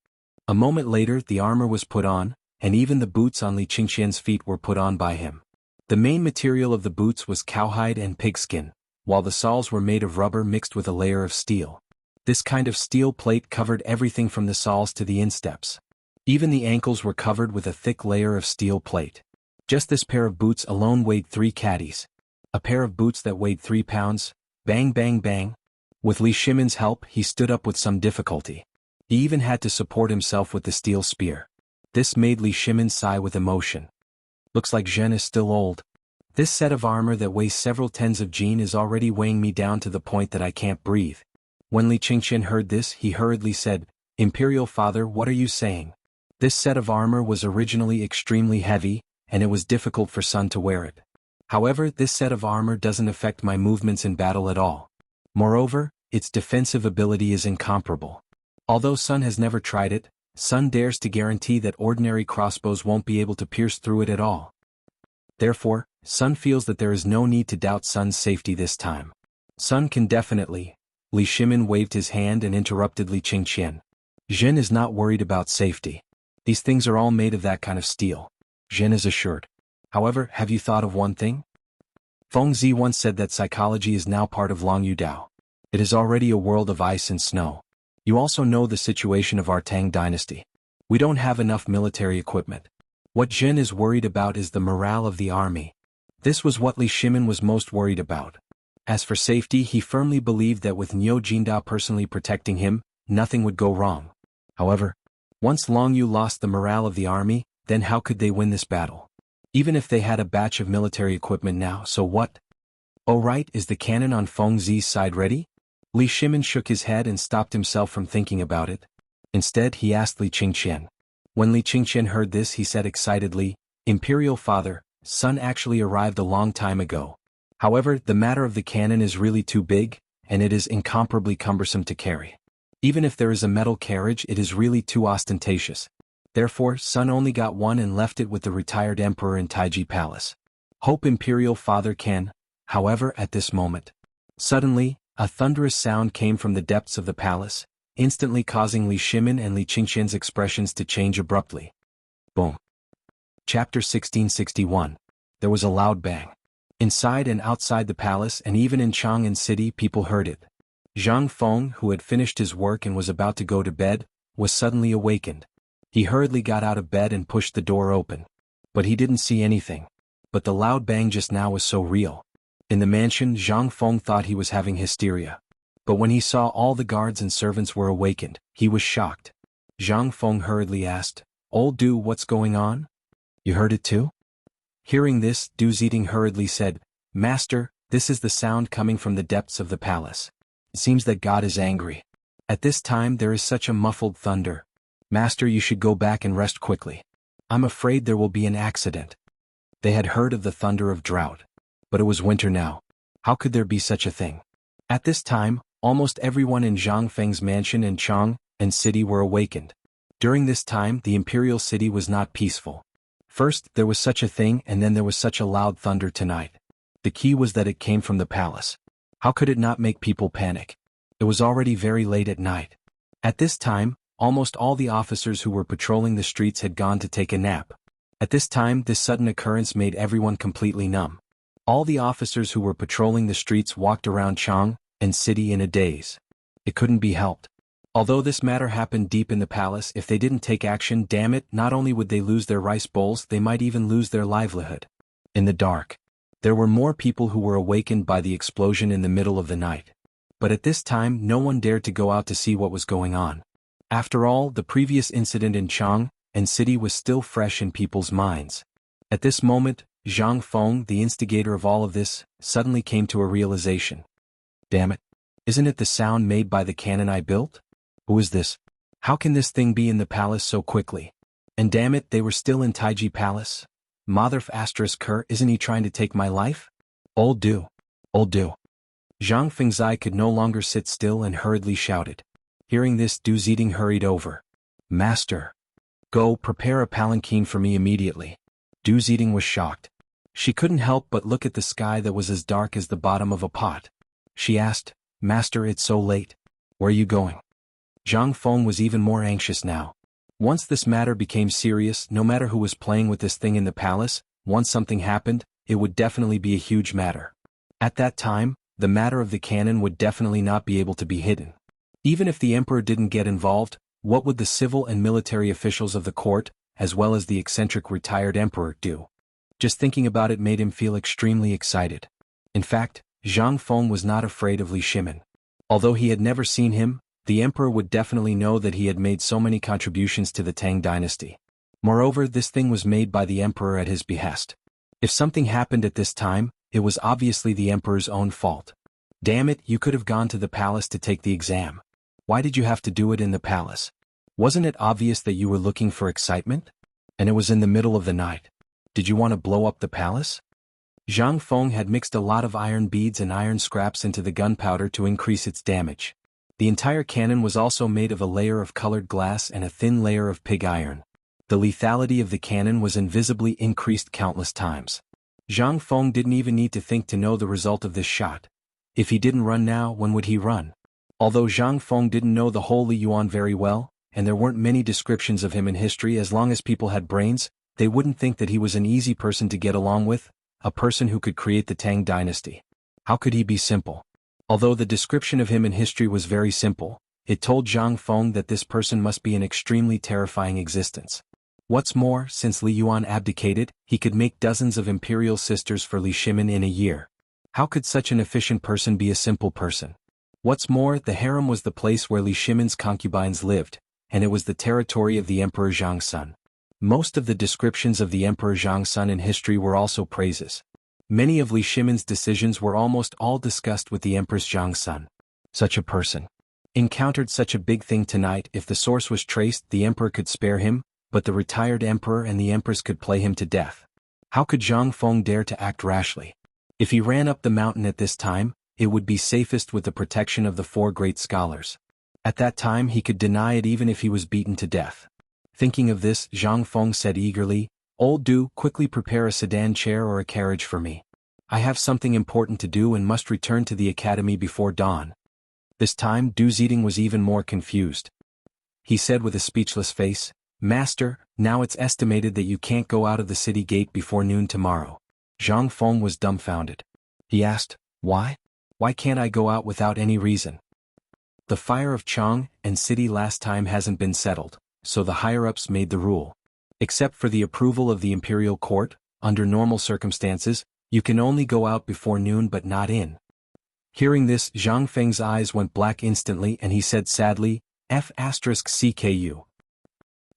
A moment later, the armor was put on, and even the boots on Li Qingqian's feet were put on by him. The main material of the boots was cowhide and pigskin, while the soles were made of rubber mixed with a layer of steel. This kind of steel plate covered everything from the soles to the insteps. Even the ankles were covered with a thick layer of steel plate. Just this pair of boots alone weighed 3 caddies. A pair of boots that weighed 3 pounds. Bang bang bang. With Li Shimin's help, he stood up with some difficulty. He even had to support himself with the steel spear. This made Li Shimin sigh with emotion. Looks like Zhen is still old. This set of armor that weighs several tens of jin is already weighing me down to the point that I can't breathe. When Li Qingqian heard this, he hurriedly said, "Imperial father, what are you saying?" This set of armor was originally extremely heavy, and it was difficult for Sun to wear it. However, this set of armor doesn't affect my movements in battle at all. Moreover, its defensive ability is incomparable. Although Sun has never tried it, Sun dares to guarantee that ordinary crossbows won't be able to pierce through it at all. Therefore, Sun feels that there is no need to doubt Sun's safety this time. Sun can definitely. Li Shimin waved his hand and interrupted Li Qingqian. Zhen is not worried about safety. These things are all made of that kind of steel. Jin is assured. However, have you thought of one thing? Feng Zi once said that psychology is now part of Long Yu Dao. It is already a world of ice and snow. You also know the situation of our Tang Dynasty. We don't have enough military equipment. What Jin is worried about is the morale of the army. This was what Li Shimin was most worried about. As for safety, he firmly believed that with Niu Jindao personally protecting him, nothing would go wrong. However, once Long Yu lost the morale of the army, then how could they win this battle? Even if they had a batch of military equipment now, so what? Oh right, is the cannon on Feng Zi's side ready? Li Shimin shook his head and stopped himself from thinking about it. Instead, he asked Li Qingqian. When Li Qingqian heard this, he said excitedly, Imperial Father, son actually arrived a long time ago. However, the matter of the cannon is really too big, and it is incomparably cumbersome to carry. Even if there is a metal carriage, it is really too ostentatious. Therefore, son only got one and left it with the retired emperor in Taiji Palace. Hope Imperial Father can, however, at this moment. Suddenly, a thunderous sound came from the depths of the palace, instantly causing Li Shimin and Li Qingqian's expressions to change abruptly. Boom. Chapter 1661. There was a loud bang. Inside and outside the palace and even in Chang'an City people heard it. Zhang Feng, who had finished his work and was about to go to bed, was suddenly awakened. He hurriedly got out of bed and pushed the door open. But he didn't see anything. But the loud bang just now was so real. In the mansion, Zhang Feng thought he was having hysteria. But when he saw all the guards and servants were awakened, he was shocked. Zhang Feng hurriedly asked, Old Du, what's going on? You heard it too? Hearing this, Du Ziding hurriedly said, Master, this is the sound coming from the depths of the palace. It seems that God is angry. At this time there is such a muffled thunder. Master, you should go back and rest quickly. I'm afraid there will be an accident. They had heard of the thunder of drought. But it was winter now. How could there be such a thing? At this time, almost everyone in Zhang Feng's mansion and Chang'an City were awakened. During this time, the imperial city was not peaceful. First, there was such a thing, and then there was such a loud thunder tonight. The key was that it came from the palace. How could it not make people panic? It was already very late at night. At this time, almost all the officers who were patrolling the streets had gone to take a nap. At this time, this sudden occurrence made everyone completely numb. All the officers who were patrolling the streets walked around Chang'an City in a daze. It couldn't be helped. Although this matter happened deep in the palace, if they didn't take action, damn it, not only would they lose their rice bowls, they might even lose their livelihood. In the dark, there were more people who were awakened by the explosion in the middle of the night. But at this time, no one dared to go out to see what was going on. After all, the previous incident in Chang'an City was still fresh in people's minds. At this moment, Zhang Feng, the instigator of all of this, suddenly came to a realization. Damn it. Isn't it the sound made by the cannon I built? Who is this? How can this thing be in the palace so quickly? And damn it, they were still in Taiji Palace? Motherf asterisk Kerr, isn't he trying to take my life? Old Du. Old Du. Zhang Fengzai could no longer sit still and hurriedly shouted. Hearing this, Du Ziding hurried over. Master. Go, prepare a palanquin for me immediately. Du Ziding was shocked. She couldn't help but look at the sky that was as dark as the bottom of a pot. She asked, Master, it's so late. Where are you going? Zhang Feng was even more anxious now. Once this matter became serious, no matter who was playing with this thing in the palace, once something happened, it would definitely be a huge matter. At that time, the matter of the cannon would definitely not be able to be hidden. Even if the emperor didn't get involved, what would the civil and military officials of the court, as well as the eccentric retired emperor, do? Just thinking about it made him feel extremely excited. In fact, Zhang Feng was not afraid of Li Shimin. Although he had never seen him, the emperor would definitely know that he had made so many contributions to the Tang Dynasty. Moreover, this thing was made by the emperor at his behest. If something happened at this time, it was obviously the emperor's own fault. Damn it, you could have gone to the palace to take the exam. Why did you have to do it in the palace? Wasn't it obvious that you were looking for excitement? And it was in the middle of the night. Did you want to blow up the palace? Zhang Feng had mixed a lot of iron beads and iron scraps into the gunpowder to increase its damage. The entire cannon was also made of a layer of colored glass and a thin layer of pig iron. The lethality of the cannon was invisibly increased countless times. Zhang Feng didn't even need to think to know the result of this shot. If he didn't run now, when would he run? Although Zhang Feng didn't know the whole Li Yuan very well, and there weren't many descriptions of him in history, as long as people had brains, they wouldn't think that he was an easy person to get along with, a person who could create the Tang dynasty. How could he be simple? Although the description of him in history was very simple, it told Zhang Feng that this person must be an extremely terrifying existence. What's more, since Li Yuan abdicated, he could make dozens of imperial sisters for Li Shimin in a year. How could such an efficient person be a simple person? What's more, the harem was the place where Li Shimin's concubines lived, and it was the territory of the Emperor Zhang's son. Most of the descriptions of the Emperor Zhang's son in history were also praises. Many of Li Shimin's decisions were almost all discussed with the Empress Zhang's son. Such a person encountered such a big thing tonight. If the source was traced, the emperor could spare him, but the retired emperor and the empress could play him to death. How could Zhang Feng dare to act rashly? If he ran up the mountain at this time, it would be safest with the protection of the 4 great scholars. At that time he could deny it even if he was beaten to death. Thinking of this, Zhang Feng said eagerly, "Old Du, quickly prepare a sedan chair or a carriage for me. I have something important to do and must return to the academy before dawn." This time Du Ziding was even more confused. He said with a speechless face, "Master, now it's estimated that you can't go out of the city gate before noon tomorrow." Zhang Feng was dumbfounded. He asked, "Why? Why can't I go out without any reason?" "The fire of Chang and city last time hasn't been settled, so the higher-ups made the rule. Except for the approval of the imperial court, under normal circumstances, you can only go out before noon but not in." Hearing this, Zhang Feng's eyes went black instantly and he said sadly, F***CKU.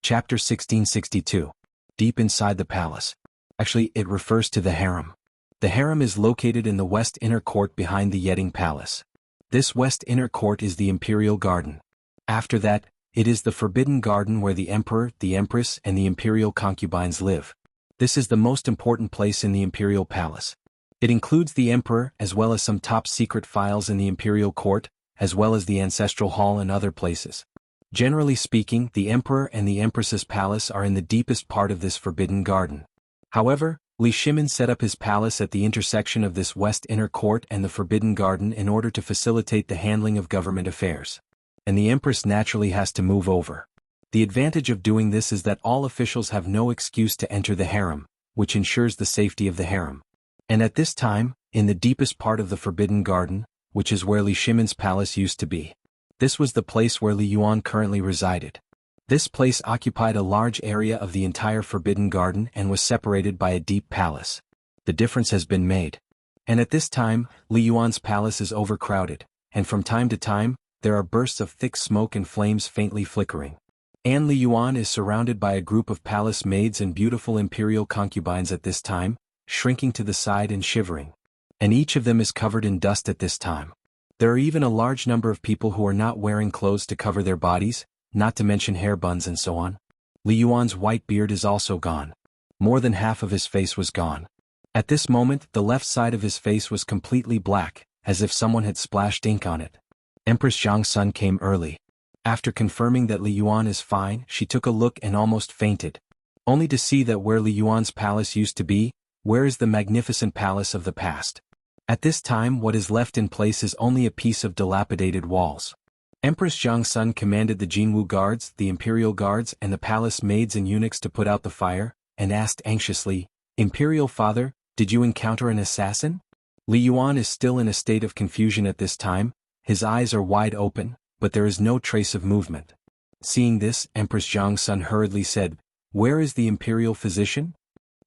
Chapter 1662. Deep inside the palace. Actually, it refers to the harem. The harem is located in the west inner court behind the Yeding Palace. This west inner court is the imperial garden. After that, it is the forbidden garden where the emperor, the empress, and the imperial concubines live. This is the most important place in the imperial palace. It includes the emperor as well as some top-secret files in the imperial court, as well as the ancestral hall and other places. Generally speaking, the emperor and the empress's palace are in the deepest part of this forbidden garden. However, Li Shimin set up his palace at the intersection of this west inner court and the forbidden garden in order to facilitate the handling of government affairs. And the empress naturally has to move over. The advantage of doing this is that all officials have no excuse to enter the harem, which ensures the safety of the harem. And at this time, in the deepest part of the forbidden garden, which is where Li Shimin's palace used to be. This was the place where Li Yuan currently resided. This place occupied a large area of the entire forbidden garden and was separated by a deep palace. The difference has been made. And at this time, Li Yuan's palace is overcrowded, and from time to time, there are bursts of thick smoke and flames faintly flickering. And Li Yuan is surrounded by a group of palace maids and beautiful imperial concubines at this time, shrinking to the side and shivering. And each of them is covered in dust at this time. There are even a large number of people who are not wearing clothes to cover their bodies, not to mention hair buns and so on. Li Yuan's white beard is also gone. More than half of his face was gone. At this moment, the left side of his face was completely black, as if someone had splashed ink on it. Empress Zhang's son came early. After confirming that Li Yuan is fine, she took a look and almost fainted. Only to see that where Li Yuan's palace used to be, where is the magnificent palace of the past? At this time, what is left in place is only a piece of dilapidated walls. Empress Zhang's son commanded the Jinwu guards, the imperial guards, and the palace maids and eunuchs to put out the fire, and asked anxiously, "Imperial father, did you encounter an assassin?" Li Yuan is still in a state of confusion at this time, his eyes are wide open, but there is no trace of movement. Seeing this, Empress Zhang's son hurriedly said, "Where is the imperial physician?"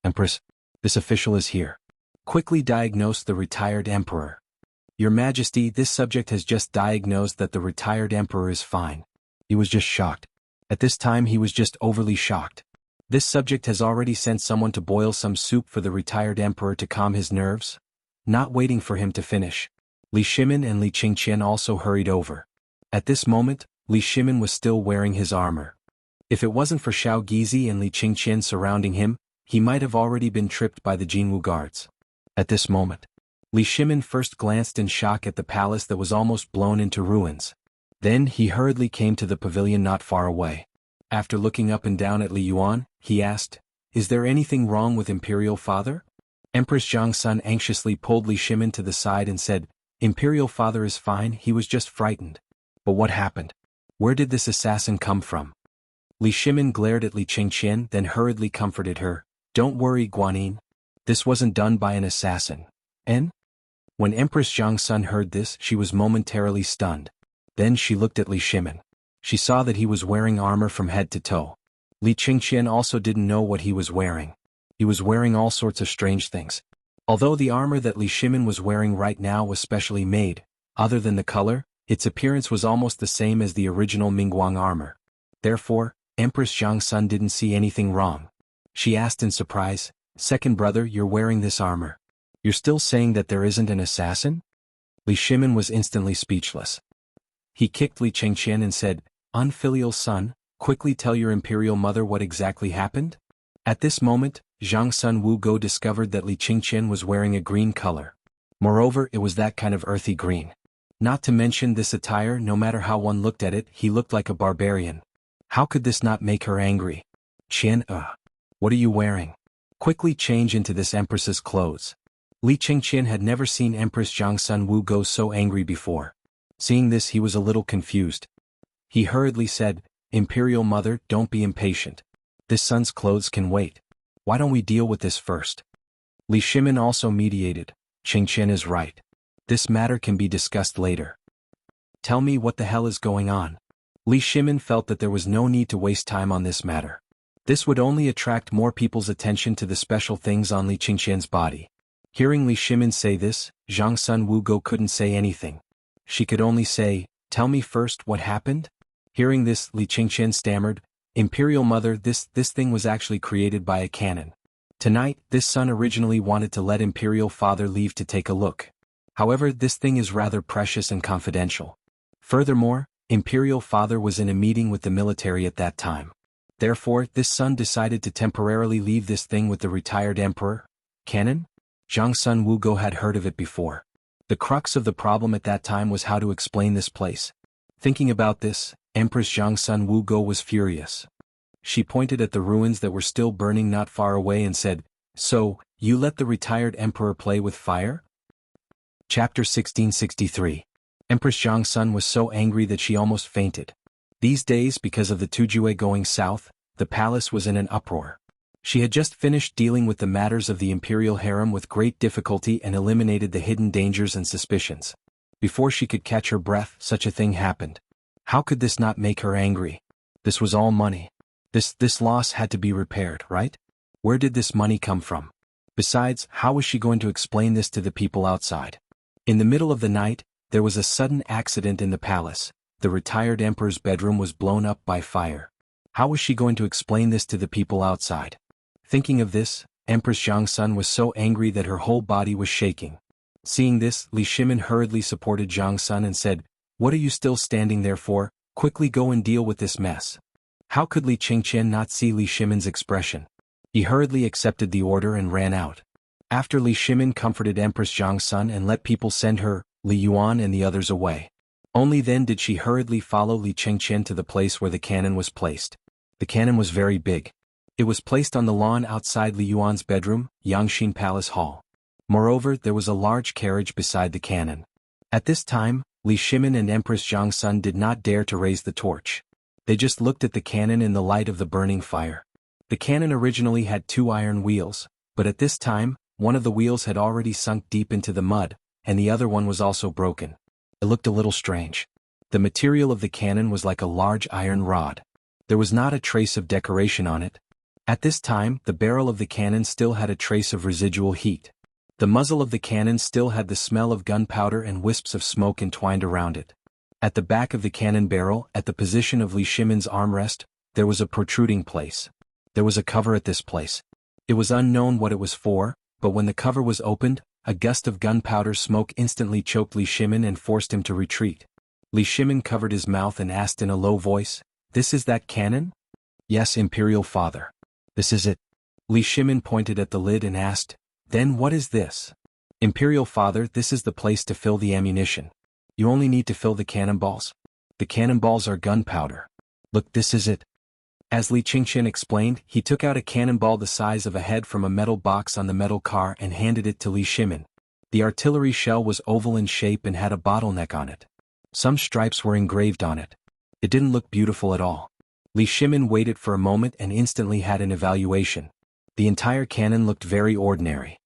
"Empress, this official is here. Quickly diagnose the retired emperor." "Your Majesty, this subject has just diagnosed that the retired emperor is fine." He was just shocked. At this time he was just overly shocked. This subject has already sent someone to boil some soup for the retired emperor to calm his nerves. Not waiting for him to finish, Li Shimin and Li Qingqian also hurried over. At this moment, Li Shimin was still wearing his armor. If it wasn't for Xiao Gizi and Li Qingqian surrounding him, he might have already been tripped by the Jinwu guards. At this moment, Li Shimin first glanced in shock at the palace that was almost blown into ruins. Then he hurriedly came to the pavilion not far away. After looking up and down at Li Yuan, he asked, "Is there anything wrong with Imperial Father?" Empress Zhang's son anxiously pulled Li Shimin to the side and said, "Imperial Father is fine, he was just frightened." "But what happened? Where did this assassin come from?" Li Shimin glared at Li Qingqian, then hurriedly comforted her. Don't worry, Guanyin. This wasn't done by an assassin. And? When Empress Zhang Sun heard this, she was momentarily stunned. Then she looked at Li Shimin. She saw that he was wearing armor from head to toe. Li Qingqian also didn't know what he was wearing. He was wearing all sorts of strange things. Although the armor that Li Shimin was wearing right now was specially made, other than the color, its appearance was almost the same as the original Mingguang armor. Therefore, Empress Zhang Sun didn't see anything wrong. She asked in surprise, "Second brother, you're wearing this armor. You're still saying that there isn't an assassin?" Li Shimin was instantly speechless. He kicked Li Qingqian and said, "Unfilial son, quickly tell your imperial mother what exactly happened?" At this moment, Zhang Sun Wugo discovered that Li Qingqian was wearing a green color. Moreover, it was that kind of earthy green. Not to mention this attire, no matter how one looked at it, he looked like a barbarian. How could this not make her angry? "Qian, what are you wearing? Quickly change into this empress's clothes." Li Qingqian had never seen Empress Zhang Sun Wugo so angry before. Seeing this, he was a little confused. He hurriedly said, "Imperial mother, don't be impatient. This son's clothes can wait. Why don't we deal with this first?" Li Shimin also mediated. "Qingqian is right. This matter can be discussed later. Tell me what the hell is going on." Li Shimin felt that there was no need to waste time on this matter. This would only attract more people's attention to the special things on Li Qingqian's body. Hearing Li Shimin say this, Zhang Sun Wugo couldn't say anything. She could only say, "Tell me first what happened?" Hearing this, Li Qingqian stammered, "Imperial mother, this thing was actually created by a cannon. Tonight, this son originally wanted to let Imperial father leave to take a look. However, this thing is rather precious and confidential. Furthermore, Imperial father was in a meeting with the military at that time. Therefore, this son decided to temporarily leave this thing with the retired emperor." Cannon? Zhang Sun Wugo had heard of it before. The crux of the problem at that time was how to explain this place. Thinking about this, Empress Zhang Sun Wugo was furious. She pointed at the ruins that were still burning not far away and said, "So, you let the retired emperor play with fire?" Chapter 1663. Empress Zhang Sun was so angry that she almost fainted. These days, because of the Tujue going south, the palace was in an uproar. She had just finished dealing with the matters of the imperial harem with great difficulty and eliminated the hidden dangers and suspicions. Before she could catch her breath, such a thing happened. How could this not make her angry? This was all money. This loss had to be repaired, right? Where did this money come from? Besides, how was she going to explain this to the people outside? In the middle of the night, there was a sudden accident in the palace. The retired emperor's bedroom was blown up by fire. How was she going to explain this to the people outside? Thinking of this, Empress Zhang Sun was so angry that her whole body was shaking. Seeing this, Li Shimin hurriedly supported Zhang Sun and said, "What are you still standing there for? Quickly go and deal with this mess." How could Li Qingqian not see Li Shimin's expression? He hurriedly accepted the order and ran out. After Li Shimin comforted Empress Zhang Sun and let people send her, Li Yuan and the others away. Only then did she hurriedly follow Li Qingqian to the place where the cannon was placed. The cannon was very big. It was placed on the lawn outside Li Yuan's bedroom, Yangxin Palace Hall. Moreover, there was a large carriage beside the cannon. At this time, Li Shimin and Empress Zhang Sun did not dare to raise the torch. They just looked at the cannon in the light of the burning fire. The cannon originally had 2 iron wheels, but at this time, one of the wheels had already sunk deep into the mud, and the other one was also broken. It looked a little strange. The material of the cannon was like a large iron rod. There was not a trace of decoration on it. At this time, the barrel of the cannon still had a trace of residual heat. The muzzle of the cannon still had the smell of gunpowder and wisps of smoke entwined around it. At the back of the cannon barrel, at the position of Li Shimin's armrest, there was a protruding place. There was a cover at this place. It was unknown what it was for, but when the cover was opened, a gust of gunpowder smoke instantly choked Li Shimin and forced him to retreat. Li Shimin covered his mouth and asked in a low voice, "This is that cannon?" "Yes, Imperial Father. This is it." Li Shimin pointed at the lid and asked, "Then what is this?" "Imperial Father, this is the place to fill the ammunition. You only need to fill the cannonballs. The cannonballs are gunpowder. Look, this is it." As Li Qingqian explained, he took out a cannonball the size of a head from a metal box on the metal car and handed it to Li Shimin. The artillery shell was oval in shape and had a bottleneck on it. Some stripes were engraved on it. It didn't look beautiful at all. Li Shimin waited for a moment and instantly had an evaluation. The entire cannon looked very ordinary.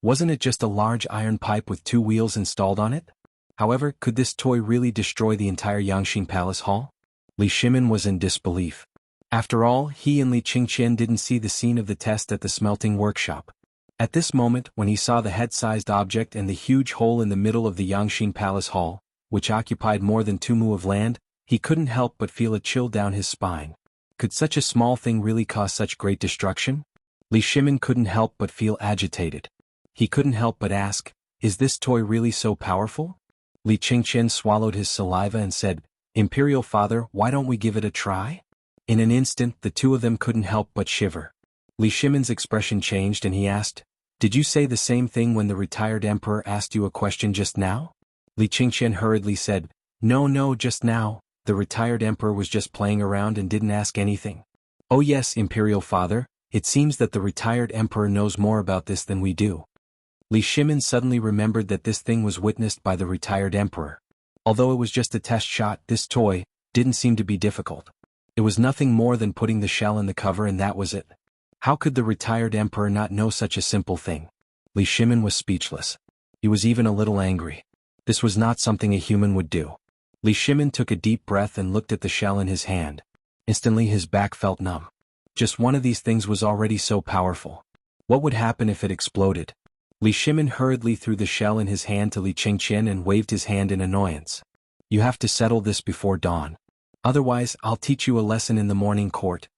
Wasn't it just a large iron pipe with 2 wheels installed on it? However, could this toy really destroy the entire Yangxin Palace Hall? Li Shimin was in disbelief. After all, he and Li Qingqian didn't see the scene of the test at the smelting workshop. At this moment, when he saw the head-sized object and the huge hole in the middle of the Yangxin Palace Hall, which occupied more than 2 mu of land, he couldn't help but feel a chill down his spine. Could such a small thing really cause such great destruction? Li Shimin couldn't help but feel agitated. He couldn't help but ask, is this toy really so powerful? Li Qingqian swallowed his saliva and said, Imperial Father, why don't we give it a try? In an instant, the two of them couldn't help but shiver. Li Shimin's expression changed and he asked, did you say the same thing when the retired emperor asked you a question just now? Li Qingqian hurriedly said, no, just now, the retired emperor was just playing around and didn't ask anything. Oh yes, Imperial Father, it seems that the retired emperor knows more about this than we do. Li Shimin suddenly remembered that this thing was witnessed by the retired emperor. Although it was just a test shot, this toy didn't seem to be difficult. It was nothing more than putting the shell in the cover and that was it. How could the retired emperor not know such a simple thing? Li Shimin was speechless. He was even a little angry. This was not something a human would do. Li Shimin took a deep breath and looked at the shell in his hand. Instantly his back felt numb. Just one of these things was already so powerful. What would happen if it exploded? Li Shimin hurriedly threw the shell in his hand to Li Qingqian and waved his hand in annoyance. You have to settle this before dawn. Otherwise, I'll teach you a lesson in the morning court.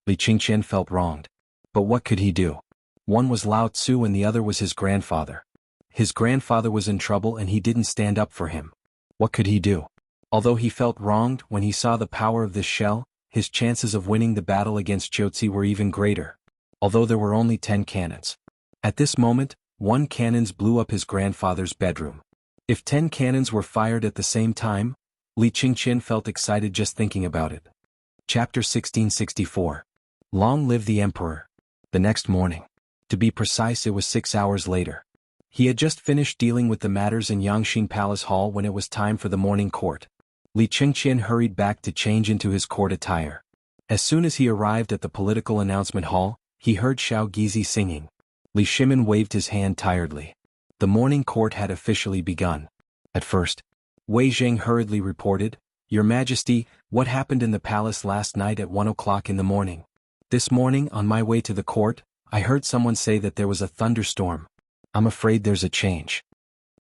Li Qingqian felt wronged. But what could he do? One was Lao Tzu and the other was his grandfather. His grandfather was in trouble and he didn't stand up for him. What could he do? Although he felt wronged when he saw the power of this shell, his chances of winning the battle against Jiuzi were even greater. Although there were only 10 cannons. At this moment, 1 cannon blew up his grandfather's bedroom. If 10 cannons were fired at the same time, Li Qingqian felt excited just thinking about it. Chapter 1664. Long live the Emperor. The next morning. To be precise, it was 6 hours later. He had just finished dealing with the matters in Yangxin Palace Hall when it was time for the morning court. Li Qingqian hurried back to change into his court attire. As soon as he arrived at the political announcement hall, he heard Xiao Gizi singing. Li Shimin waved his hand tiredly. The morning court had officially begun. At first, Wei Zheng hurriedly reported, Your Majesty, what happened in the palace last night at 1 o'clock in the morning? This morning, on my way to the court, I heard someone say that there was a thunderstorm. I'm afraid there's a change.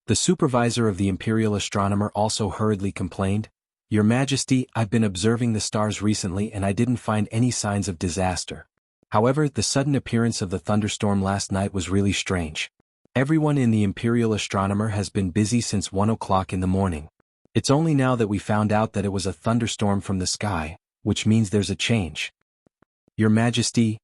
The supervisor of the imperial astronomer also hurriedly complained, Your Majesty, I've been observing the stars recently and I didn't find any signs of disaster. However, the sudden appearance of the thunderstorm last night was really strange. Everyone in the imperial astronomer has been busy since 1 o'clock in the morning. It's only now that we found out that it was a thunderstorm from the sky, which means there's a change. Your Majesty,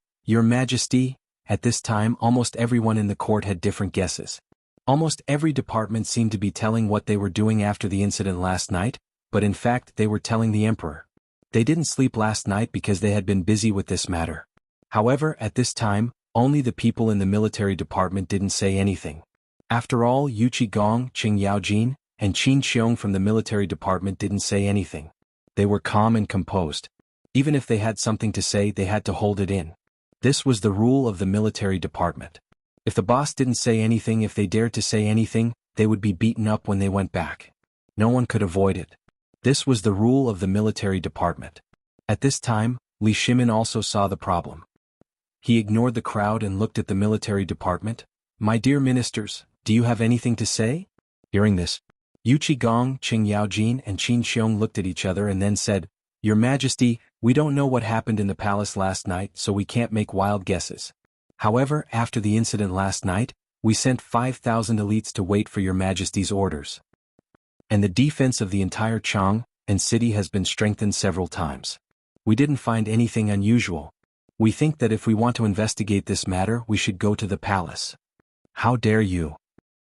at this time almost everyone in the court had different guesses. Almost every department seemed to be telling what they were doing after the incident last night, but in fact they were telling the emperor. They didn't sleep last night because they had been busy with this matter. However, at this time, only the people in the military department didn't say anything. After all, Yu Qigong, Qing Yaojin, and Qin Xiong from the military department didn't say anything. They were calm and composed. Even if they had something to say, they had to hold it in. This was the rule of the military department. If the boss didn't say anything, if they dared to say anything, they would be beaten up when they went back. No one could avoid it. This was the rule of the military department. At this time, Li Shimin also saw the problem. He ignored the crowd and looked at the military department. My dear ministers, do you have anything to say? Hearing this, Yu Qigong, Qing Yaojin and Qin Xiong looked at each other and then said, Your Majesty, we don't know what happened in the palace last night, so we can't make wild guesses. However, after the incident last night, we sent 5,000 elites to wait for Your Majesty's orders. And the defense of the entire Chang and city has been strengthened several times. We didn't find anything unusual. We think that if we want to investigate this matter, we should go to the palace. How dare you?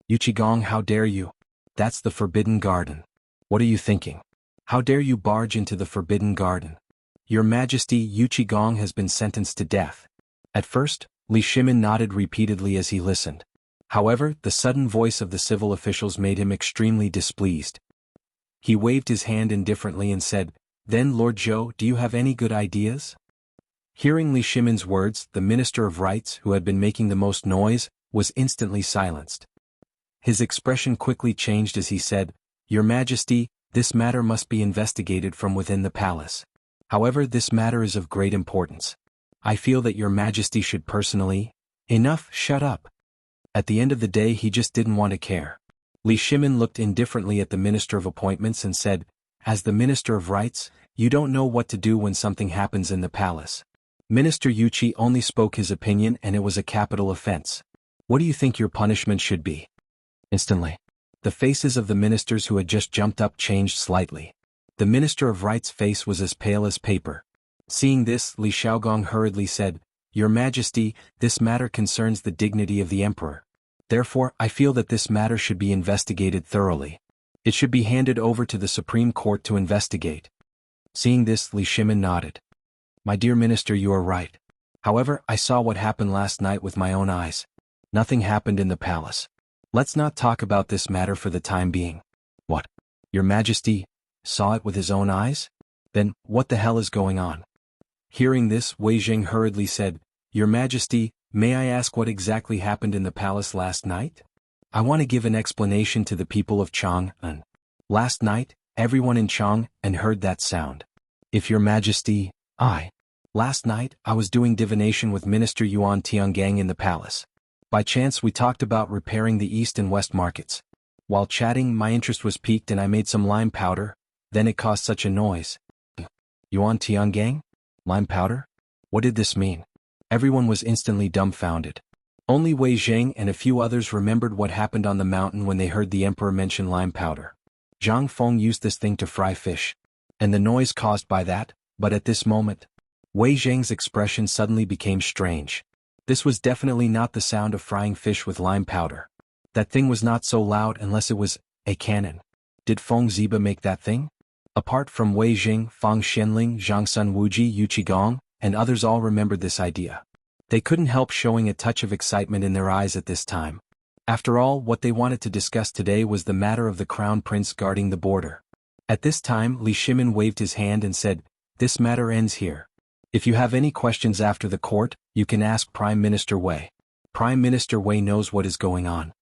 Yu Qigong, how dare you? That's the Forbidden Garden. What are you thinking? How dare you barge into the Forbidden Garden? Your Majesty, Yu Qigong has been sentenced to death. At first, Li Shimin nodded repeatedly as he listened. However, the sudden voice of the civil officials made him extremely displeased. He waved his hand indifferently and said, Then Lord Zhou, do you have any good ideas? Hearing Li Shimin's words, the Minister of Rites, who had been making the most noise, was instantly silenced. His expression quickly changed as he said, Your Majesty, this matter must be investigated from within the palace. However, this matter is of great importance. I feel that Your Majesty should personally— Enough, shut up. At the end of the day he just didn't want to care. Li Shimin looked indifferently at the Minister of Appointments and said, As the Minister of Rites, you don't know what to do when something happens in the palace. Minister Yuchi only spoke his opinion and it was a capital offense. What do you think your punishment should be? Instantly, the faces of the ministers who had just jumped up changed slightly. The Minister of Rites' face was as pale as paper. Seeing this, Li Xiaogong hurriedly said, Your Majesty, this matter concerns the dignity of the Emperor. Therefore, I feel that this matter should be investigated thoroughly. It should be handed over to the Supreme Court to investigate. Seeing this, Li Shimin nodded. My dear Minister, you are right. However, I saw what happened last night with my own eyes. Nothing happened in the palace. Let's not talk about this matter for the time being. What? Your Majesty saw it with his own eyes? Then, what the hell is going on? Hearing this, Wei Jing hurriedly said, Your Majesty, may I ask what exactly happened in the palace last night? I want to give an explanation to the people of Chang'an. Last night, everyone in Chang'an heard that sound. If Your Majesty, Last night, I was doing divination with Minister Yuan Tiangang in the palace. By chance we talked about repairing the east and west markets. While chatting, my interest was piqued and I made some lime powder, then it caused such a noise. Yuan Tiangang? Lime powder? What did this mean? Everyone was instantly dumbfounded. Only Wei Zhang and a few others remembered what happened on the mountain when they heard the emperor mention lime powder. Zhang Feng used this thing to fry fish. And the noise caused by that, but at this moment, Wei Zhang's expression suddenly became strange. This was definitely not the sound of frying fish with lime powder. That thing was not so loud unless it was a cannon. Did Feng Ziba make that thing? Apart from Wei Jing, Fang Xianling, Zhang Sun Wuji, Yu Qigong, and others all remembered this idea. They couldn't help showing a touch of excitement in their eyes at this time. After all, what they wanted to discuss today was the matter of the crown prince guarding the border. At this time, Li Shimin waved his hand and said, This matter ends here. If you have any questions after the court, you can ask Prime Minister Wei. Prime Minister Wei knows what is going on.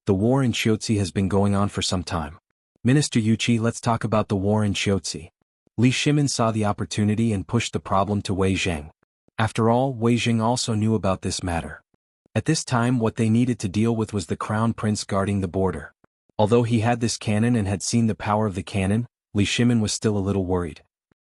The war in Qiuzi has been going on for some time. Minister Yuchi, let's talk about the war in Qiuzi. Li Shimin saw the opportunity and pushed the problem to Wei Zhang. After all, Wei Zhang also knew about this matter. At this time, what they needed to deal with was the crown prince guarding the border. Although he had this cannon and had seen the power of the cannon, Li Shimin was still a little worried.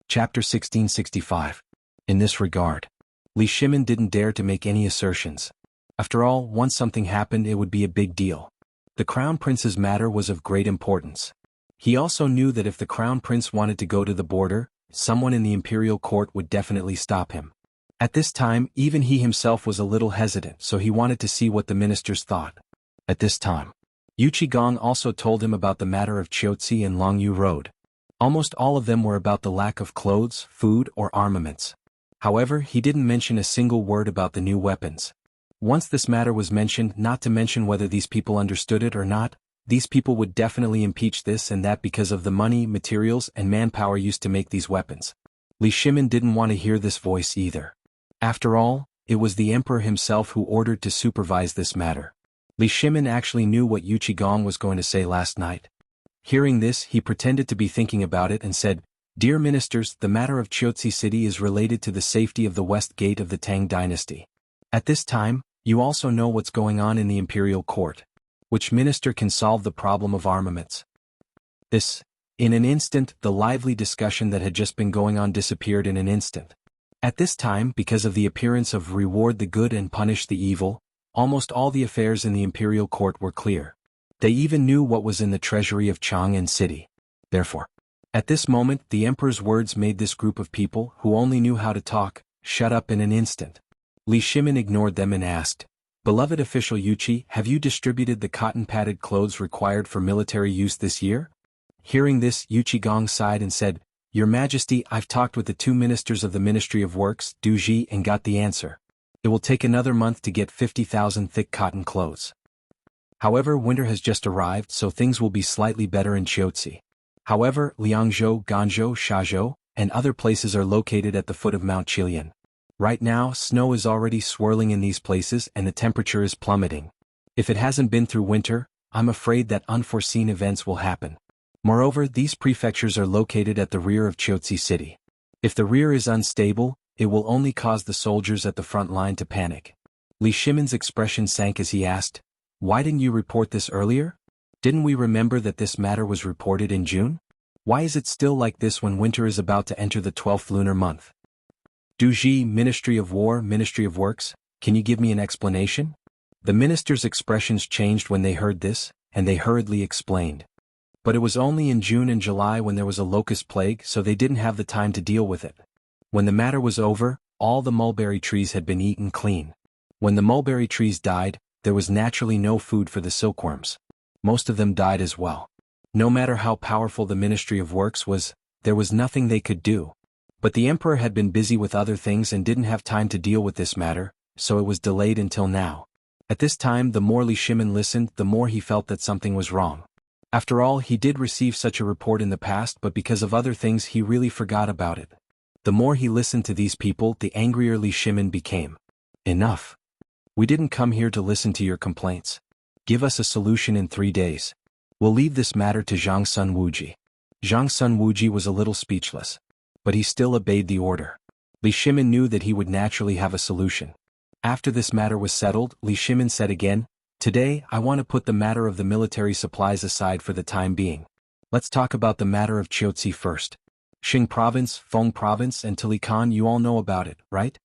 Chapter 1665. In this regard, Li Shimin didn't dare to make any assertions. After all, once something happened it would be a big deal. The crown prince's matter was of great importance. He also knew that if the crown prince wanted to go to the border, someone in the imperial court would definitely stop him. At this time, even he himself was a little hesitant, so he wanted to see what the ministers thought. At this time, Yu Qigong also told him about the matter of Qiuzi and Longyu Road. Almost all of them were about the lack of clothes, food, or armaments. However, he didn't mention a single word about the new weapons. Once this matter was mentioned, not to mention whether these people understood it or not, these people would definitely impeach this and that because of the money, materials, and manpower used to make these weapons. Li Shimin didn't want to hear this voice either. After all, it was the emperor himself who ordered to supervise this matter. Li Shimin actually knew what Yu Qigong was going to say last night. Hearing this, he pretended to be thinking about it and said, Dear ministers, the matter of Qiuzi city is related to the safety of the west gate of the Tang Dynasty. At this time, you also know what's going on in the imperial court. Which minister can solve the problem of armaments? This. In an instant, the lively discussion that had just been going on disappeared in an instant. At this time, because of the appearance of reward the good and punish the evil, almost all the affairs in the imperial court were clear. They even knew what was in the treasury of Chang'an city. Therefore, at this moment, the emperor's words made this group of people, who only knew how to talk, shut up in an instant. Li Shimin ignored them and asked, Beloved official Yuchi, have you distributed the cotton-padded clothes required for military use this year? Hearing this, Yu Qigong sighed and said, Your Majesty, I've talked with the two ministers of the Ministry of Works, Du Ji, and got the answer. It will take another month to get 50,000 thick cotton clothes. However, winter has just arrived, so things will be slightly better in Qiuzi. However, Liangzhou, Ganzhou, Shazhou, and other places are located at the foot of Mount Qilian. Right now, snow is already swirling in these places and the temperature is plummeting. If it hasn't been through winter, I'm afraid that unforeseen events will happen. Moreover, these prefectures are located at the rear of Chiaotzi City. If the rear is unstable, it will only cause the soldiers at the front line to panic. Li Shimin's expression sank as he asked, "Why didn't you report this earlier? Didn't we remember that this matter was reported in June? Why is it still like this when winter is about to enter the 12th lunar month?" Duji, Ministry of War, Ministry of Works, can you give me an explanation? The minister's expressions changed when they heard this, and they hurriedly explained. But it was only in June and July when there was a locust plague, so they didn't have the time to deal with it. When the matter was over, all the mulberry trees had been eaten clean. When the mulberry trees died, there was naturally no food for the silkworms. Most of them died as well. No matter how powerful the Ministry of Works was, there was nothing they could do. But the emperor had been busy with other things and didn't have time to deal with this matter, so it was delayed until now. At this time, the more Li Shimin listened, the more he felt that something was wrong. After all, he did receive such a report in the past, but because of other things he really forgot about it. The more he listened to these people, the angrier Li Shimin became. Enough. We didn't come here to listen to your complaints. Give us a solution in 3 days. We'll leave this matter to Zhang Sun Wuji. Zhang Sun Wuji was a little speechless. But he still obeyed the order. Li Shimin knew that he would naturally have a solution. After this matter was settled, Li Shimin said again, "Today, I want to put the matter of the military supplies aside for the time being. Let's talk about the matter of Chiaotzi first. Xing Province, Feng Province, and Tilikan, you all know about it, right?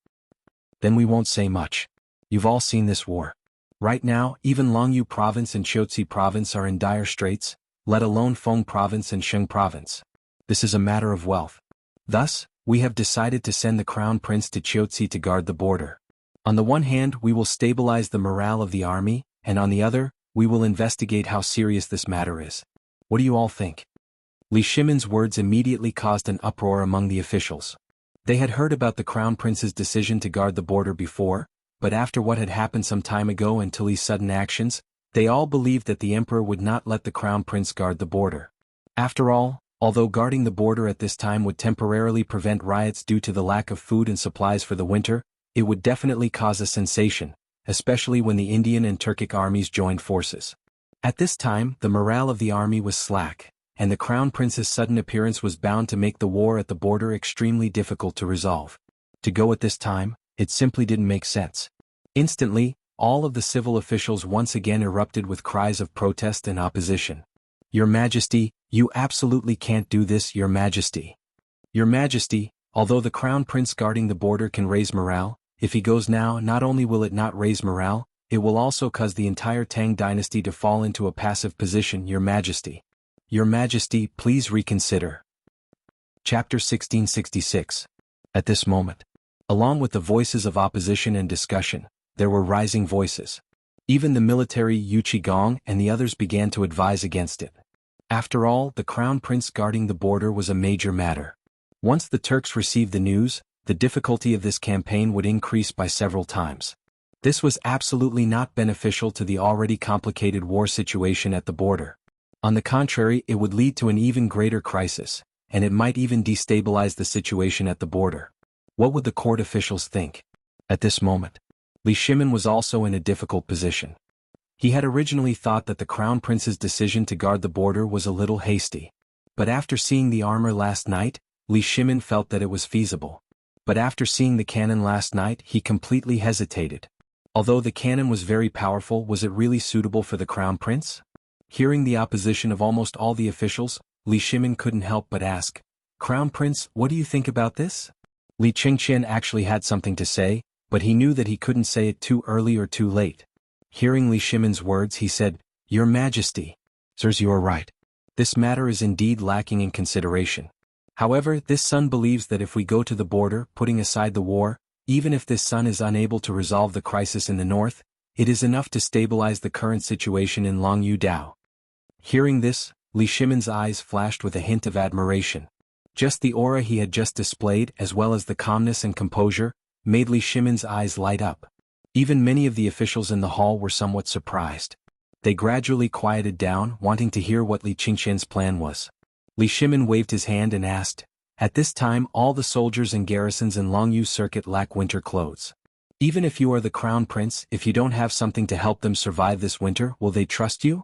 Then we won't say much. You've all seen this war. Right now, even Longyu Province and Chiaotzi Province are in dire straits, let alone Feng Province and Xing Province. This is a matter of wealth. Thus, we have decided to send the Crown Prince to Chiaotzi to guard the border. On the one hand, we will stabilize the morale of the army, and on the other, we will investigate how serious this matter is. What do you all think?" Li Shimin's words immediately caused an uproar among the officials. They had heard about the Crown Prince's decision to guard the border before, but after what had happened some time ago and Li's sudden actions, they all believed that the emperor would not let the Crown Prince guard the border. After all, although guarding the border at this time would temporarily prevent riots due to the lack of food and supplies for the winter, it would definitely cause a sensation, especially when the Indian and Turkic armies joined forces. At this time, the morale of the army was slack, and the Crown Prince's sudden appearance was bound to make the war at the border extremely difficult to resolve. To go at this time, it simply didn't make sense. Instantly, all of the civil officials once again erupted with cries of protest and opposition. "Your Majesty, you absolutely can't do this, Your Majesty. Your Majesty, although the Crown Prince guarding the border can raise morale, if he goes now, not only will it not raise morale, it will also cause the entire Tang Dynasty to fall into a passive position, Your Majesty. Your Majesty, please reconsider." Chapter 1666. At this moment, along with the voices of opposition and discussion, there were rising voices. Even the military Yu Qigong and the others began to advise against it. After all, the Crown Prince guarding the border was a major matter. Once the Turks received the news, the difficulty of this campaign would increase by several times. This was absolutely not beneficial to the already complicated war situation at the border. On the contrary, it would lead to an even greater crisis, and it might even destabilize the situation at the border. What would the court officials think? At this moment, Li Shimin was also in a difficult position. He had originally thought that the Crown Prince's decision to guard the border was a little hasty. But after seeing the armor last night, Li Shimin felt that it was feasible. But after seeing the cannon last night, he completely hesitated. Although the cannon was very powerful, was it really suitable for the Crown Prince? Hearing the opposition of almost all the officials, Li Shimin couldn't help but ask, "Crown Prince, what do you think about this?" Li Qingqian actually had something to say, but he knew that he couldn't say it too early or too late. Hearing Li Shimin's words, he said, "Your Majesty. Sirs, you are right. This matter is indeed lacking in consideration. However, this son believes that if we go to the border, putting aside the war, even if this son is unable to resolve the crisis in the north, it is enough to stabilize the current situation in Longyu Dao." Hearing this, Li Shimin's eyes flashed with a hint of admiration. Just the aura he had just displayed, as well as the calmness and composure, made Li Shimin's eyes light up. Even many of the officials in the hall were somewhat surprised. They gradually quieted down, wanting to hear what Li Qingqian's plan was. Li Shimin waved his hand and asked, "At this time all the soldiers and garrisons in Longyu Circuit lack winter clothes. Even if you are the crown prince, if you don't have something to help them survive this winter, will they trust you?"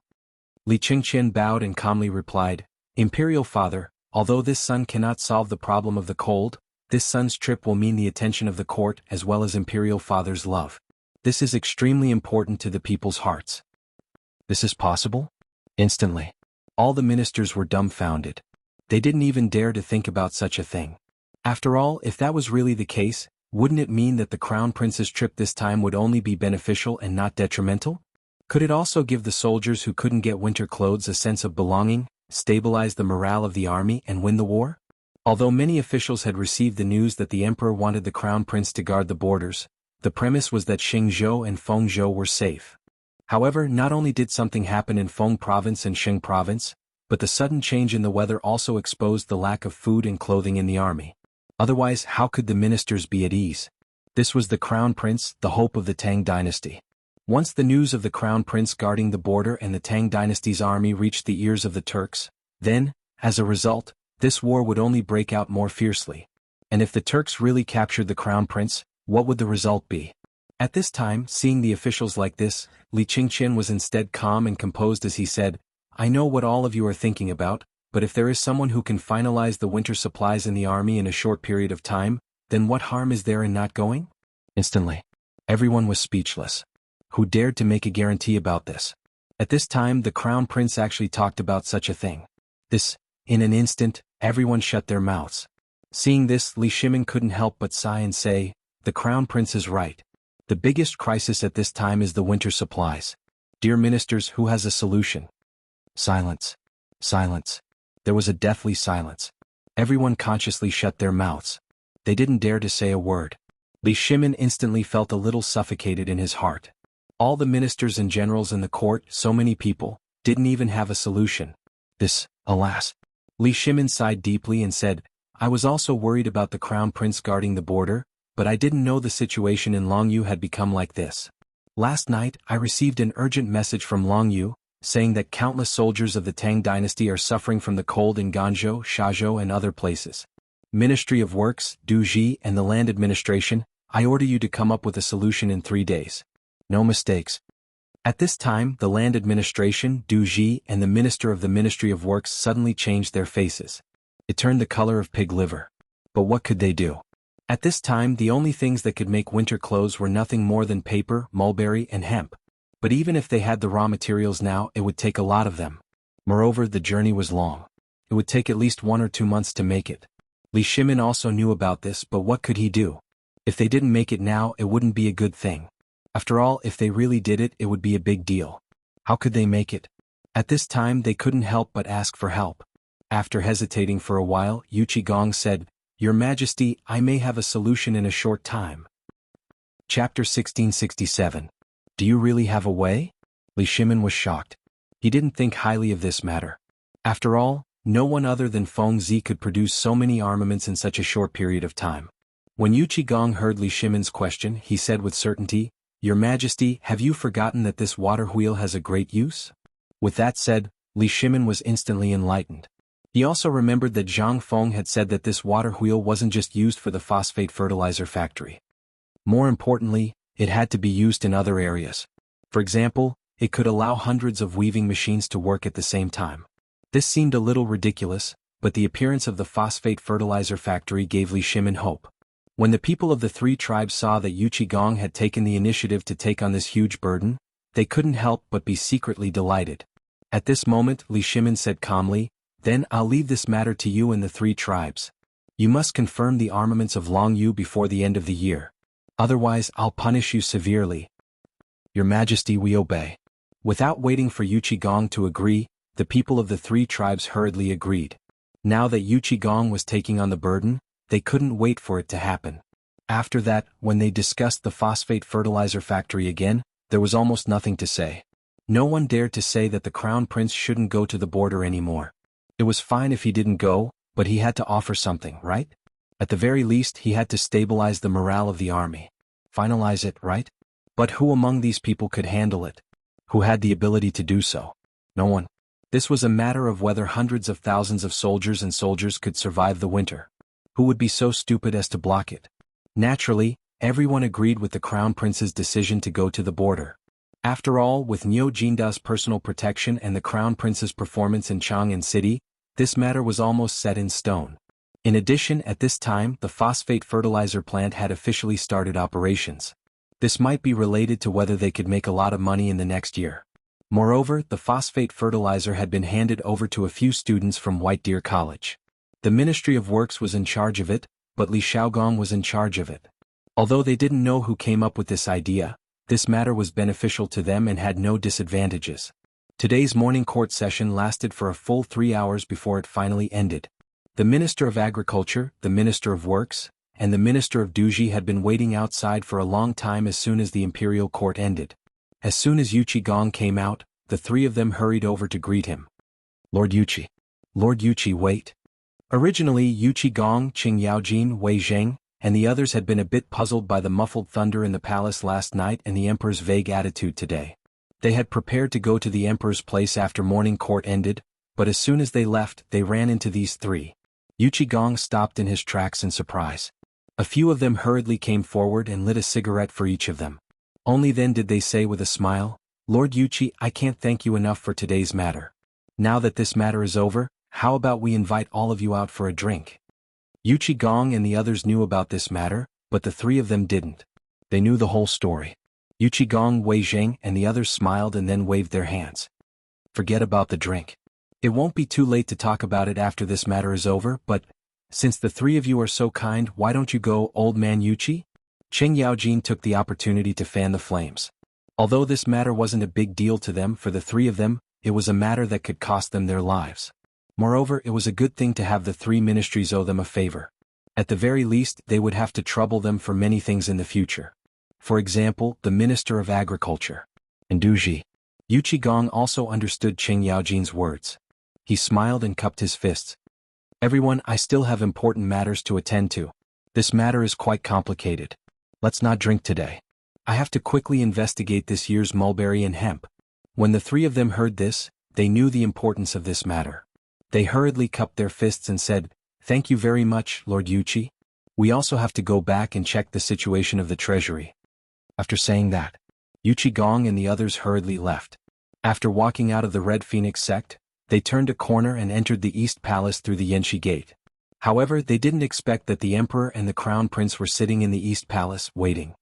Li Qingqian bowed and calmly replied, "Imperial Father, although this sun cannot solve the problem of the cold, this sun's trip will mean the attention of the court as well as Imperial Father's love. This is extremely important to the people's hearts." "This is possible?" Instantly, all the ministers were dumbfounded. They didn't even dare to think about such a thing. After all, if that was really the case, wouldn't it mean that the crown prince's trip this time would only be beneficial and not detrimental? Could it also give the soldiers who couldn't get winter clothes a sense of belonging, stabilize the morale of the army and win the war? Although many officials had received the news that the emperor wanted the crown prince to guard the borders, the premise was that Xingzhou and Fengzhou were safe. However, not only did something happen in Feng province and Shing province, but the sudden change in the weather also exposed the lack of food and clothing in the army. Otherwise, how could the ministers be at ease? This was the crown prince, the hope of the Tang dynasty. Once the news of the crown prince guarding the border and the Tang dynasty's army reached the ears of the Turks, then, as a result, this war would only break out more fiercely. And if the Turks really captured the crown prince, what would the result be? At this time, seeing the officials like this, Li Qingqian was instead calm and composed as he said, "I know what all of you are thinking about, but if there is someone who can finalize the winter supplies in the army in a short period of time, then what harm is there in not going?" Instantly, everyone was speechless. Who dared to make a guarantee about this? At this time, the crown prince actually talked about such a thing. In an instant, everyone shut their mouths. Seeing this, Li Shimin couldn't help but sigh and say, "The crown prince is right. The biggest crisis at this time is the winter supplies. Dear ministers, who has a solution?" Silence. Silence. There was a deathly silence. Everyone consciously shut their mouths. They didn't dare to say a word. Li Shimin instantly felt a little suffocated in his heart. All the ministers and generals in the court, so many people, didn't even have a solution. Alas. Li Shimin sighed deeply and said, "I was also worried about the crown prince guarding the border, but I didn't know the situation in Longyu had become like this. Last night, I received an urgent message from Longyu, saying that countless soldiers of the Tang dynasty are suffering from the cold in Ganzhou, Shazhou and other places. Ministry of Works, Duji and the Land Administration, I order you to come up with a solution in 3 days. No mistakes." At this time, the Land Administration, Duji and the Minister of the Ministry of Works suddenly changed their faces. It turned the color of pig liver. But what could they do? At this time, the only things that could make winter clothes were nothing more than paper, mulberry and hemp. But even if they had the raw materials now, it would take a lot of them. Moreover, the journey was long. It would take at least 1 or 2 months to make it. Li Shimin also knew about this, but what could he do? If they didn't make it now, it wouldn't be a good thing. After all, if they really did it, it would be a big deal. How could they make it? At this time, they couldn't help but ask for help. After hesitating for a while, Yuqigong said, "Your Majesty, I may have a solution in a short time." Chapter 1667. Do you really have a way? Li Shimin was shocked. He didn't think highly of this matter. After all, no one other than Feng Zi could produce so many armaments in such a short period of time. When Yuqigong heard Li Shimin's question, he said with certainty, "Your Majesty, have you forgotten that this water wheel has a great use?" With that said, Li Shimin was instantly enlightened. He also remembered that Zhang Feng had said that this water wheel wasn't just used for the phosphate fertilizer factory. More importantly, it had to be used in other areas. For example, it could allow hundreds of weaving machines to work at the same time. This seemed a little ridiculous, but the appearance of the phosphate fertilizer factory gave Li Shimin hope. When the people of the 3 tribes saw that Yuqigong had taken the initiative to take on this huge burden, they couldn't help but be secretly delighted. At this moment, Li Shimin said calmly, "Then I'll leave this matter to you and the 3 tribes. You must confirm the armaments of Longyu before the end of the year. Otherwise, I'll punish you severely." "Your Majesty, we obey." Without waiting for Yuqigong to agree, the people of the 3 tribes hurriedly agreed. Now that Yuqigong was taking on the burden, they couldn't wait for it to happen. After that, when they discussed the phosphate fertilizer factory again, there was almost nothing to say. No one dared to say that the crown prince shouldn't go to the border anymore. It was fine if he didn't go, but he had to offer something, right? At the very least, he had to stabilize the morale of the army. Finalize it, right? But who among these people could handle it? Who had the ability to do so? No one. This was a matter of whether hundreds of thousands of soldiers could survive the winter. Who would be so stupid as to block it? Naturally, everyone agreed with the Crown Prince's decision to go to the border. After all, with Niu Jinda's personal protection and the Crown Prince's performance in Chang'an City, this matter was almost set in stone. In addition, at this time, the phosphate fertilizer plant had officially started operations. This might be related to whether they could make a lot of money in the next year. Moreover, the phosphate fertilizer had been handed over to a few students from White Deer College. The Ministry of Works was in charge of it, but Li Xiaogong was in charge of it. Although they didn't know who came up with this idea, this matter was beneficial to them and had no disadvantages. Today's morning court session lasted for a full 3 hours before it finally ended. The Minister of Agriculture, the Minister of Works, and the Minister of Duji had been waiting outside for a long time as soon as the imperial court ended. As soon as Yu Qigong came out, the three of them hurried over to greet him. Lord Yuqi. Lord Yuqi, wait. Originally Yu Qigong, Qing Yaojin, Wei Zheng, and the others had been a bit puzzled by the muffled thunder in the palace last night and the emperor's vague attitude today. They had prepared to go to the emperor's place after morning court ended, but as soon as they left, they ran into these three. Yu Qigong stopped in his tracks in surprise. A few of them hurriedly came forward and lit a cigarette for each of them. Only then did they say with a smile, Lord Yuqi, I can't thank you enough for today's matter. Now that this matter is over, how about we invite all of you out for a drink? Yu Qigong and the others knew about this matter, but the three of them didn't. They knew the whole story. Yu Qigong, Wei Zheng, and the others smiled and then waved their hands. Forget about the drink. It won't be too late to talk about it after this matter is over, but since the three of you are so kind, why don't you go, old man Yuqi? Qing Yaojin took the opportunity to fan the flames. Although this matter wasn't a big deal to them, for the three of them, it was a matter that could cost them their lives. Moreover, it was a good thing to have the three ministries owe them a favor. At the very least, they would have to trouble them for many things in the future. For example, the Minister of Agriculture. And Duji. Yu Qigong also understood Qing Yaojin's words. He smiled and cupped his fists. Everyone, I still have important matters to attend to. This matter is quite complicated. Let's not drink today. I have to quickly investigate this year's mulberry and hemp. When the three of them heard this, they knew the importance of this matter. They hurriedly cupped their fists and said, Thank you very much, Lord Yuqi. We also have to go back and check the situation of the treasury. After saying that, Yu Qigong and the others hurriedly left. After walking out of the Red Phoenix sect, they turned a corner and entered the East Palace through the Yanxi Gate. However, they didn't expect that the Emperor and the Crown Prince were sitting in the East Palace, waiting.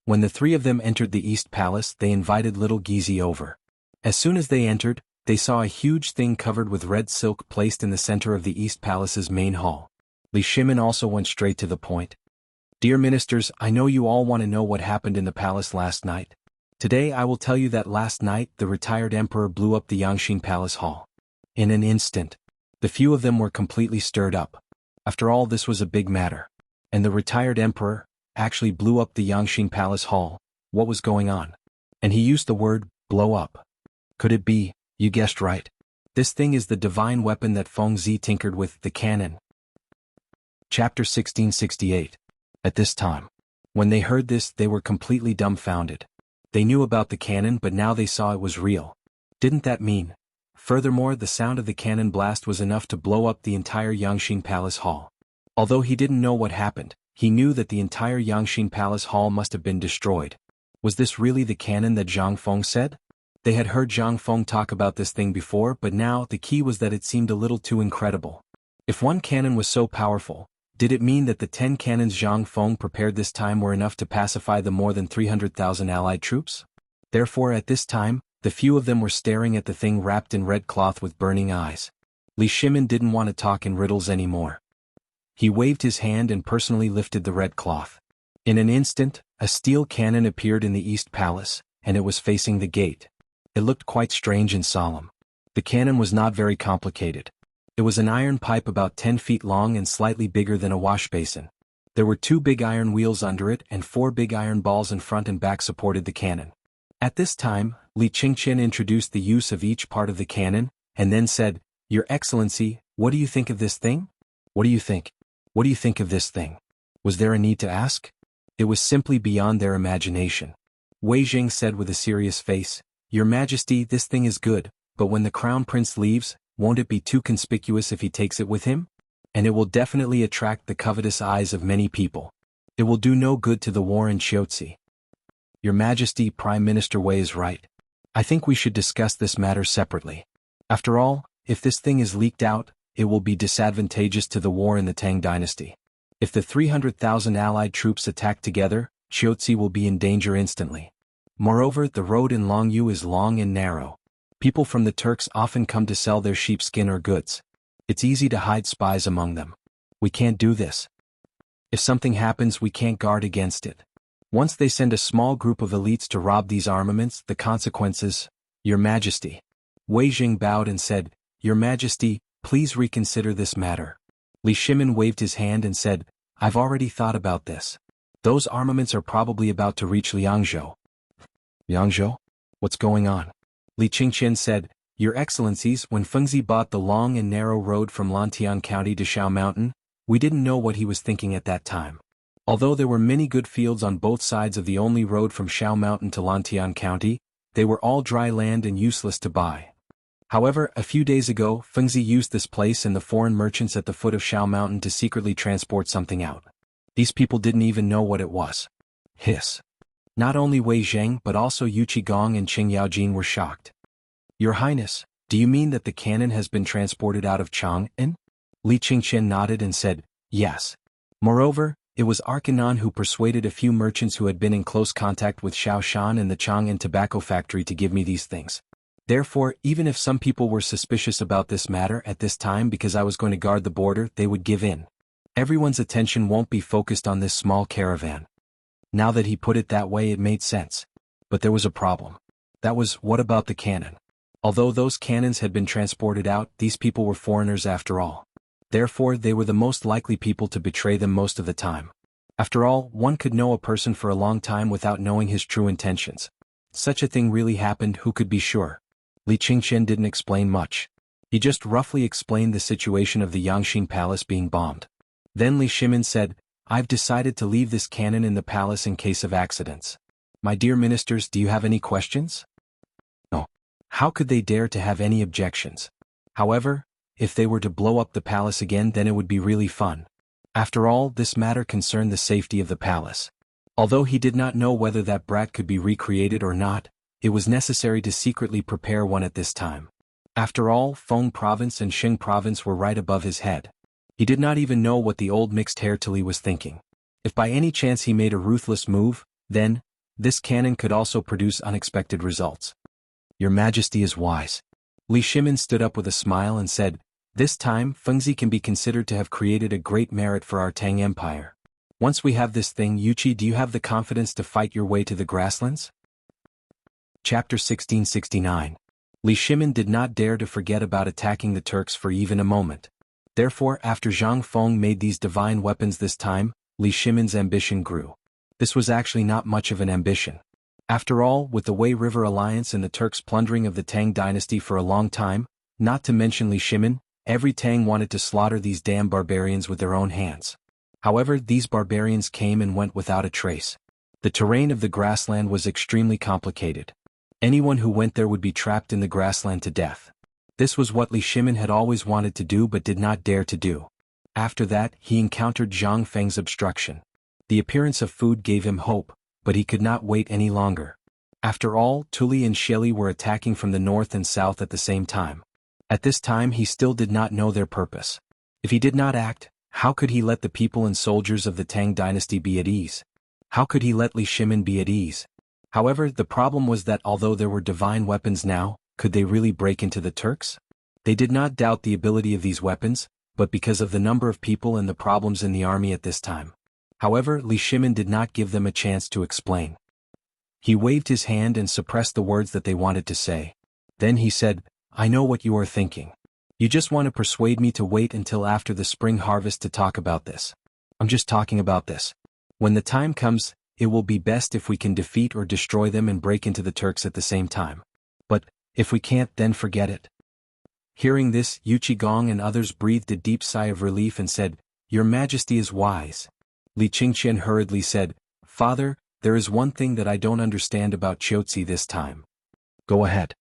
When the three of them entered the East Palace, they invited little Gizi over. As soon as they entered, they saw a huge thing covered with red silk placed in the center of the East Palace's main hall. Li Shimin also went straight to the point. Dear ministers, I know you all want to know what happened in the palace last night. Today I will tell you that last night the retired emperor blew up the Yangxin Palace Hall. In an instant, the few of them were completely stirred up. After all, this was a big matter. And the retired emperor actually blew up the Yangxin Palace Hall. What was going on? And he used the word, blow up. Could it be? You guessed right. This thing is the divine weapon that Feng Zi tinkered with, the cannon. Chapter 1668. At this time, when they heard this, they were completely dumbfounded. They knew about the cannon, but now they saw it was real. Didn't that mean? Furthermore, the sound of the cannon blast was enough to blow up the entire Yangxin Palace Hall. Although he didn't know what happened, he knew that the entire Yangxin Palace Hall must have been destroyed. Was this really the cannon that Zhang Feng said? They had heard Zhang Feng talk about this thing before, but now the key was that it seemed a little too incredible. If one cannon was so powerful, did it mean that the 10 cannons Zhang Feng prepared this time were enough to pacify the more than 300,000 allied troops? Therefore, at this time, the few of them were staring at the thing wrapped in red cloth with burning eyes. Li Shimin didn't want to talk in riddles anymore. He waved his hand and personally lifted the red cloth. In an instant, a steel cannon appeared in the East Palace, and it was facing the gate. It looked quite strange and solemn. The cannon was not very complicated. It was an iron pipe about 10 feet long and slightly bigger than a wash basin. There were 2 big iron wheels under it and 4 big iron balls in front and back supported the cannon. At this time, Li Qingqian introduced the use of each part of the cannon, and then said, Your Excellency, what do you think of this thing? What do you think? What do you think of this thing? Was there a need to ask? It was simply beyond their imagination. Wei Zheng said with a serious face, Your Majesty, this thing is good, but when the crown prince leaves, won't it be too conspicuous if he takes it with him? And it will definitely attract the covetous eyes of many people. It will do no good to the war in Chiotzi. Your Majesty, Prime Minister Wei is right. I think we should discuss this matter separately. After all, if this thing is leaked out, it will be disadvantageous to the war in the Tang Dynasty. If the 300,000 allied troops attack together, Chiotzi will be in danger instantly. Moreover, the road in Longyu is long and narrow. People from the Turks often come to sell their sheepskin or goods. It's easy to hide spies among them. We can't do this. If something happens, we can't guard against it. Once they send a small group of elites to rob these armaments, the consequences, Your Majesty. Wei Jing bowed and said, Your Majesty, please reconsider this matter. Li Shimin waved his hand and said, I've already thought about this. Those armaments are probably about to reach Liangzhou. Liangzhou? What's going on? Li Qingqian said, Your Excellencies, when Fengzi bought the long and narrow road from Lantian County to Shao Mountain, we didn't know what he was thinking at that time. Although there were many good fields on both sides of the only road from Shao Mountain to Lantian County, they were all dry land and useless to buy. However, a few days ago, Fengzi used this place and the foreign merchants at the foot of Shao Mountain to secretly transport something out. These people didn't even know what it was. Hiss. Not only Wei Zheng but also Yu Qigong and Qing Yaojin were shocked. Your Highness, do you mean that the cannon has been transported out of Chang'an? Li Qingqian nodded and said, Yes. Moreover, it was Arkanan who persuaded a few merchants who had been in close contact with Xiao Shan and the Chang'an tobacco factory to give me these things. Therefore, even if some people were suspicious about this matter at this time because I was going to guard the border, they would give in. Everyone's attention won't be focused on this small caravan. Now that he put it that way, it made sense. But there was a problem. That was, what about the cannon? Although those cannons had been transported out, these people were foreigners after all. Therefore, they were the most likely people to betray them most of the time. After all, one could know a person for a long time without knowing his true intentions. Such a thing really happened, who could be sure? Li Qingqian didn't explain much. He just roughly explained the situation of the Yangxing Palace being bombed. Then Li Shimin said, I've decided to leave this cannon in the palace in case of accidents. My dear ministers, do you have any questions? No. How could they dare to have any objections? However, if they were to blow up the palace again, then it would be really fun. After all, this matter concerned the safety of the palace. Although he did not know whether that brat could be recreated or not, it was necessary to secretly prepare one at this time. After all, Feng Province and Xing Province were right above his head. He did not even know what the old mixed-hair Tili was thinking. If by any chance he made a ruthless move, then, this cannon could also produce unexpected results. Your Majesty is wise. Li Shimin stood up with a smile and said, This time, Fengzi can be considered to have created a great merit for our Tang Empire. Once we have this thing, Yuqi, do you have the confidence to fight your way to the grasslands? Chapter 1669. Li Shimin did not dare to forget about attacking the Turks for even a moment. Therefore, after Zhang Feng made these divine weapons this time, Li Shimin's ambition grew. This was actually not much of an ambition. After all, with the Wei River Alliance and the Turks plundering of the Tang Dynasty for a long time, not to mention Li Shimin, every Tang wanted to slaughter these damn barbarians with their own hands. However, these barbarians came and went without a trace. The terrain of the grassland was extremely complicated. Anyone who went there would be trapped in the grassland to death. This was what Li Shimin had always wanted to do but did not dare to do. After that, he encountered Zhang Feng's obstruction. The appearance of food gave him hope, but he could not wait any longer. After all, Tuli and Sheli were attacking from the north and south at the same time. At this time he still did not know their purpose. If he did not act, how could he let the people and soldiers of the Tang Dynasty be at ease? How could he let Li Shimin be at ease? However, the problem was that although there were divine weapons now, could they really break into the Turks? They did not doubt the ability of these weapons, but because of the number of people and the problems in the army at this time. However, Li Shimin did not give them a chance to explain. He waved his hand and suppressed the words that they wanted to say. Then he said, I know what you are thinking. You just want to persuade me to wait until after the spring harvest to talk about this. I'm just talking about this. When the time comes, it will be best if we can defeat or destroy them and break into the Turks at the same time. But, if we can't, then forget it. Hearing this, Yu Qigong and others breathed a deep sigh of relief and said, Your Majesty is wise. Li Qingqian hurriedly said, Father, there is one thing that I don't understand about Chiotzi this time. Go ahead.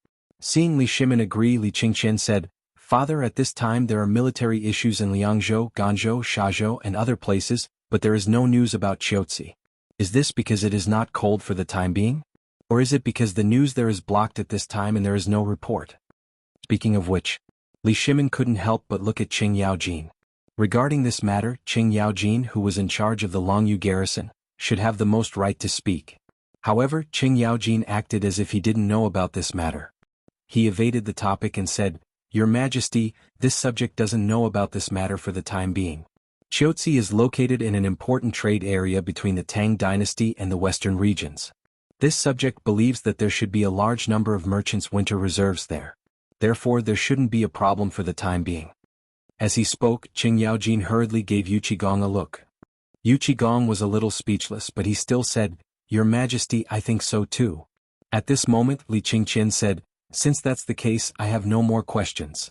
Seeing Li Shimin agree, Li Qingqian said, "Father, at this time there are military issues in Liangzhou, Ganzhou, Shazhou and other places, but there is no news about Qiuzi. Is this because it is not cold for the time being? Or is it because the news there is blocked at this time and there is no report?" Speaking of which, Li Shimin couldn't help but look at Qing Yaojin. Regarding this matter, Qing Yaojin, who was in charge of the Longyu garrison, should have the most right to speak. However, Qing Yaojin acted as if he didn't know about this matter. He evaded the topic and said, "Your Majesty, this subject doesn't know about this matter for the time being. Qiuzi is located in an important trade area between the Tang Dynasty and the western regions. This subject believes that there should be a large number of merchants' winter reserves there. Therefore there shouldn't be a problem for the time being." As he spoke, Qing Yaojin hurriedly gave Yu Qigong a look. Yu Qigong was a little speechless, but he still said, "Your Majesty, I think so too." At this moment, Li Qingqian said, "Since that's the case, I have no more questions.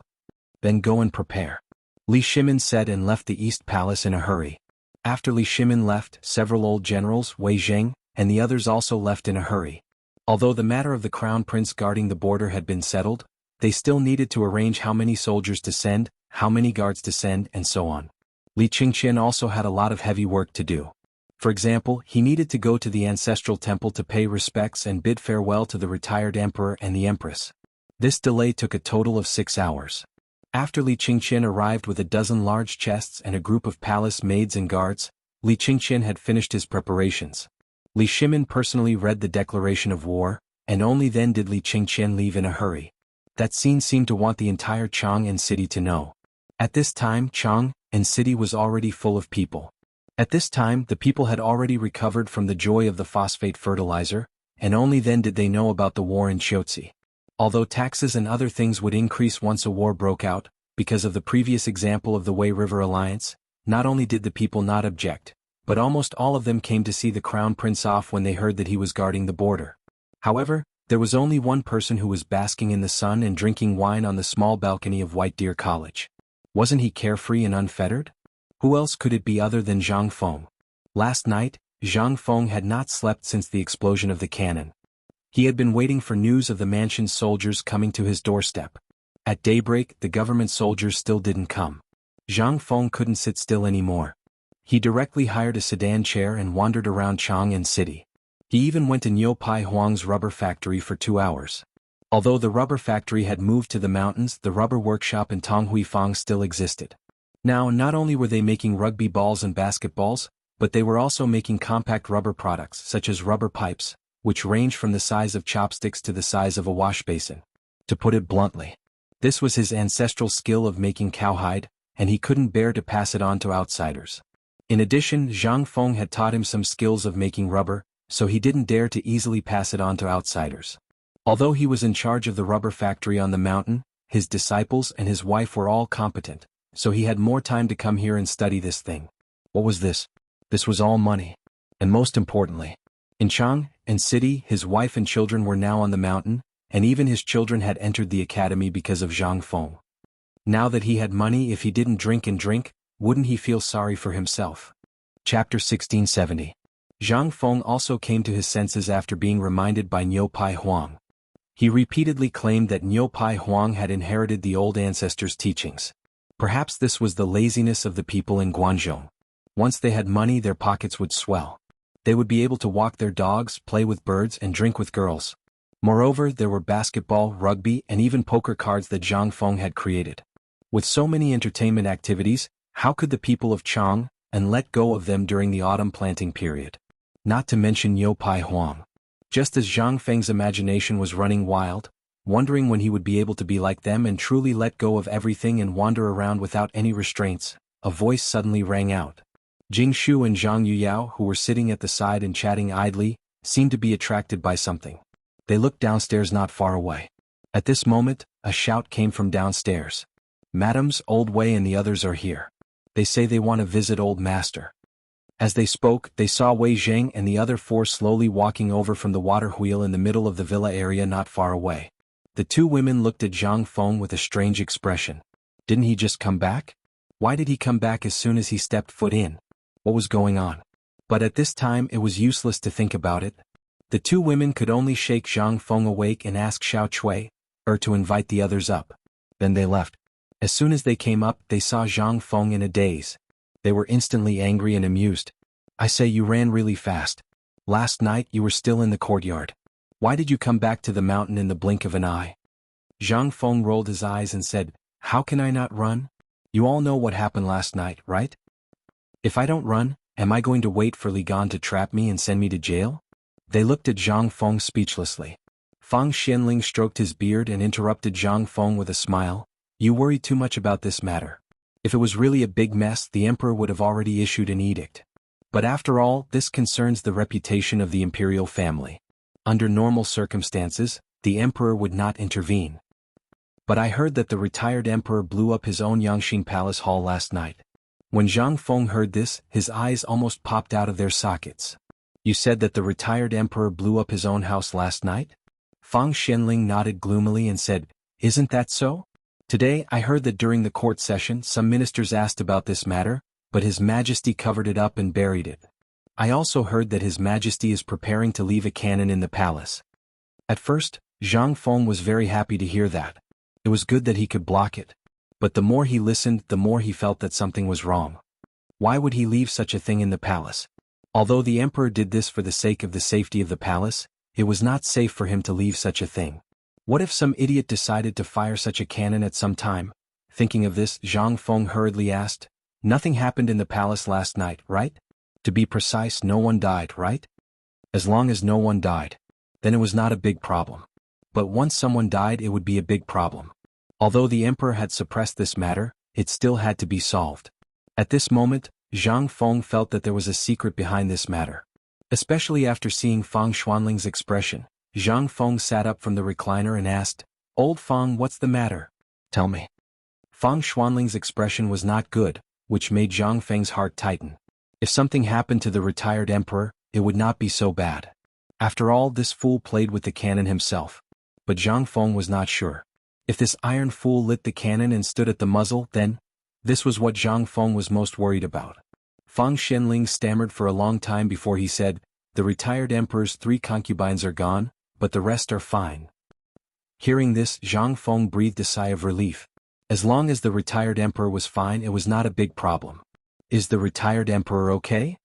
Then go and prepare." Li Shimin said and left the East Palace in a hurry. After Li Shimin left, several old generals, Wei Zheng, and the others also left in a hurry. Although the matter of the crown prince guarding the border had been settled, they still needed to arrange how many soldiers to send, how many guards to send, and so on. Li Qingqian also had a lot of heavy work to do. For example, he needed to go to the ancestral temple to pay respects and bid farewell to the retired emperor and the empress. This delay took a total of 6 hours. After Li Qingqian arrived with a dozen large chests and a group of palace maids and guards, Li Qingqian had finished his preparations. Li Shimin personally read the declaration of war, and only then did Li Qingqian leave in a hurry. That scene seemed to want the entire Chang'an city to know. At this time, Chang'an city was already full of people. At this time, the people had already recovered from the joy of the phosphate fertilizer, and only then did they know about the war in Qiuzi. Although taxes and other things would increase once a war broke out, because of the previous example of the Wei River Alliance, not only did the people not object, but almost all of them came to see the crown prince off when they heard that he was guarding the border. However, there was only one person who was basking in the sun and drinking wine on the small balcony of White Deer College. Wasn't he carefree and unfettered? Who else could it be other than Zhang Feng? Last night, Zhang Feng had not slept since the explosion of the cannon. He had been waiting for news of the mansion's soldiers coming to his doorstep. At daybreak, the government soldiers still didn't come. Zhang Feng couldn't sit still anymore. He directly hired a sedan chair and wandered around Chang'an city. He even went to Niu Pai Huang's rubber factory for 2 hours. Although the rubber factory had moved to the mountains, the rubber workshop in Tonghuifang still existed. Now, not only were they making rugby balls and basketballs, but they were also making compact rubber products such as rubber pipes, which range from the size of chopsticks to the size of a wash basin. To put it bluntly, this was his ancestral skill of making cowhide, and he couldn't bear to pass it on to outsiders. In addition, Zhang Feng had taught him some skills of making rubber, so he didn't dare to easily pass it on to outsiders. Although he was in charge of the rubber factory on the mountain, his disciples and his wife were all competent, so he had more time to come here and study this thing. What was this? This was all money. And most importantly, in Chang'an city, his wife and children were now on the mountain, and even his children had entered the academy because of Zhang Feng. Now that he had money, if he didn't drink, wouldn't he feel sorry for himself? Chapter 1670. Zhang Feng also came to his senses after being reminded by Niu Pai Huang. He repeatedly claimed that Niu Pai Huang had inherited the old ancestors' teachings. Perhaps this was the laziness of the people in Guangzhou. Once they had money, their pockets would swell. They would be able to walk their dogs, play with birds, and drink with girls. Moreover, there were basketball, rugby, and even poker cards that Zhang Feng had created. With so many entertainment activities, how could the people of Chang'an let go of them during the autumn planting period? Not to mention Niu Pai Huang. Just as Zhang Feng's imagination was running wild, wondering when he would be able to be like them and truly let go of everything and wander around without any restraints, a voice suddenly rang out. Jing Shu and Zhang Yuyao, who were sitting at the side and chatting idly, seemed to be attracted by something. They looked downstairs not far away. At this moment, a shout came from downstairs. "Madams, Old Wei and the others are here. They say they want to visit Old Master." As they spoke, they saw Wei Zheng and the other 4 slowly walking over from the water wheel in the middle of the villa area not far away. The 2 women looked at Zhang Feng with a strange expression. Didn't he just come back? Why did he come back as soon as he stepped foot in? What was going on? But at this time it was useless to think about it. The 2 women could only shake Zhang Feng awake and ask Xiao Chui, to invite the others up. Then they left. As soon as they came up, they saw Zhang Feng in a daze. They were instantly angry and amused. I say, you ran really fast. Last night you were still in the courtyard. Why did you come back to the mountain in the blink of an eye? Zhang Feng rolled his eyes and said, how can I not run? You all know what happened last night, right? If I don't run, am I going to wait for Li Gan to trap me and send me to jail? They looked at Zhang Feng speechlessly. Fang Xianling stroked his beard and interrupted Zhang Feng with a smile. You worry too much about this matter. If it was really a big mess, the emperor would have already issued an edict. But after all, this concerns the reputation of the imperial family. Under normal circumstances, the emperor would not intervene. But I heard that the retired emperor blew up his own Yangxin Palace hall last night. When Zhang Feng heard this, his eyes almost popped out of their sockets. You said that the retired emperor blew up his own house last night? Fang Xianling nodded gloomily and said, isn't that so? Today I heard that during the court session some ministers asked about this matter, but His Majesty covered it up and buried it. I also heard that His Majesty is preparing to leave a cannon in the palace. At first, Zhang Feng was very happy to hear that. It was good that he could block it. But the more he listened, the more he felt that something was wrong. Why would he leave such a thing in the palace? Although the emperor did this for the sake of the safety of the palace, it was not safe for him to leave such a thing. What if some idiot decided to fire such a cannon at some time? Thinking of this, Zhang Feng hurriedly asked, nothing happened in the palace last night, right? To be precise, no one died, right? As long as no one died, then it was not a big problem. But once someone died, it would be a big problem. Although the emperor had suppressed this matter, it still had to be solved. At this moment, Zhang Feng felt that there was a secret behind this matter. Especially after seeing Fang Xuanling's expression, Zhang Feng sat up from the recliner and asked, Old Fang, what's the matter? Tell me. Fang Xuanling's expression was not good, which made Zhang Feng's heart tighten. If something happened to the retired emperor, it would not be so bad. After all, this fool played with the cannon himself. But Zhang Feng was not sure. If this iron fool lit the cannon and stood at the muzzle, then, this was what Zhang Feng was most worried about. Fang Xianling stammered for a long time before he said, the retired emperor's 3 concubines are gone, but the rest are fine. Hearing this, Zhang Feng breathed a sigh of relief. As long as the retired emperor was fine, it was not a big problem. Is the retired emperor okay?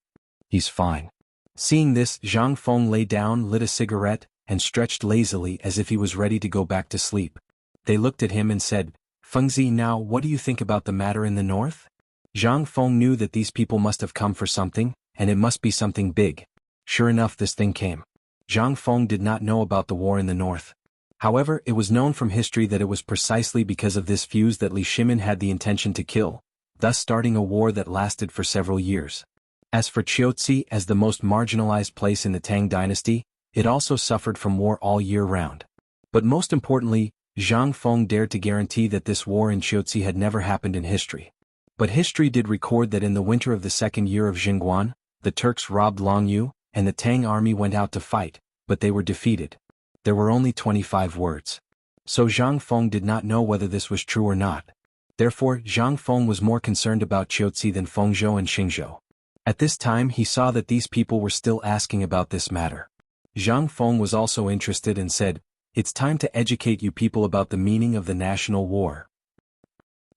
He's fine. Seeing this, Zhang Feng lay down, lit a cigarette, and stretched lazily as if he was ready to go back to sleep. They looked at him and said, Fengzi, now what do you think about the matter in the north? Zhang Feng knew that these people must have come for something, and it must be something big. Sure enough, this thing came. Zhang Feng did not know about the war in the north. However, it was known from history that it was precisely because of this fuse that Li Shimin had the intention to kill, thus starting a war that lasted for several years. As for Qiuzi, as the most marginalized place in the Tang dynasty, it also suffered from war all year round. But most importantly, Zhang Feng dared to guarantee that this war in Qiuzi had never happened in history. But history did record that in the winter of the second year of Jingguan, the Turks robbed Longyu, and the Tang army went out to fight, but they were defeated. There were only 25 words. So Zhang Feng did not know whether this was true or not. Therefore, Zhang Feng was more concerned about Qiuzi than Fengzhou and Xingzhou. At this time he saw that these people were still asking about this matter. Zhang Feng was also interested and said, it's time to educate you people about the meaning of the national war.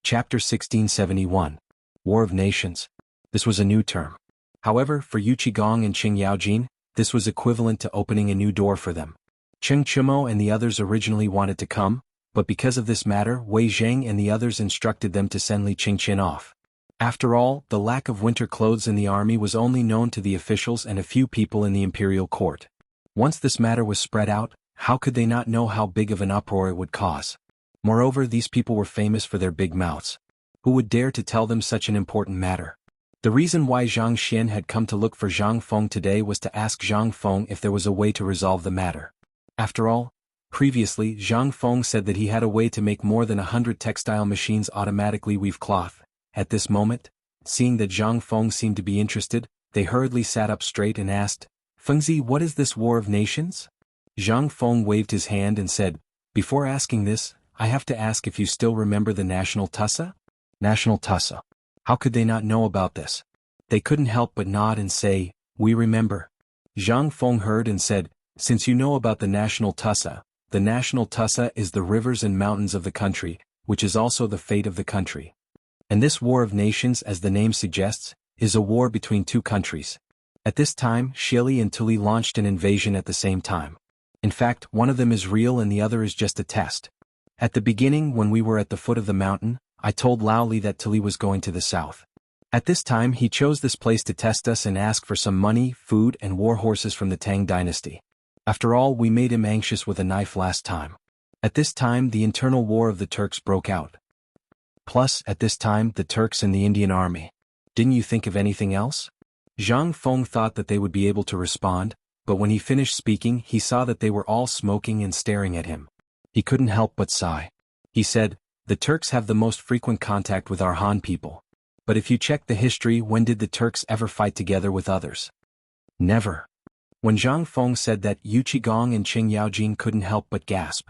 Chapter 1671. War of Nations. This was a new term. However, for Yu Qigong and Qing Yaojin, this was equivalent to opening a new door for them. Cheng Chumo and the others originally wanted to come, but because of this matter, Wei Zheng and the others instructed them to send Li Qingqian off. After all, the lack of winter clothes in the army was only known to the officials and a few people in the imperial court. Once this matter was spread out, how could they not know how big of an uproar it would cause? Moreover, these people were famous for their big mouths. Who would dare to tell them such an important matter? The reason why Zhang Xian had come to look for Zhang Feng today was to ask Zhang Feng if there was a way to resolve the matter. After all, previously Zhang Feng said that he had a way to make more than 100 textile machines automatically weave cloth. At this moment, seeing that Zhang Feng seemed to be interested, they hurriedly sat up straight and asked, Fengzi, what is this war of nations? Zhang Feng waved his hand and said, before asking this, I have to ask if you still remember the national tussa? National tussa. How could they not know about this? They couldn't help but nod and say, we remember. Zhang Feng heard and said, since you know about the national tussa, the national tussa is the rivers and mountains of the country, which is also the fate of the country. And this war of nations, as the name suggests, is a war between two countries. At this time, Shili and Tuli launched an invasion at the same time. In fact, one of them is real and the other is just a test. At the beginning, when we were at the foot of the mountain, I told Laoli that Tuli was going to the south. At this time he chose this place to test us and ask for some money, food and war horses from the Tang Dynasty. After all, we made him anxious with a knife last time. At this time the internal war of the Turks broke out. Plus, at this time, the Turks and the Indian army. Didn't you think of anything else? Zhang Feng thought that they would be able to respond, but when he finished speaking he saw that they were all smoking and staring at him. He couldn't help but sigh. He said, "The Turks have the most frequent contact with our Han people. But if you check the history, when did the Turks ever fight together with others? Never." When Zhang Feng said that, Yu Qigong and Qing Yaojin couldn't help but gasp.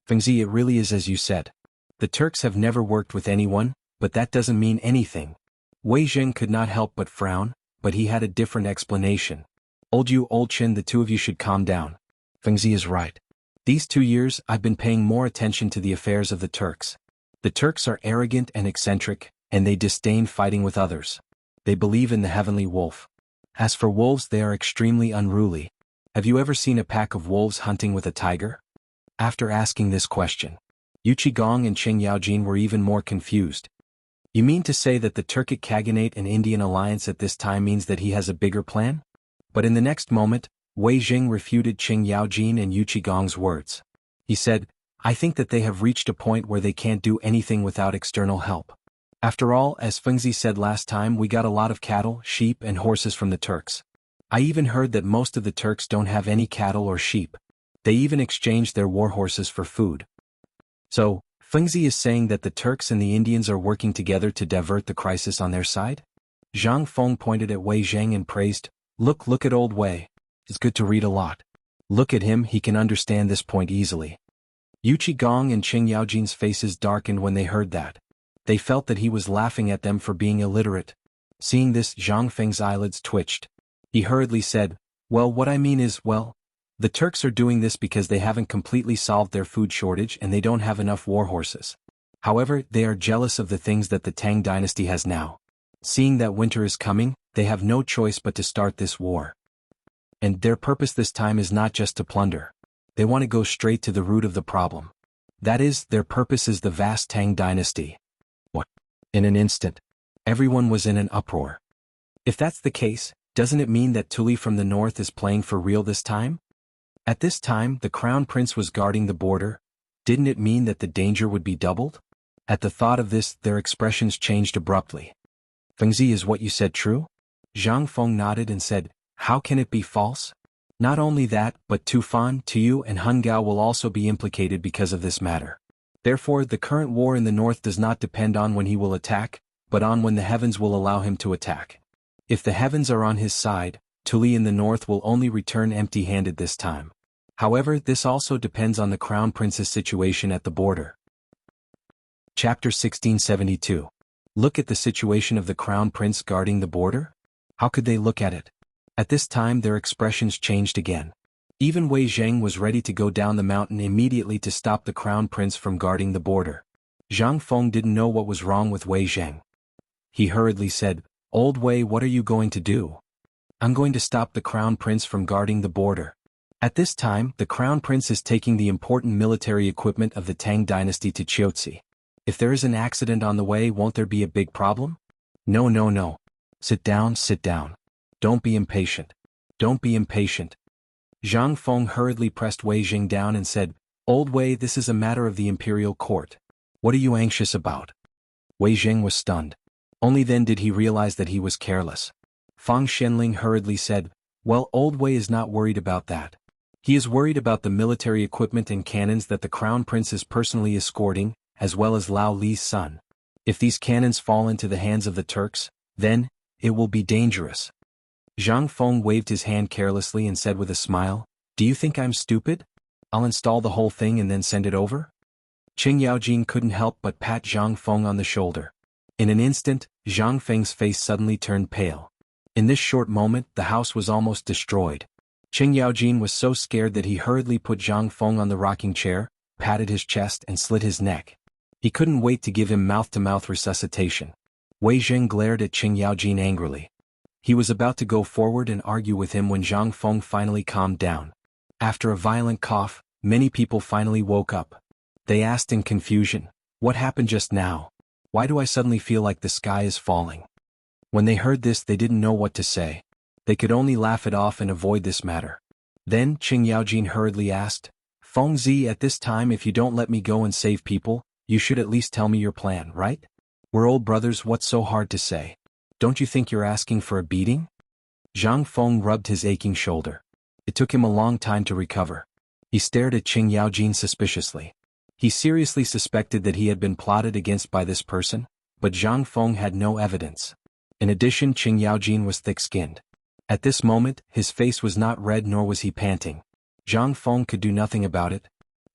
"Fengzi, it really is as you said. The Turks have never worked with anyone, but that doesn't mean anything." Wei Zheng could not help but frown, but he had a different explanation. "Old Yu, Old Qin, the two of you should calm down. Fengzi is right. These 2 years I've been paying more attention to the affairs of the Turks. The Turks are arrogant and eccentric, and they disdain fighting with others. They believe in the heavenly wolf. As for wolves, they are extremely unruly. Have you ever seen a pack of wolves hunting with a tiger?" After asking this question, Yu Qigong and Qing Yaojin were even more confused. "You mean to say that the Turkic Khaganate and Indian alliance at this time means that he has a bigger plan?" But in the next moment, Wei Jing refuted Qing Yaojin and Yu Qigong's words. He said, "I think that they have reached a point where they can't do anything without external help. After all, as Fengzi said last time, we got a lot of cattle, sheep and horses from the Turks. I even heard that most of the Turks don't have any cattle or sheep. They even exchange their war horses for food. So, Fengzi is saying that the Turks and the Indians are working together to divert the crisis on their side?" Zhang Feng pointed at Wei Zheng and praised, Look at old Wei. It's good to read a lot. Look at him, he can understand this point easily." Yu Qigong and Qing Yaojin's faces darkened when they heard that. They felt that he was laughing at them for being illiterate. Seeing this, Zhang Feng's eyelids twitched. He hurriedly said, "Well, what I mean is, the Turks are doing this because they haven't completely solved their food shortage and they don't have enough war horses. However, they are jealous of the things that the Tang Dynasty has now. Seeing that winter is coming, they have no choice but to start this war. And their purpose this time is not just to plunder. They want to go straight to the root of the problem. That is, their purpose is the vast Tang Dynasty." What? In an instant, everyone was in an uproar. If that's the case, doesn't it mean that Tuli from the north is playing for real this time? At this time, the Crown Prince was guarding the border. Didn't it mean that the danger would be doubled? At the thought of this, their expressions changed abruptly. "Fengzi, is what you said true?" Zhang Feng nodded and said, "How can it be false? Not only that, but Tufan, Tuyu and Hungao will also be implicated because of this matter. Therefore, the current war in the north does not depend on when he will attack, but on when the heavens will allow him to attack. If the heavens are on his side, Tuli in the north will only return empty-handed this time. However, this also depends on the Crown Prince's situation at the border." Chapter 1672. Look at the situation of the Crown Prince guarding the border? How could they look at it? At this time their expressions changed again. Even Wei Zheng was ready to go down the mountain immediately to stop the Crown Prince from guarding the border. Zhang Feng didn't know what was wrong with Wei Zheng. He hurriedly said, "Old Wei, what are you going to do?" "I'm going to stop the Crown Prince from guarding the border. At this time, the Crown Prince is taking the important military equipment of the Tang Dynasty to Chiotsi. If there is an accident on the way, won't there be a big problem?" No. Sit down. Don't be impatient. Don't be impatient." Zhang Feng hurriedly pressed Wei Jing down and said, "Old Wei, this is a matter of the imperial court. What are you anxious about?" Wei Jing was stunned. Only then did he realize that he was careless. Fang Shenling hurriedly said, "Well, Old Wei is not worried about that. He is worried about the military equipment and cannons that the Crown Prince is personally escorting, as well as Lao Li's son. If these cannons fall into the hands of the Turks, then, it will be dangerous." Zhang Feng waved his hand carelessly and said with a smile, "Do you think I'm stupid? I'll install the whole thing and then send it over?" Qing Yaojin couldn't help but pat Zhang Feng on the shoulder. In an instant, Zhang Feng's face suddenly turned pale. In this short moment, the house was almost destroyed. Qing Yaojin was so scared that he hurriedly put Zhang Feng on the rocking chair, patted his chest and slit his neck. He couldn't wait to give him mouth-to-mouth resuscitation. Wei Zheng glared at Qing Yaojin angrily. He was about to go forward and argue with him when Zhang Feng finally calmed down. After a violent cough, many people finally woke up. They asked in confusion, "What happened just now? Why do I suddenly feel like the sky is falling?" When they heard this, they didn't know what to say. They could only laugh it off and avoid this matter. Then Qing Yaojin hurriedly asked, "Feng Zi, at this time if you don't let me go and save people, you should at least tell me your plan, right? We're old brothers, what's so hard to say? Don't you think you're asking for a beating?" Zhang Feng rubbed his aching shoulder. It took him a long time to recover. He stared at Qing Yaojin suspiciously. He seriously suspected that he had been plotted against by this person, but Zhang Feng had no evidence. In addition, Qing Yaojin was thick-skinned. At this moment, his face was not red nor was he panting. Zhang Feng could do nothing about it.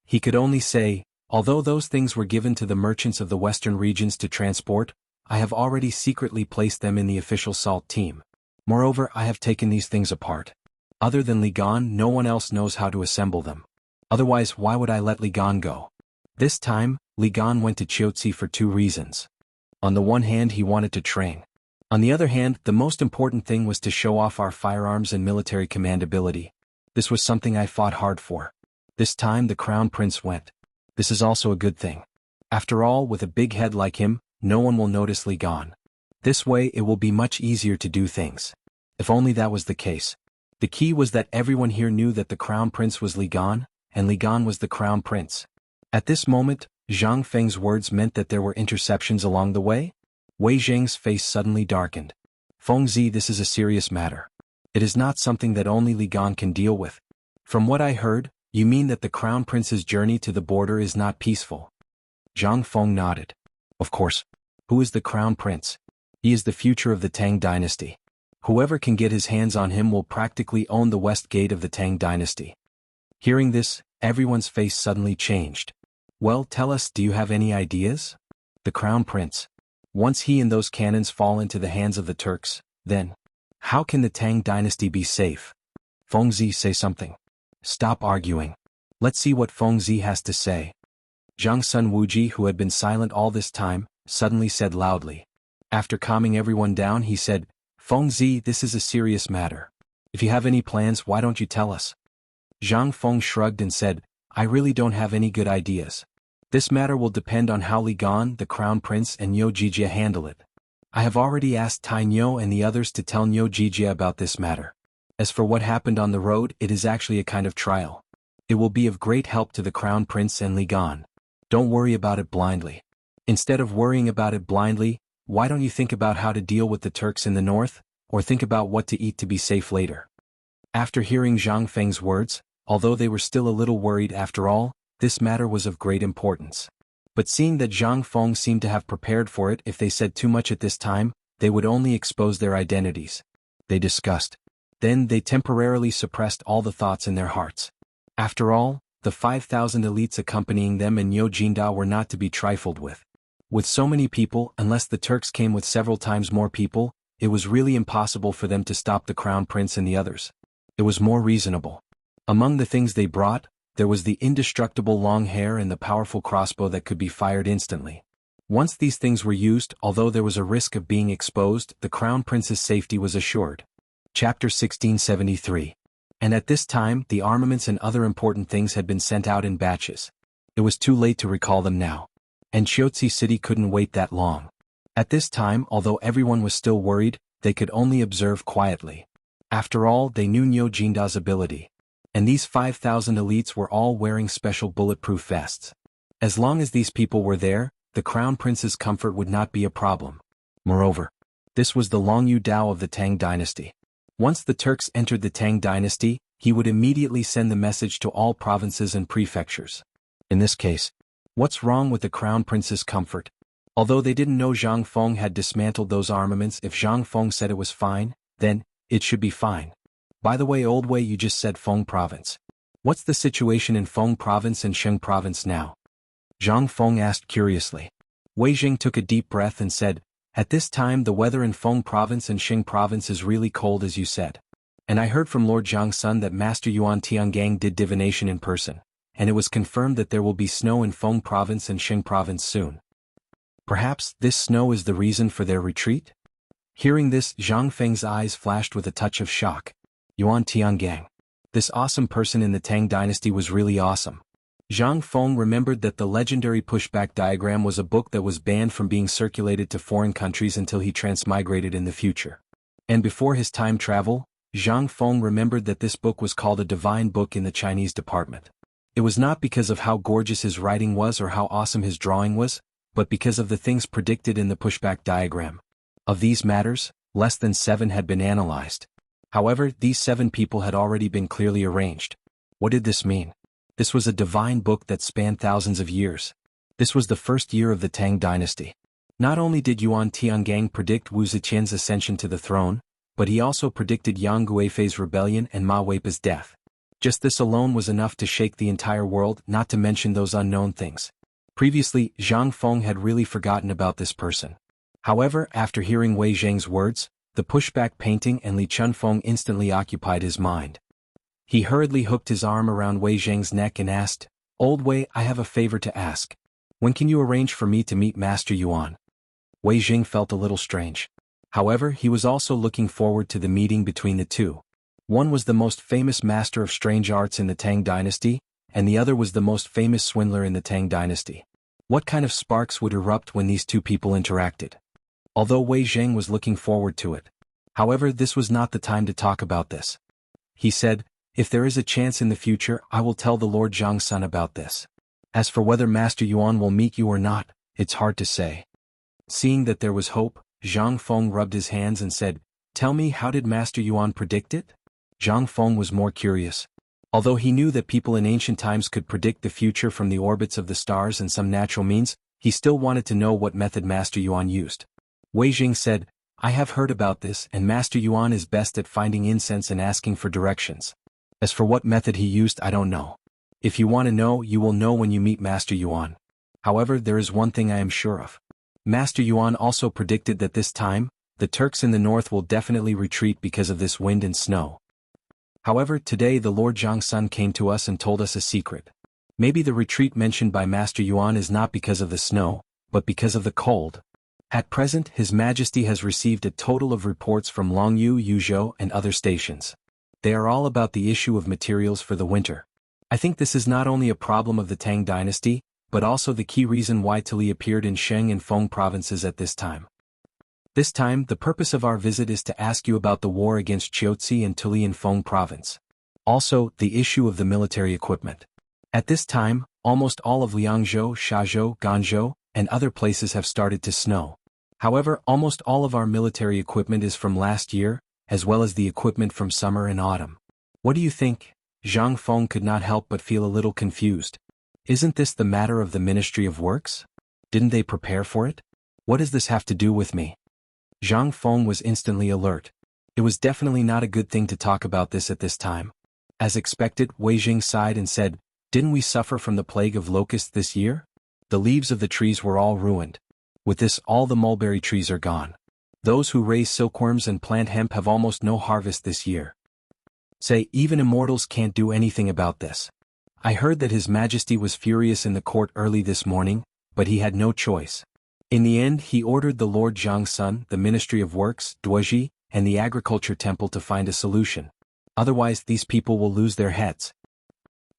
He could only say, "Although those things were given to the merchants of the western regions to transport, I have already secretly placed them in the official salt team. Moreover, I have taken these things apart. Other than Li Gan, no one else knows how to assemble them. Otherwise, why would I let Li Gan go?" This time, Li Gan went to Chiotzi for two reasons. On the one hand, he wanted to train. On the other hand, the most important thing was to show off our firearms and military command ability. This was something I fought hard for. This time the Crown Prince went. This is also a good thing. After all, with a big head like him, no one will notice Li Gan. This way it will be much easier to do things. If only that was the case. The key was that everyone here knew that the Crown Prince was Li Gan, and Li Gan was the Crown Prince. At this moment, Zhang Feng's words meant that there were interceptions along the way. Wei Zheng's face suddenly darkened. "Feng Zi, this is a serious matter. It is not something that only Li Gan can deal with. From what I heard, you mean that the Crown Prince's journey to the border is not peaceful?" Zhang Feng nodded. "Of course. Who is the Crown Prince? He is the future of the Tang Dynasty. Whoever can get his hands on him will practically own the west gate of the Tang Dynasty." Hearing this, everyone's face suddenly changed. "Well, tell us, do you have any ideas?" "The Crown Prince. Once he and those cannons fall into the hands of the Turks, then how can the Tang Dynasty be safe?" "Feng Zi, say something. Stop arguing. Let's see what Feng Zi has to say." Zhang Sun Wuji, who had been silent all this time, suddenly said loudly. After calming everyone down, he said, "Feng Zi, this is a serious matter. If you have any plans, why don't you tell us?" Zhang Feng shrugged and said, "I really don't have any good ideas. This matter will depend on how Li Gan, the Crown Prince and Nyo Jijia handle it. I have already asked Tai Nyo and the others to tell Nyo Jijia about this matter. As for what happened on the road, it is actually a kind of trial. It will be of great help to the Crown Prince and Li Gan. Don't worry about it blindly. Instead of worrying about it blindly, why don't you think about how to deal with the Turks in the north, or think about what to eat to be safe later?" After hearing Zhang Feng's words, although they were still a little worried after all, this matter was of great importance. But seeing that Zhang Feng seemed to have prepared for it, if they said too much at this time, they would only expose their identities. They discussed. Then they temporarily suppressed all the thoughts in their hearts. After all, the 5,000 elites accompanying them and Nyo Jinda were not to be trifled with. With so many people, unless the Turks came with several times more people, it was really impossible for them to stop the Crown Prince and the others. It was more reasonable. Among the things they brought, there was the indestructible long hair and the powerful crossbow that could be fired instantly. Once these things were used, although there was a risk of being exposed, the Crown Prince's safety was assured. Chapter 1673. And at this time, the armaments and other important things had been sent out in batches. It was too late to recall them now. And Chiotzi City couldn't wait that long. At this time, although everyone was still worried, they could only observe quietly. After all, they knew Nyo Jinda's ability. And these 5,000 elites were all wearing special bulletproof vests. As long as these people were there, the Crown Prince's comfort would not be a problem. Moreover, this was the Longyu Dao of the Tang Dynasty. Once the Turks entered the Tang Dynasty, he would immediately send the message to all provinces and prefectures. In this case, what's wrong with the Crown Prince's comfort? Although they didn't know Zhang Feng had dismantled those armaments, if Zhang Feng said it was fine, then it should be fine. By the way, Old Wei, you just said Feng Province. What's the situation in Feng Province and Sheng Province now? Zhang Feng asked curiously. Wei Jing took a deep breath and said, "At this time the weather in Feng Province and Sheng Province is really cold as you said. And I heard from Lord Zhang's son that Master Yuan Tiangang did divination in person, and it was confirmed that there will be snow in Feng Province and Xing Province soon. Perhaps this snow is the reason for their retreat? Hearing this, Zhang Feng's eyes flashed with a touch of shock. Yuan Tiangang. This awesome person in the Tang Dynasty was really awesome. Zhang Feng remembered that the legendary pushback diagram was a book that was banned from being circulated to foreign countries until he transmigrated in the future. And before his time travel, Zhang Feng remembered that this book was called a divine book in the Chinese department. It was not because of how gorgeous his writing was or how awesome his drawing was, but because of the things predicted in the pushback diagram. Of these matters, less than 7 had been analyzed. However, these 7 people had already been clearly arranged. What did this mean? This was a divine book that spanned thousands of years. This was the first year of the Tang Dynasty. Not only did Yuan Tiangang predict Wu Ziqian's ascension to the throne, but he also predicted Yang Guifei's rebellion and Ma Weipa's death. Just this alone was enough to shake the entire world, not to mention those unknown things. Previously, Zhang Feng had really forgotten about this person. However, after hearing Wei Zheng's words, the pushback painting and Li Chunfeng instantly occupied his mind. He hurriedly hooked his arm around Wei Zheng's neck and asked, "Old Wei, I have a favor to ask. When can you arrange for me to meet Master Yuan?" Wei Zheng felt a little strange. However, he was also looking forward to the meeting between the two. One was the most famous master of strange arts in the Tang Dynasty, and the other was the most famous swindler in the Tang Dynasty. What kind of sparks would erupt when these two people interacted? Although Wei Zheng was looking forward to it. However, this was not the time to talk about this. He said, "If there is a chance in the future, I will tell the Lord Zhang's son about this. As for whether Master Yuan will meet you or not, it's hard to say." Seeing that there was hope, Zhang Feng rubbed his hands and said, "Tell me, how did Master Yuan predict it?" Zhang Feng was more curious. Although he knew that people in ancient times could predict the future from the orbits of the stars and some natural means, he still wanted to know what method Master Yuan used. Wei Jing said, "I have heard about this, and Master Yuan is best at finding incense and asking for directions. As for what method he used, I don't know. If you want to know, you will know when you meet Master Yuan. However, there is one thing I am sure of. Master Yuan also predicted that this time, the Turks in the north will definitely retreat because of this wind and snow. However, today the Lord Zhang's son came to us and told us a secret. Maybe the retreat mentioned by Master Yuan is not because of the snow, but because of the cold. At present, His Majesty has received a total of reports from Longyu, Yuzhou, and other stations. They are all about the issue of materials for the winter. I think this is not only a problem of the Tang Dynasty, but also the key reason why Tali appeared in Sheng and Feng provinces at this time. This time, the purpose of our visit is to ask you about the war against Chiaotzi and Tali in Feng province. Also, the issue of the military equipment. At this time, almost all of Liangzhou, Shazhou, Ganzhou, and other places have started to snow. However, almost all of our military equipment is from last year, as well as the equipment from summer and autumn. What do you think? Zhang Feng could not help but feel a little confused. Isn't this the matter of the Ministry of Works? Didn't they prepare for it? What does this have to do with me? Zhang Feng was instantly alert. It was definitely not a good thing to talk about this at this time. As expected, Wei Jing sighed and said, "Didn't we suffer from the plague of locusts this year? The leaves of the trees were all ruined. With this, all the mulberry trees are gone. Those who raise silkworms and plant hemp have almost no harvest this year. Say, even immortals can't do anything about this. I heard that His Majesty was furious in the court early this morning, but he had no choice. In the end, he ordered the Lord Zhang's son, the Ministry of Works, Duoji, and the Agriculture Temple to find a solution. Otherwise, these people will lose their heads."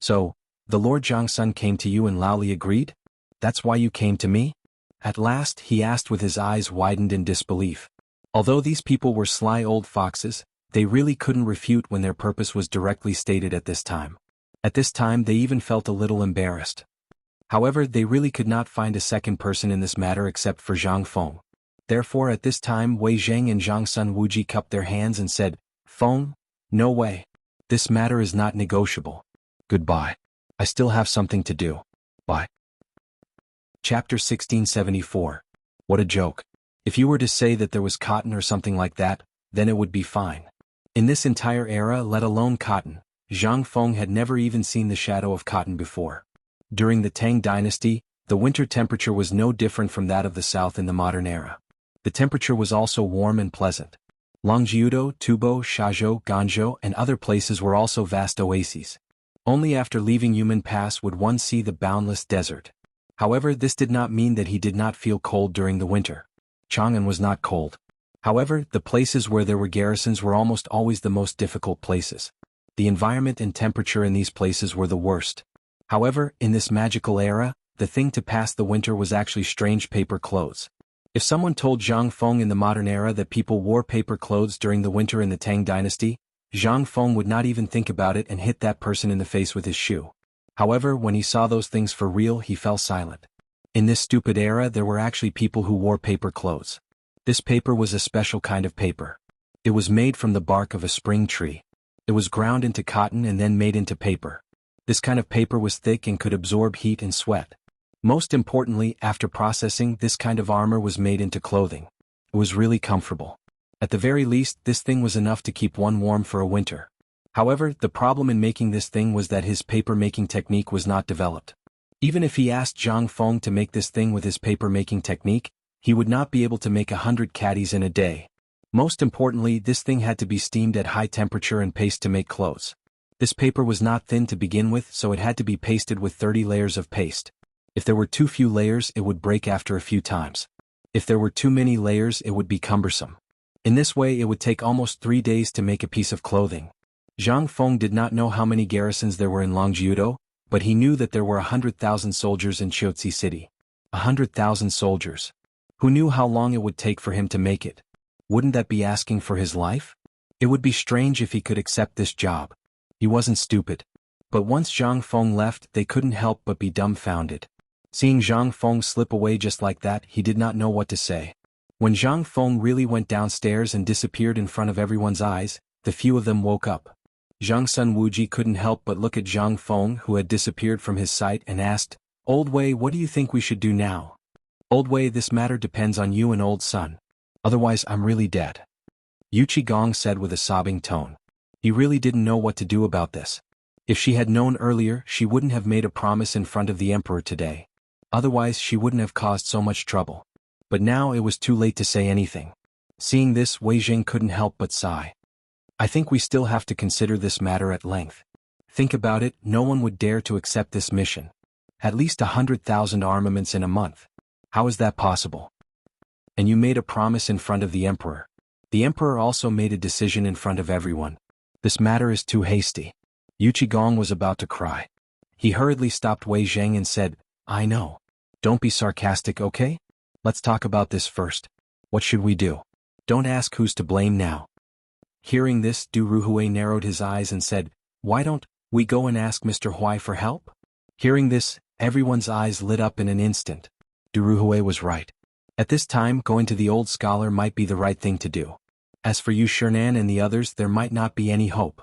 "So, the Lord Zhang's son came to you and Lao Li agreed? That's why you came to me?" At last, he asked with his eyes widened in disbelief. Although these people were sly old foxes, they really couldn't refute when their purpose was directly stated at this time. At this time they even felt a little embarrassed. However, they really could not find a second person in this matter except for Zhang Feng. Therefore at this time Wei Zheng and Zhang's son Wuji cupped their hands and said, "Feng, no way. This matter is not negotiable. Goodbye. I still have something to do. Bye." Chapter 1674. What a joke. If you were to say that there was cotton or something like that, then it would be fine. In this entire era, let alone cotton, Zhang Feng had never even seen the shadow of cotton before. During the Tang Dynasty, the winter temperature was no different from that of the south in the modern era. The temperature was also warm and pleasant. Longjiudo, Tubo, Shazhou, Ganzhou, and other places were also vast oases. Only after leaving Yumen Pass would one see the boundless desert. However, this did not mean that he did not feel cold during the winter. Chang'an was not cold. However, the places where there were garrisons were almost always the most difficult places. The environment and temperature in these places were the worst. However, in this magical era, the thing to pass the winter was actually strange paper clothes. If someone told Zhang Feng in the modern era that people wore paper clothes during the winter in the Tang Dynasty, Zhang Feng would not even think about it and hit that person in the face with his shoe. However, when he saw those things for real, he fell silent. In this stupid era, there were actually people who wore paper clothes. This paper was a special kind of paper. It was made from the bark of a spring tree. It was ground into cotton and then made into paper. This kind of paper was thick and could absorb heat and sweat. Most importantly, after processing, this kind of armor was made into clothing. It was really comfortable. At the very least, this thing was enough to keep one warm for a winter. However, the problem in making this thing was that his paper-making technique was not developed. Even if he asked Zhang Feng to make this thing with his paper-making technique, he would not be able to make 100 caddies in a day. Most importantly, this thing had to be steamed at high temperature and paste to make clothes. This paper was not thin to begin with, so it had to be pasted with 30 layers of paste. If there were too few layers, it would break after a few times. If there were too many layers, it would be cumbersome. In this way, it would take almost 3 days to make a piece of clothing. Zhang Feng did not know how many garrisons there were in Longjiudo, but he knew that there were 100,000 soldiers in Qiuzi City. 100,000 soldiers. Who knew how long it would take for him to make it? Wouldn't that be asking for his life? It would be strange if he could accept this job. He wasn't stupid. But once Zhang Feng left, they couldn't help but be dumbfounded. Seeing Zhang Feng slip away just like that, he did not know what to say. When Zhang Feng really went downstairs and disappeared in front of everyone's eyes, the few of them woke up. Zhang Sun Wuji couldn't help but look at Zhang Feng, who had disappeared from his sight, and asked, "Old Wei, what do you think we should do now?" "Old Wei, this matter depends on you and Old Sun. Otherwise I'm really dead," Yu Qigong said with a sobbing tone. He really didn't know what to do about this. If she had known earlier, she wouldn't have made a promise in front of the Emperor today. Otherwise she wouldn't have caused so much trouble. But now it was too late to say anything. Seeing this, Wei Jing couldn't help but sigh. "I think we still have to consider this matter at length. Think about it, no one would dare to accept this mission. At least 100,000 armaments in a month. How is that possible? And you made a promise in front of the Emperor. The Emperor also made a decision in front of everyone. This matter is too hasty." Yu Qigong was about to cry. He hurriedly stopped Wei Zheng and said, "I know. Don't be sarcastic, okay? Let's talk about this first. What should we do? Don't ask who's to blame now." Hearing this, Du Ruhui narrowed his eyes and said, "Why don't we go and ask Mr. Huai for help?" Hearing this, everyone's eyes lit up in an instant. Du Ruhui was right. At this time, going to the old scholar might be the right thing to do. As for Yu Shernan and the others, there might not be any hope.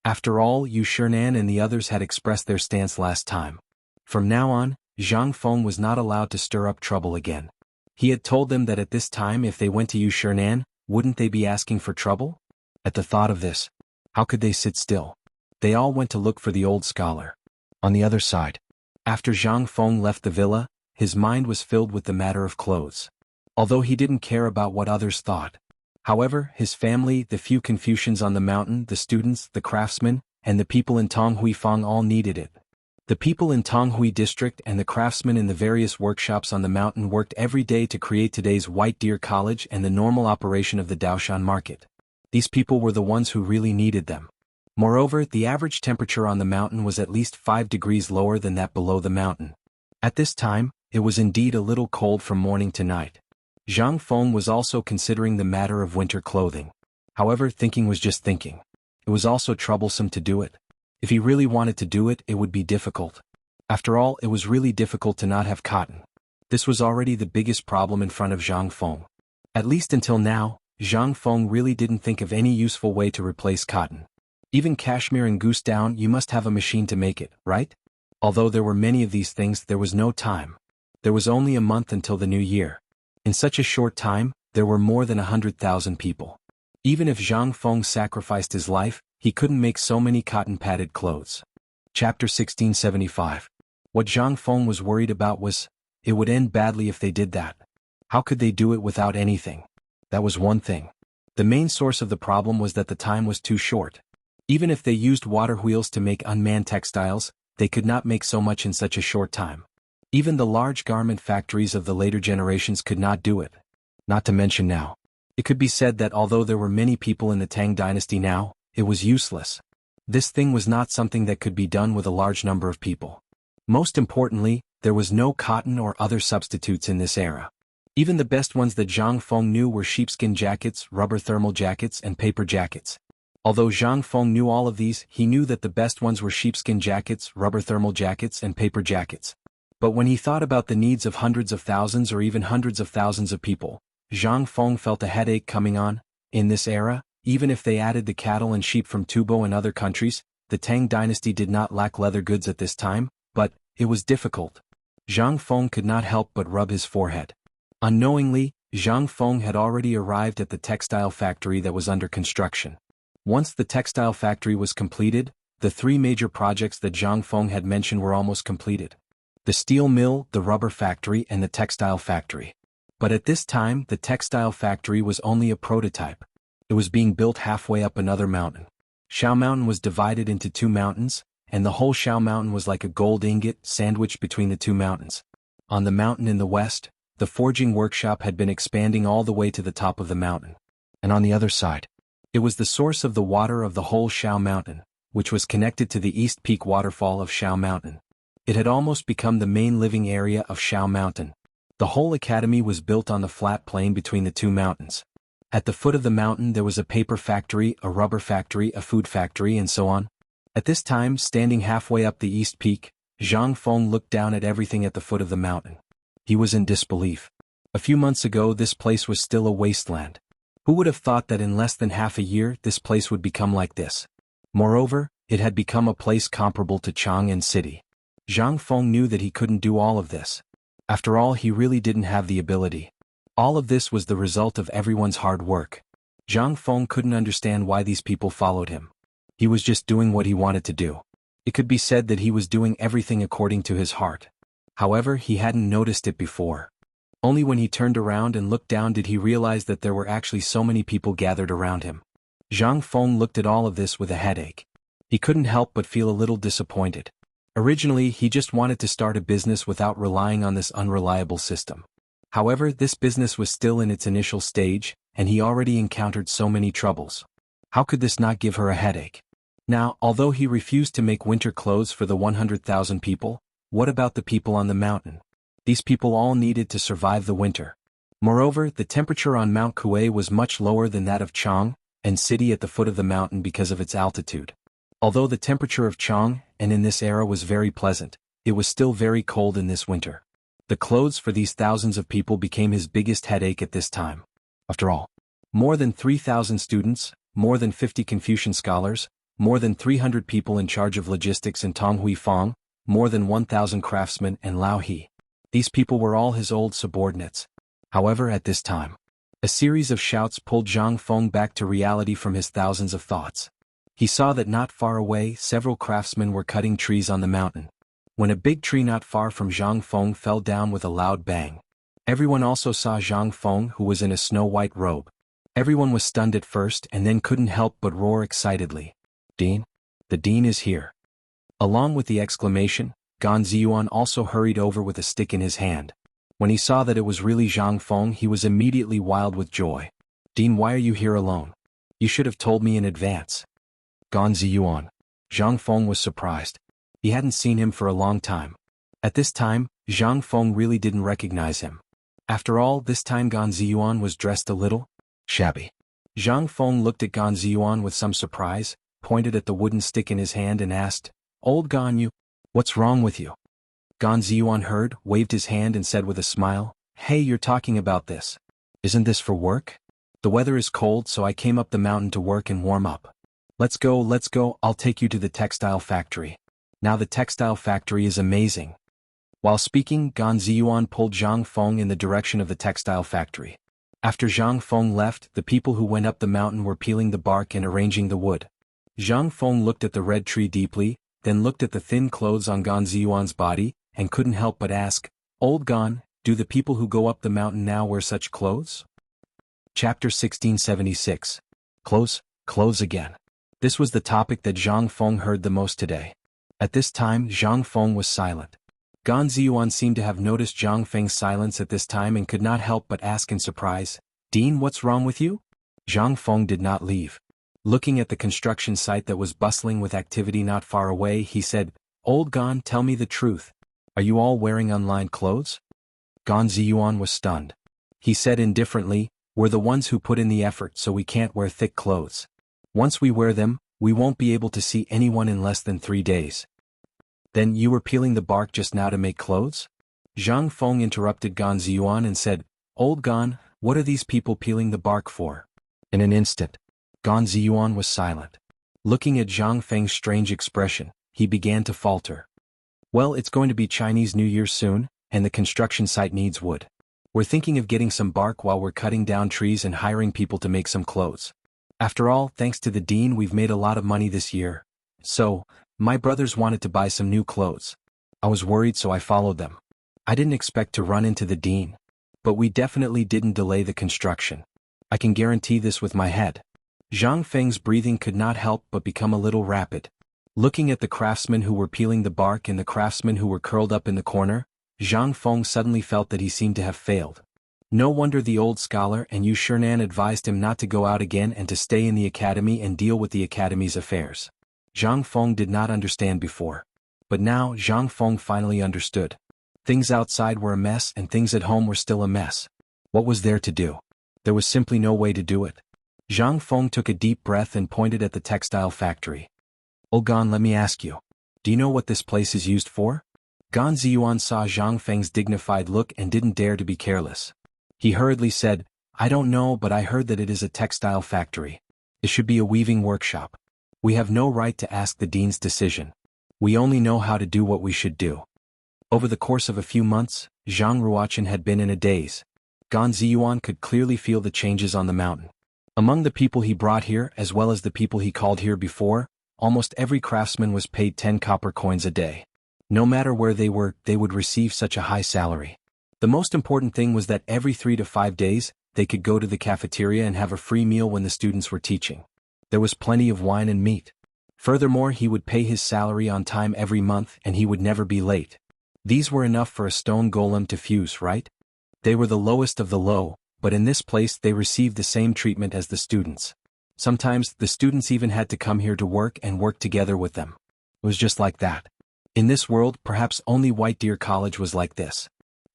After all, Yu Shernan and the others had expressed their stance last time. From now on, Zhang Feng was not allowed to stir up trouble again. He had told them that at this time, if they went to Yu Shernan, wouldn't they be asking for trouble? At the thought of this, how could they sit still? They all went to look for the old scholar. On the other side, after Zhang Feng left the villa, his mind was filled with the matter of clothes. Although he didn't care about what others thought. However, his family, the few Confucians on the mountain, the students, the craftsmen, and the people in Tonghui Fang all needed it. The people in Tonghui district and the craftsmen in the various workshops on the mountain worked every day to create today's White Deer College and the normal operation of the Daoshan market. These people were the ones who really needed them. Moreover, the average temperature on the mountain was at least 5 degrees lower than that below the mountain. At this time, it was indeed a little cold from morning to night. Zhang Feng was also considering the matter of winter clothing. However, thinking was just thinking. It was also troublesome to do it. If he really wanted to do it, it would be difficult. After all, it was really difficult to not have cotton. This was already the biggest problem in front of Zhang Feng. At least until now, Zhang Feng really didn't think of any useful way to replace cotton. Even cashmere and goose down, you must have a machine to make it, right? Although there were many of these things, there was no time. There was only a month until the new year. In such a short time, there were more than 100,000 people. Even if Zhang Feng sacrificed his life, he couldn't make so many cotton-padded clothes. Chapter 1675. What Zhang Feng was worried about was, it would end badly if they did that. How could they do it without anything? That was one thing. The main source of the problem was that the time was too short. Even if they used water wheels to make unmanned textiles, they could not make so much in such a short time. Even the large garment factories of the later generations could not do it. Not to mention now. It could be said that although there were many people in the Tang dynasty now, it was useless. This thing was not something that could be done with a large number of people. Most importantly, there was no cotton or other substitutes in this era. Even the best ones that Zhang Feng knew were sheepskin jackets, rubber thermal jackets, and paper jackets. Although Zhang Feng knew all of these, he knew that the best ones were sheepskin jackets, rubber thermal jackets, and paper jackets. But when he thought about the needs of hundreds of thousands or even hundreds of thousands of people, Zhang Feng felt a headache coming on. In this era, even if they added the cattle and sheep from Tubo and other countries, the Tang dynasty did not lack leather goods at this time, but it was difficult. Zhang Feng could not help but rub his forehead. Unknowingly, Zhang Feng had already arrived at the textile factory that was under construction. Once the textile factory was completed, the three major projects that Zhang Feng had mentioned were almost completed. The steel mill, the rubber factory, and the textile factory. But at this time, the textile factory was only a prototype. It was being built halfway up another mountain. Shao Mountain was divided into two mountains, and the whole Shao Mountain was like a gold ingot sandwiched between the two mountains. On the mountain in the west, the forging workshop had been expanding all the way to the top of the mountain. And on the other side, it was the source of the water of the whole Shao Mountain, which was connected to the East Peak waterfall of Shao Mountain. It had almost become the main living area of Shao Mountain. The whole academy was built on the flat plain between the two mountains. At the foot of the mountain there was a paper factory, a rubber factory, a food factory, and so on. At this time, standing halfway up the East Peak, Zhang Feng looked down at everything at the foot of the mountain. He was in disbelief. A few months ago this place was still a wasteland. Who would have thought that in less than half a year this place would become like this? Moreover, it had become a place comparable to Chang'an City. Zhang Feng knew that he couldn't do all of this. After all, he really didn't have the ability. All of this was the result of everyone's hard work. Zhang Feng couldn't understand why these people followed him. He was just doing what he wanted to do. It could be said that he was doing everything according to his heart. However, he hadn't noticed it before. Only when he turned around and looked down did he realize that there were actually so many people gathered around him. Zhang Feng looked at all of this with a headache. He couldn't help but feel a little disappointed. Originally, he just wanted to start a business without relying on this unreliable system. However, this business was still in its initial stage, and he already encountered so many troubles. How could this not give her a headache? Now, although he refused to make winter clothes for the 100,000 people, what about the people on the mountain? These people all needed to survive the winter. Moreover, the temperature on Mount Kuei was much lower than that of Chang'an City at the foot of the mountain because of its altitude. Although the temperature of Chang'an in this era was very pleasant, it was still very cold in this winter. The clothes for these thousands of people became his biggest headache at this time. After all, more than 3,000 students, more than 50 Confucian scholars, more than 300 people in charge of logistics in Tonghui Fang, more than 1,000 craftsmen and Lao He. These people were all his old subordinates. However, at this time, a series of shouts pulled Zhang Feng back to reality from his thousands of thoughts. He saw that not far away several craftsmen were cutting trees on the mountain. When a big tree not far from Zhang Feng fell down with a loud bang. Everyone also saw Zhang Feng, who was in a snow-white robe. Everyone was stunned at first and then couldn't help but roar excitedly. "Dean? The Dean is here." Along with the exclamation, Gan Ziyuan also hurried over with a stick in his hand. When he saw that it was really Zhang Feng, he was immediately wild with joy. "Dean, why are you here alone? You should have told me in advance." Gan Ziyuan. Zhang Feng was surprised. He hadn't seen him for a long time. At this time, Zhang Feng really didn't recognize him. After all, this time Gan Ziyuan was dressed a little shabby. Zhang Feng looked at Gan Ziyuan with some surprise, pointed at the wooden stick in his hand and asked, "Old Gan, what's wrong with you?" Gan Ziyuan heard, waved his hand and said with a smile, "Hey, you're talking about this. Isn't this for work? The weather is cold, so I came up the mountain to work and warm up. Let's go, I'll take you to the textile factory. Now the textile factory is amazing." While speaking, Gan Ziyuan pulled Zhang Feng in the direction of the textile factory. After Zhang Feng left, the people who went up the mountain were peeling the bark and arranging the wood. Zhang Feng looked at the red tree deeply, then looked at the thin clothes on Gan Ziyuan's body, and couldn't help but ask, "Old Gan, do the people who go up the mountain now wear such clothes?" Chapter 1676. Clothes again. This was the topic that Zhang Feng heard the most today. At this time, Zhang Feng was silent. Gan Ziyuan seemed to have noticed Zhang Feng's silence at this time and could not help but ask in surprise, "Dean, what's wrong with you?" Zhang Feng did not leave. Looking at the construction site that was bustling with activity not far away, he said, "Old Gan, tell me the truth. Are you all wearing unlined clothes?" Gan Ziyuan was stunned. He said indifferently, "We're the ones who put in the effort, so we can't wear thick clothes. Once we wear them, we won't be able to see anyone in less than 3 days." "Then you were peeling the bark just now to make clothes?" Zhang Feng interrupted Gan Ziyuan and said, "Old Gan, what are these people peeling the bark for?" In an instant, Gan Ziyuan was silent. Looking at Zhang Feng's strange expression, he began to falter. "Well, it's going to be Chinese New Year soon, and the construction site needs wood. We're thinking of getting some bark while we're cutting down trees and hiring people to make some clothes. After all, thanks to the dean, we've made a lot of money this year. So, my brothers wanted to buy some new clothes. I was worried, so I followed them. I didn't expect to run into the dean. But we definitely didn't delay the construction. I can guarantee this with my head." Zhang Feng's breathing could not help but become a little rapid. Looking at the craftsmen who were peeling the bark and the craftsmen who were curled up in the corner, Zhang Feng suddenly felt that he seemed to have failed. No wonder the old scholar and Yu Shernan advised him not to go out again and to stay in the academy and deal with the academy's affairs. Zhang Feng did not understand before. But now Zhang Feng finally understood. Things outside were a mess and things at home were still a mess. What was there to do? There was simply no way to do it. Zhang Feng took a deep breath and pointed at the textile factory. "Gan, let me ask you. Do you know what this place is used for?" Gan Ziyuan saw Zhang Feng's dignified look and didn't dare to be careless. He hurriedly said, "I don't know, but I heard that it is a textile factory. It should be a weaving workshop. We have no right to ask the dean's decision. We only know how to do what we should do." Over the course of a few months, Zhang Ruochen had been in a daze. Gan Ziyuan could clearly feel the changes on the mountain. Among the people he brought here, as well as the people he called here before, almost every craftsman was paid 10 copper coins a day. No matter where they were, they would receive such a high salary. The most important thing was that every 3 to 5 days, they could go to the cafeteria and have a free meal when the students were teaching. There was plenty of wine and meat. Furthermore, he would pay his salary on time every month and he would never be late. These were enough for a stone golem to fuse, right? They were the lowest of the low, but in this place they received the same treatment as the students. Sometimes, the students even had to come here to work and work together with them. It was just like that. In this world, perhaps only White Deer College was like this.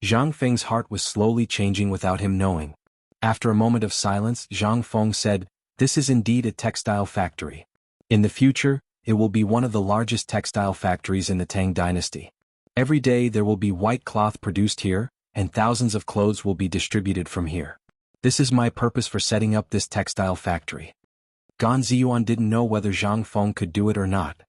Zhang Feng's heart was slowly changing without him knowing. After a moment of silence, Zhang Feng said, "This is indeed a textile factory. In the future, it will be one of the largest textile factories in the Tang Dynasty. Every day there will be white cloth produced here, and thousands of clothes will be distributed from here. This is my purpose for setting up this textile factory." Gan Ziyuan didn't know whether Zhang Feng could do it or not.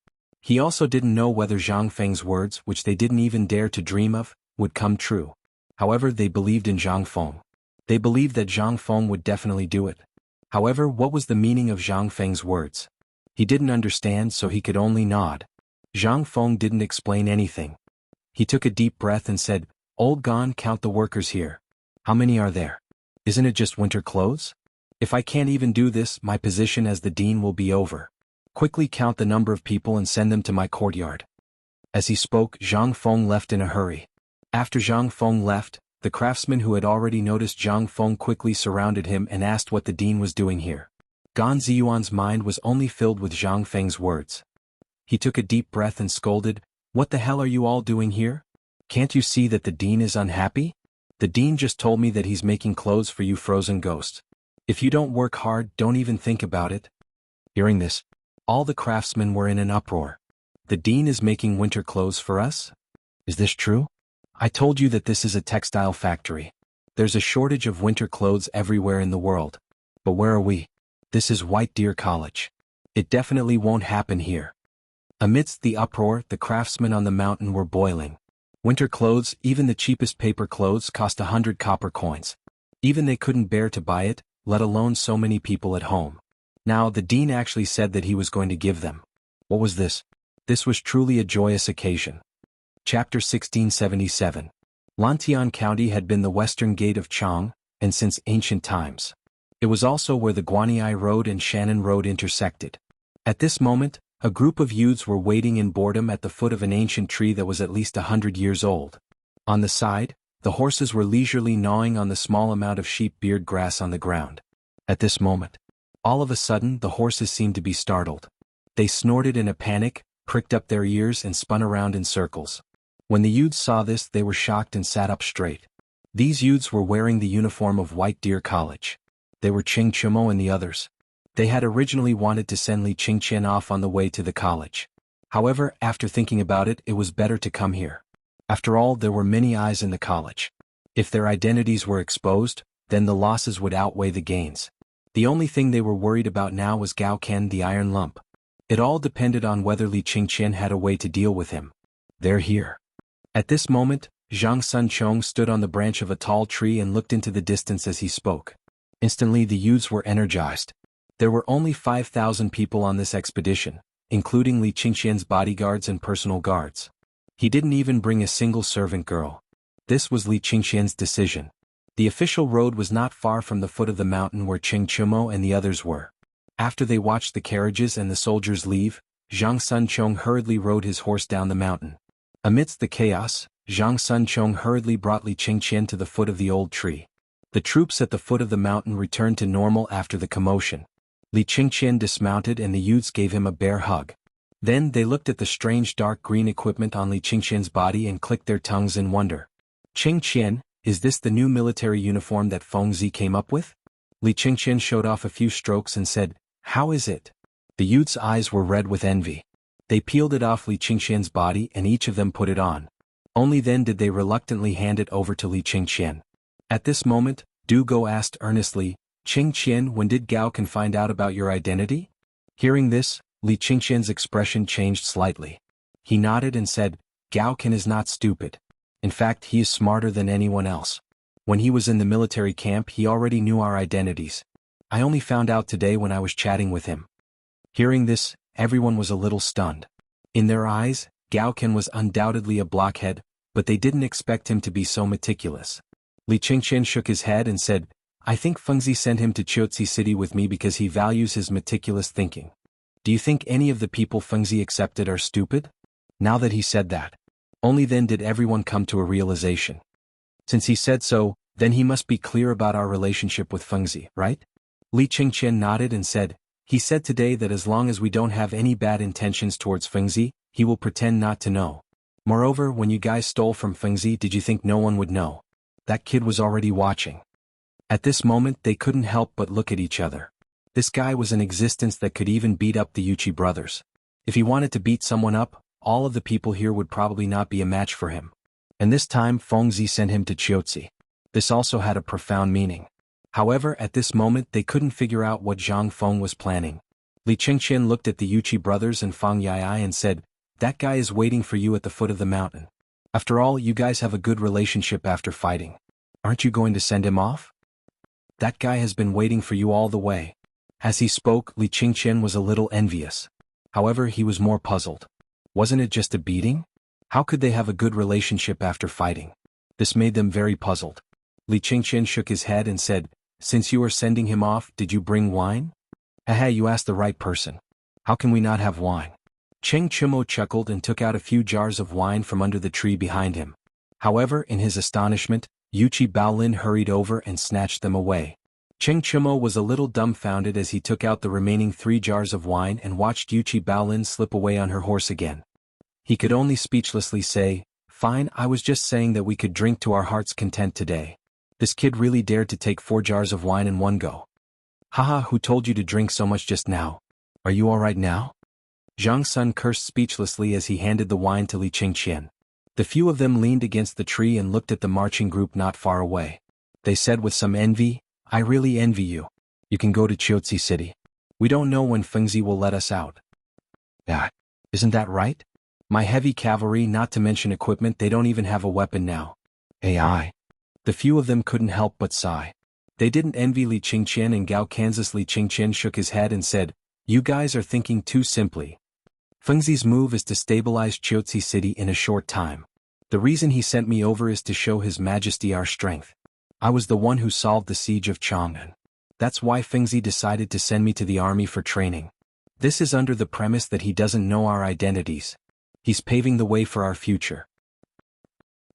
He also didn't know whether Zhang Feng's words, which they didn't even dare to dream of, would come true. However, they believed in Zhang Feng. They believed that Zhang Feng would definitely do it. However, what was the meaning of Zhang Feng's words? He didn't understand, so he could only nod. Zhang Feng didn't explain anything. He took a deep breath and said, "Old Gan, count the workers here. How many are there? Isn't it just winter clothes? If I can't even do this, my position as the dean will be over. Quickly count the number of people and send them to my courtyard." As he spoke, Zhang Feng left in a hurry. After Zhang Feng left, the craftsmen who had already noticed Zhang Feng quickly surrounded him and asked what the dean was doing here. Gan Ziyuan's mind was only filled with Zhang Feng's words. He took a deep breath and scolded, "What the hell are you all doing here? Can't you see that the dean is unhappy? The dean just told me that he's making clothes for you frozen ghosts. If you don't work hard, don't even think about it." Hearing this, all the craftsmen were in an uproar. "The dean is making winter clothes for us? Is this true? I told you that this is a textile factory. There's a shortage of winter clothes everywhere in the world. But where are we? This is White Deer College. It definitely won't happen here." Amidst the uproar, the craftsmen on the mountain were boiling. Winter clothes, even the cheapest paper clothes, cost 100 copper coins. Even they couldn't bear to buy it, let alone so many people at home. Now, the dean actually said that he was going to give them. What was this? This was truly a joyous occasion. Chapter 1677. Lantian County had been the western gate of Chang, and since ancient times. It was also where the Guanyi Road and Shannon Road intersected. At this moment, a group of youths were waiting in boredom at the foot of an ancient tree that was at least 100 years old. On the side, the horses were leisurely gnawing on the small amount of sheep beard grass on the ground. At this moment, all of a sudden the horses seemed to be startled. They snorted in a panic, pricked up their ears and spun around in circles. When the youths saw this, they were shocked and sat up straight. These youths were wearing the uniform of White Deer College. They were Ching Chumo and the others. They had originally wanted to send Li Qingqian off on the way to the college. However, after thinking about it, it was better to come here. After all, there were many eyes in the college. If their identities were exposed, then the losses would outweigh the gains. The only thing they were worried about now was Gao Ken the Iron Lump. It all depended on whether Li Qingqian had a way to deal with him. They're here. At this moment, Zhang Sunchong stood on the branch of a tall tree and looked into the distance as he spoke. Instantly the youths were energized. There were only 5,000 people on this expedition, including Li Qingqian's bodyguards and personal guards. He didn't even bring a single servant girl. This was Li Qingqian's decision. The official road was not far from the foot of the mountain where Ching Chumo and the others were. After they watched the carriages and the soldiers leave, Zhang Sunchong hurriedly rode his horse down the mountain. Amidst the chaos, Zhang Sunchong hurriedly brought Li Qingqian to the foot of the old tree. The troops at the foot of the mountain returned to normal after the commotion. Li Qingqian dismounted and the youths gave him a bear hug. Then they looked at the strange dark green equipment on Li Qingqian's body and clicked their tongues in wonder. Qingqian, is this the new military uniform that Fengzi came up with? Li Qingqian showed off a few strokes and said, "How is it?" The youth's eyes were red with envy. They peeled it off Li Qingqian's body and each of them put it on. Only then did they reluctantly hand it over to Li Qingqian. At this moment, Du Go asked earnestly, "Qingqian, when did Gao Ken find out about your identity?" Hearing this, Li Qingqian's expression changed slightly. He nodded and said, "Gao Ken is not stupid. In fact, he is smarter than anyone else. When he was in the military camp, he already knew our identities. I only found out today when I was chatting with him." Hearing this, everyone was a little stunned. In their eyes, Gao Ken was undoubtedly a blockhead, but they didn't expect him to be so meticulous. Li Qingqian shook his head and said, "I think Fengzi sent him to Qiuzi City with me because he values his meticulous thinking. Do you think any of the people Fengzi accepted are stupid?" Now that he said that, only then did everyone come to a realization. Since he said so, then he must be clear about our relationship with Fengzi, right? Li Qingqian nodded and said, "He said today that as long as we don't have any bad intentions towards Fengzi, he will pretend not to know. Moreover, when you guys stole from Fengzi, did you think no one would know? That kid was already watching." At this moment they couldn't help but look at each other. This guy was an existence that could even beat up the Yuchi brothers. If he wanted to beat someone up, all of the people here would probably not be a match for him. And this time Fengzi sent him to Qiuzi. This also had a profound meaning. However, at this moment they couldn't figure out what Zhang Feng was planning. Li Qingqian looked at the Yuchi brothers and Feng Yai and said, "That guy is waiting for you at the foot of the mountain. After all, you guys have a good relationship after fighting. Aren't you going to send him off? That guy has been waiting for you all the way." As he spoke, Li Qingqian was a little envious. However, he was more puzzled. Wasn't it just a beating? How could they have a good relationship after fighting? This made them very puzzled. Li Qingqian shook his head and said, "Since you are sending him off, did you bring wine?" "Haha, you asked the right person. How can we not have wine?" Cheng Chumo chuckled and took out a few jars of wine from under the tree behind him. However, in his astonishment, Yuchi Baolin hurried over and snatched them away. Cheng Chumo was a little dumbfounded as he took out the remaining 3 jars of wine and watched Yuchi Baolin slip away on her horse again. He could only speechlessly say, "Fine, I was just saying that we could drink to our heart's content today. This kid really dared to take 4 jars of wine in one go. Haha, who told you to drink so much just now? Are you all right now?" Zhang Sun cursed speechlessly as he handed the wine to Li Qingqian. The few of them leaned against the tree and looked at the marching group not far away. They said with some envy, "I really envy you. You can go to Qiuzi City. We don't know when Fengzi will let us out." "Ah, isn't that right? My heavy cavalry, not to mention equipment, they don't even have a weapon now. AI." The few of them couldn't help but sigh. They didn't envy Li Qingqian and Gao Kansas. Li Qingqian shook his head and said, "You guys are thinking too simply. Fengzi's move is to stabilize Qiuzi City in a short time. The reason he sent me over is to show His Majesty our strength. I was the one who solved the siege of Chang'an. That's why Fengzi decided to send me to the army for training. This is under the premise that he doesn't know our identities. He's paving the way for our future.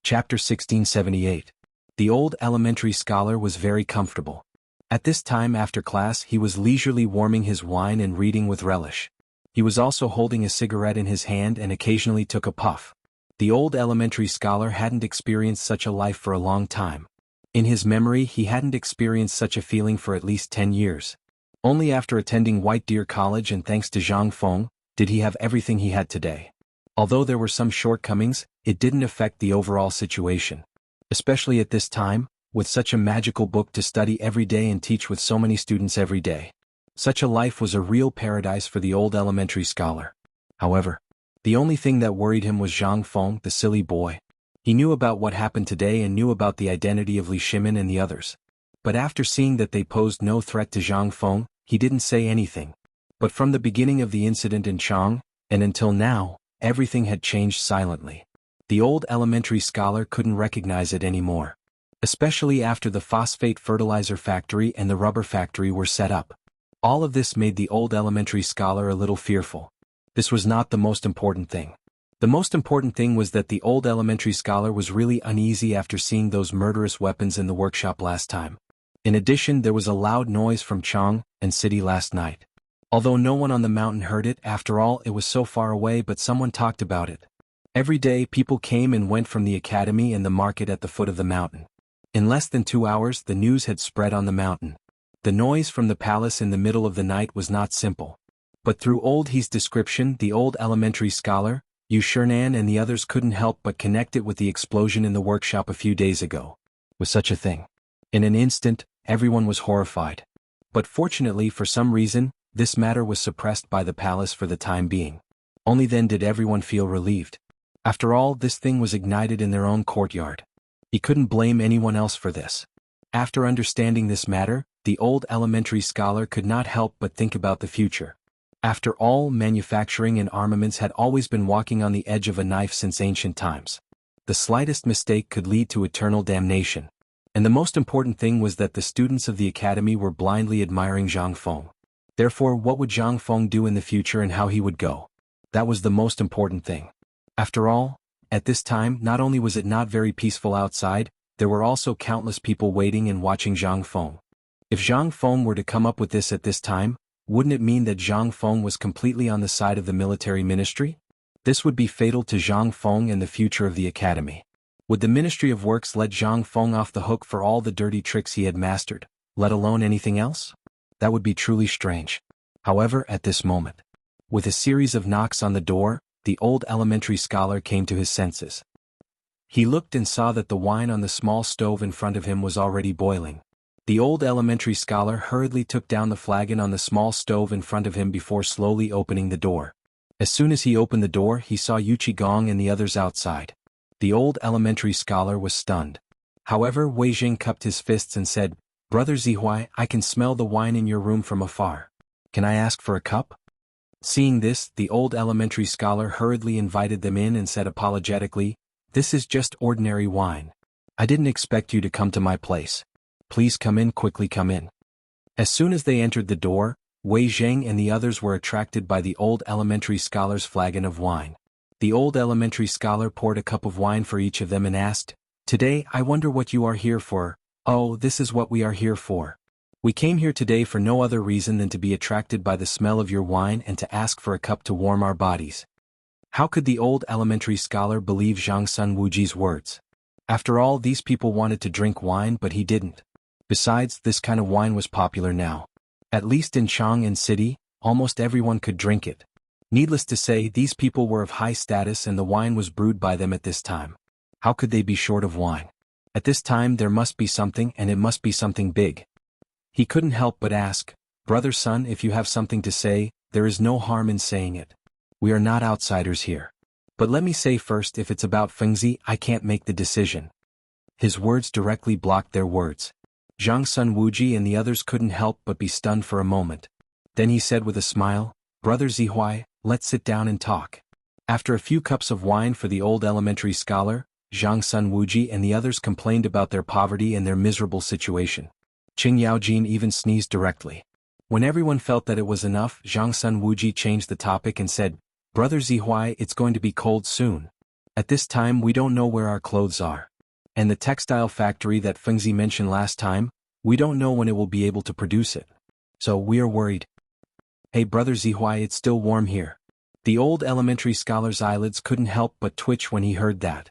Chapter 1678. The old elementary scholar was very comfortable. At this time after class he was leisurely warming his wine and reading with relish. He was also holding a cigarette in his hand and occasionally took a puff. The old elementary scholar hadn't experienced such a life for a long time. In his memory he hadn't experienced such a feeling for at least 10 years. Only after attending White Deer College and thanks to Zhang Feng, did he have everything he had today. Although there were some shortcomings, it didn't affect the overall situation. Especially at this time, with such a magical book to study every day and teach with so many students every day. Such a life was a real paradise for the old elementary scholar. However, the only thing that worried him was Zhang Feng, the silly boy. He knew about what happened today and knew about the identity of Li Shimin and the others. But after seeing that they posed no threat to Zhang Feng, he didn't say anything. But from the beginning of the incident in Chang, and until now, everything had changed silently. The old elementary scholar couldn't recognize it anymore. Especially after the phosphate fertilizer factory and the rubber factory were set up. All of this made the old elementary scholar a little fearful. This was not the most important thing. The most important thing was that the old elementary scholar was really uneasy after seeing those murderous weapons in the workshop last time. In addition, there was a loud noise from Chang and city last night. Although no one on the mountain heard it, after all, it was so far away, but someone talked about it. Every day people came and went from the academy and the market at the foot of the mountain. In less than 2 hours the news had spread on the mountain. The noise from the palace in the middle of the night was not simple. But through Old He's description, the old elementary scholar, Yu Shernan and the others couldn't help but connect it with the explosion in the workshop a few days ago. Was such a thing. In an instant, everyone was horrified. But fortunately for some reason, this matter was suppressed by the palace for the time being. Only then did everyone feel relieved. After all, this thing was ignited in their own courtyard. He couldn't blame anyone else for this. After understanding this matter, the old elementary scholar could not help but think about the future. After all, manufacturing and armaments had always been walking on the edge of a knife since ancient times. The slightest mistake could lead to eternal damnation. And the most important thing was that the students of the academy were blindly admiring Zhang Feng. Therefore, what would Zhang Feng do in the future and how he would go? That was the most important thing. After all, at this time not only was it not very peaceful outside, there were also countless people waiting and watching Zhang Feng. If Zhang Feng were to come up with this at this time, wouldn't it mean that Zhang Feng was completely on the side of the military ministry? This would be fatal to Zhang Feng and the future of the academy. Would the Ministry of Works let Zhang Feng off the hook for all the dirty tricks he had mastered, let alone anything else? That would be truly strange. However, at this moment, with a series of knocks on the door, the old elementary scholar came to his senses. He looked and saw that the wine on the small stove in front of him was already boiling. The old elementary scholar hurriedly took down the flagon on the small stove in front of him before slowly opening the door. As soon as he opened the door, he saw Yu Qigong and the others outside. The old elementary scholar was stunned. However, Wei Jing cupped his fists and said, "Brother Zihuai, I can smell the wine in your room from afar. Can I ask for a cup?" Seeing this, the old elementary scholar hurriedly invited them in and said apologetically, "This is just ordinary wine. I didn't expect you to come to my place. Please come in, quickly come in." As soon as they entered the door, Wei Zheng and the others were attracted by the old elementary scholar's flagon of wine. The old elementary scholar poured a cup of wine for each of them and asked, "Today I wonder what you are here for." "Oh, this is what we are here for. We came here today for no other reason than to be attracted by the smell of your wine and to ask for a cup to warm our bodies." How could the old elementary scholar believe Zhang Sun Wuji's words? After all, these people wanted to drink wine, but he didn't. Besides, this kind of wine was popular now. At least in Chang'an City, almost everyone could drink it. Needless to say, these people were of high status and the wine was brewed by them at this time. How could they be short of wine? At this time there must be something, and it must be something big. He couldn't help but ask, "Brother Sun, if you have something to say, there is no harm in saying it. We are not outsiders here. But let me say first, if it's about Fengzi, I can't make the decision." His words directly blocked their words. Zhang Sun Wuji and the others couldn't help but be stunned for a moment. Then he said with a smile, "Brother Zihuai, let's sit down and talk." After a few cups of wine for the old elementary scholar, Zhang Sun Wuji and the others complained about their poverty and their miserable situation. Qing Yaojin even sneezed directly. When everyone felt that it was enough, Zhang Sun Wuji changed the topic and said, "Brother Zihuai, it's going to be cold soon. At this time we don't know where our clothes are. And the textile factory that Fengzi mentioned last time, we don't know when it will be able to produce it. So we are worried." "Hey Brother Zihuai, it's still warm here." The old elementary scholar's eyelids couldn't help but twitch when he heard that.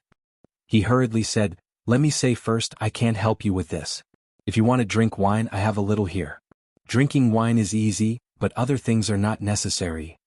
He hurriedly said, "Let me say first, I can't help you with this. If you want to drink wine, I have a little here. Drinking wine is easy, but other things are not necessary."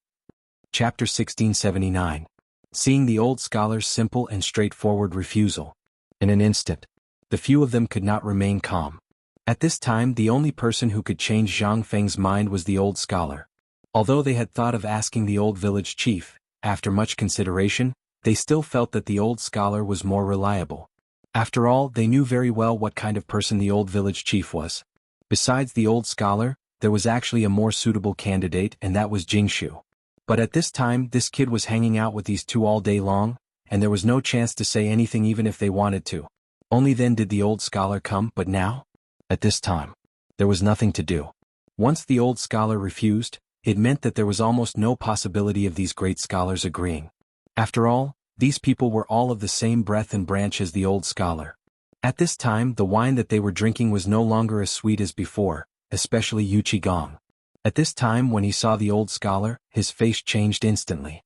Chapter 1679. Seeing the old scholar's simple and straightforward refusal. In an instant, the few of them could not remain calm. At this time the only person who could change Zhang Feng's mind was the old scholar. Although they had thought of asking the old village chief, after much consideration, they still felt that the old scholar was more reliable. After all, they knew very well what kind of person the old village chief was. Besides the old scholar, there was actually a more suitable candidate, and that was Jingshu. But at this time this kid was hanging out with these two all day long, and there was no chance to say anything even if they wanted to. Only then did the old scholar come, but now? At this time, there was nothing to do. Once the old scholar refused, it meant that there was almost no possibility of these great scholars agreeing. After all, these people were all of the same breath and branch as the old scholar. At this time the wine that they were drinking was no longer as sweet as before, especially Yu Qigong. At this time when he saw the old scholar, his face changed instantly.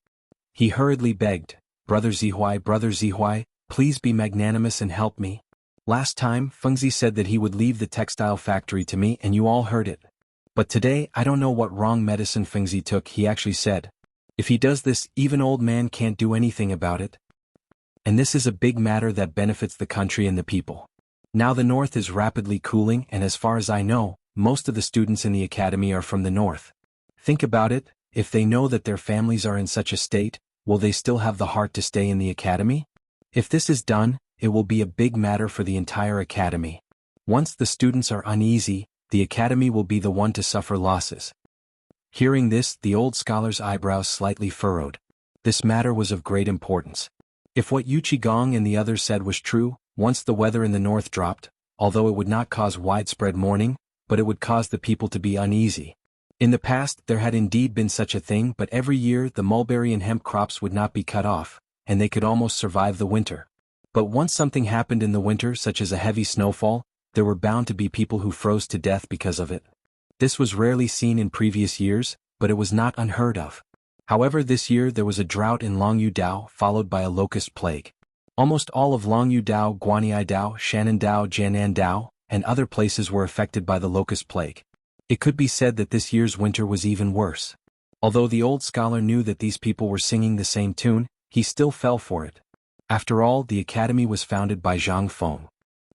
He hurriedly begged, Brother Zihuai, please be magnanimous and help me. Last time, Fengzi said that he would leave the textile factory to me and you all heard it. But today I don't know what wrong medicine Fengzi took, he actually said. If he does this, even old man can't do anything about it. And this is a big matter that benefits the country and the people. Now the north is rapidly cooling, and as far as I know, most of the students in the academy are from the north. Think about it, if they know that their families are in such a state, will they still have the heart to stay in the academy? If this is done, it will be a big matter for the entire academy. Once the students are uneasy, the academy will be the one to suffer losses. Hearing this, the old scholar's eyebrows slightly furrowed. This matter was of great importance. If what Yu Qigong and the others said was true, once the weather in the north dropped, although it would not cause widespread mourning, but it would cause the people to be uneasy. In the past there had indeed been such a thing, but every year the mulberry and hemp crops would not be cut off, and they could almost survive the winter. But once something happened in the winter, such as a heavy snowfall, there were bound to be people who froze to death because of it. This was rarely seen in previous years, but it was not unheard of. However, this year there was a drought in Longyu Dao followed by a locust plague. Almost all of Longyu Dao, Guanyi Dao, Shannon Dao, Jianan Dao, and other places were affected by the locust plague. It could be said that this year's winter was even worse. Although the old scholar knew that these people were singing the same tune, he still fell for it. After all, the academy was founded by Zhang Feng.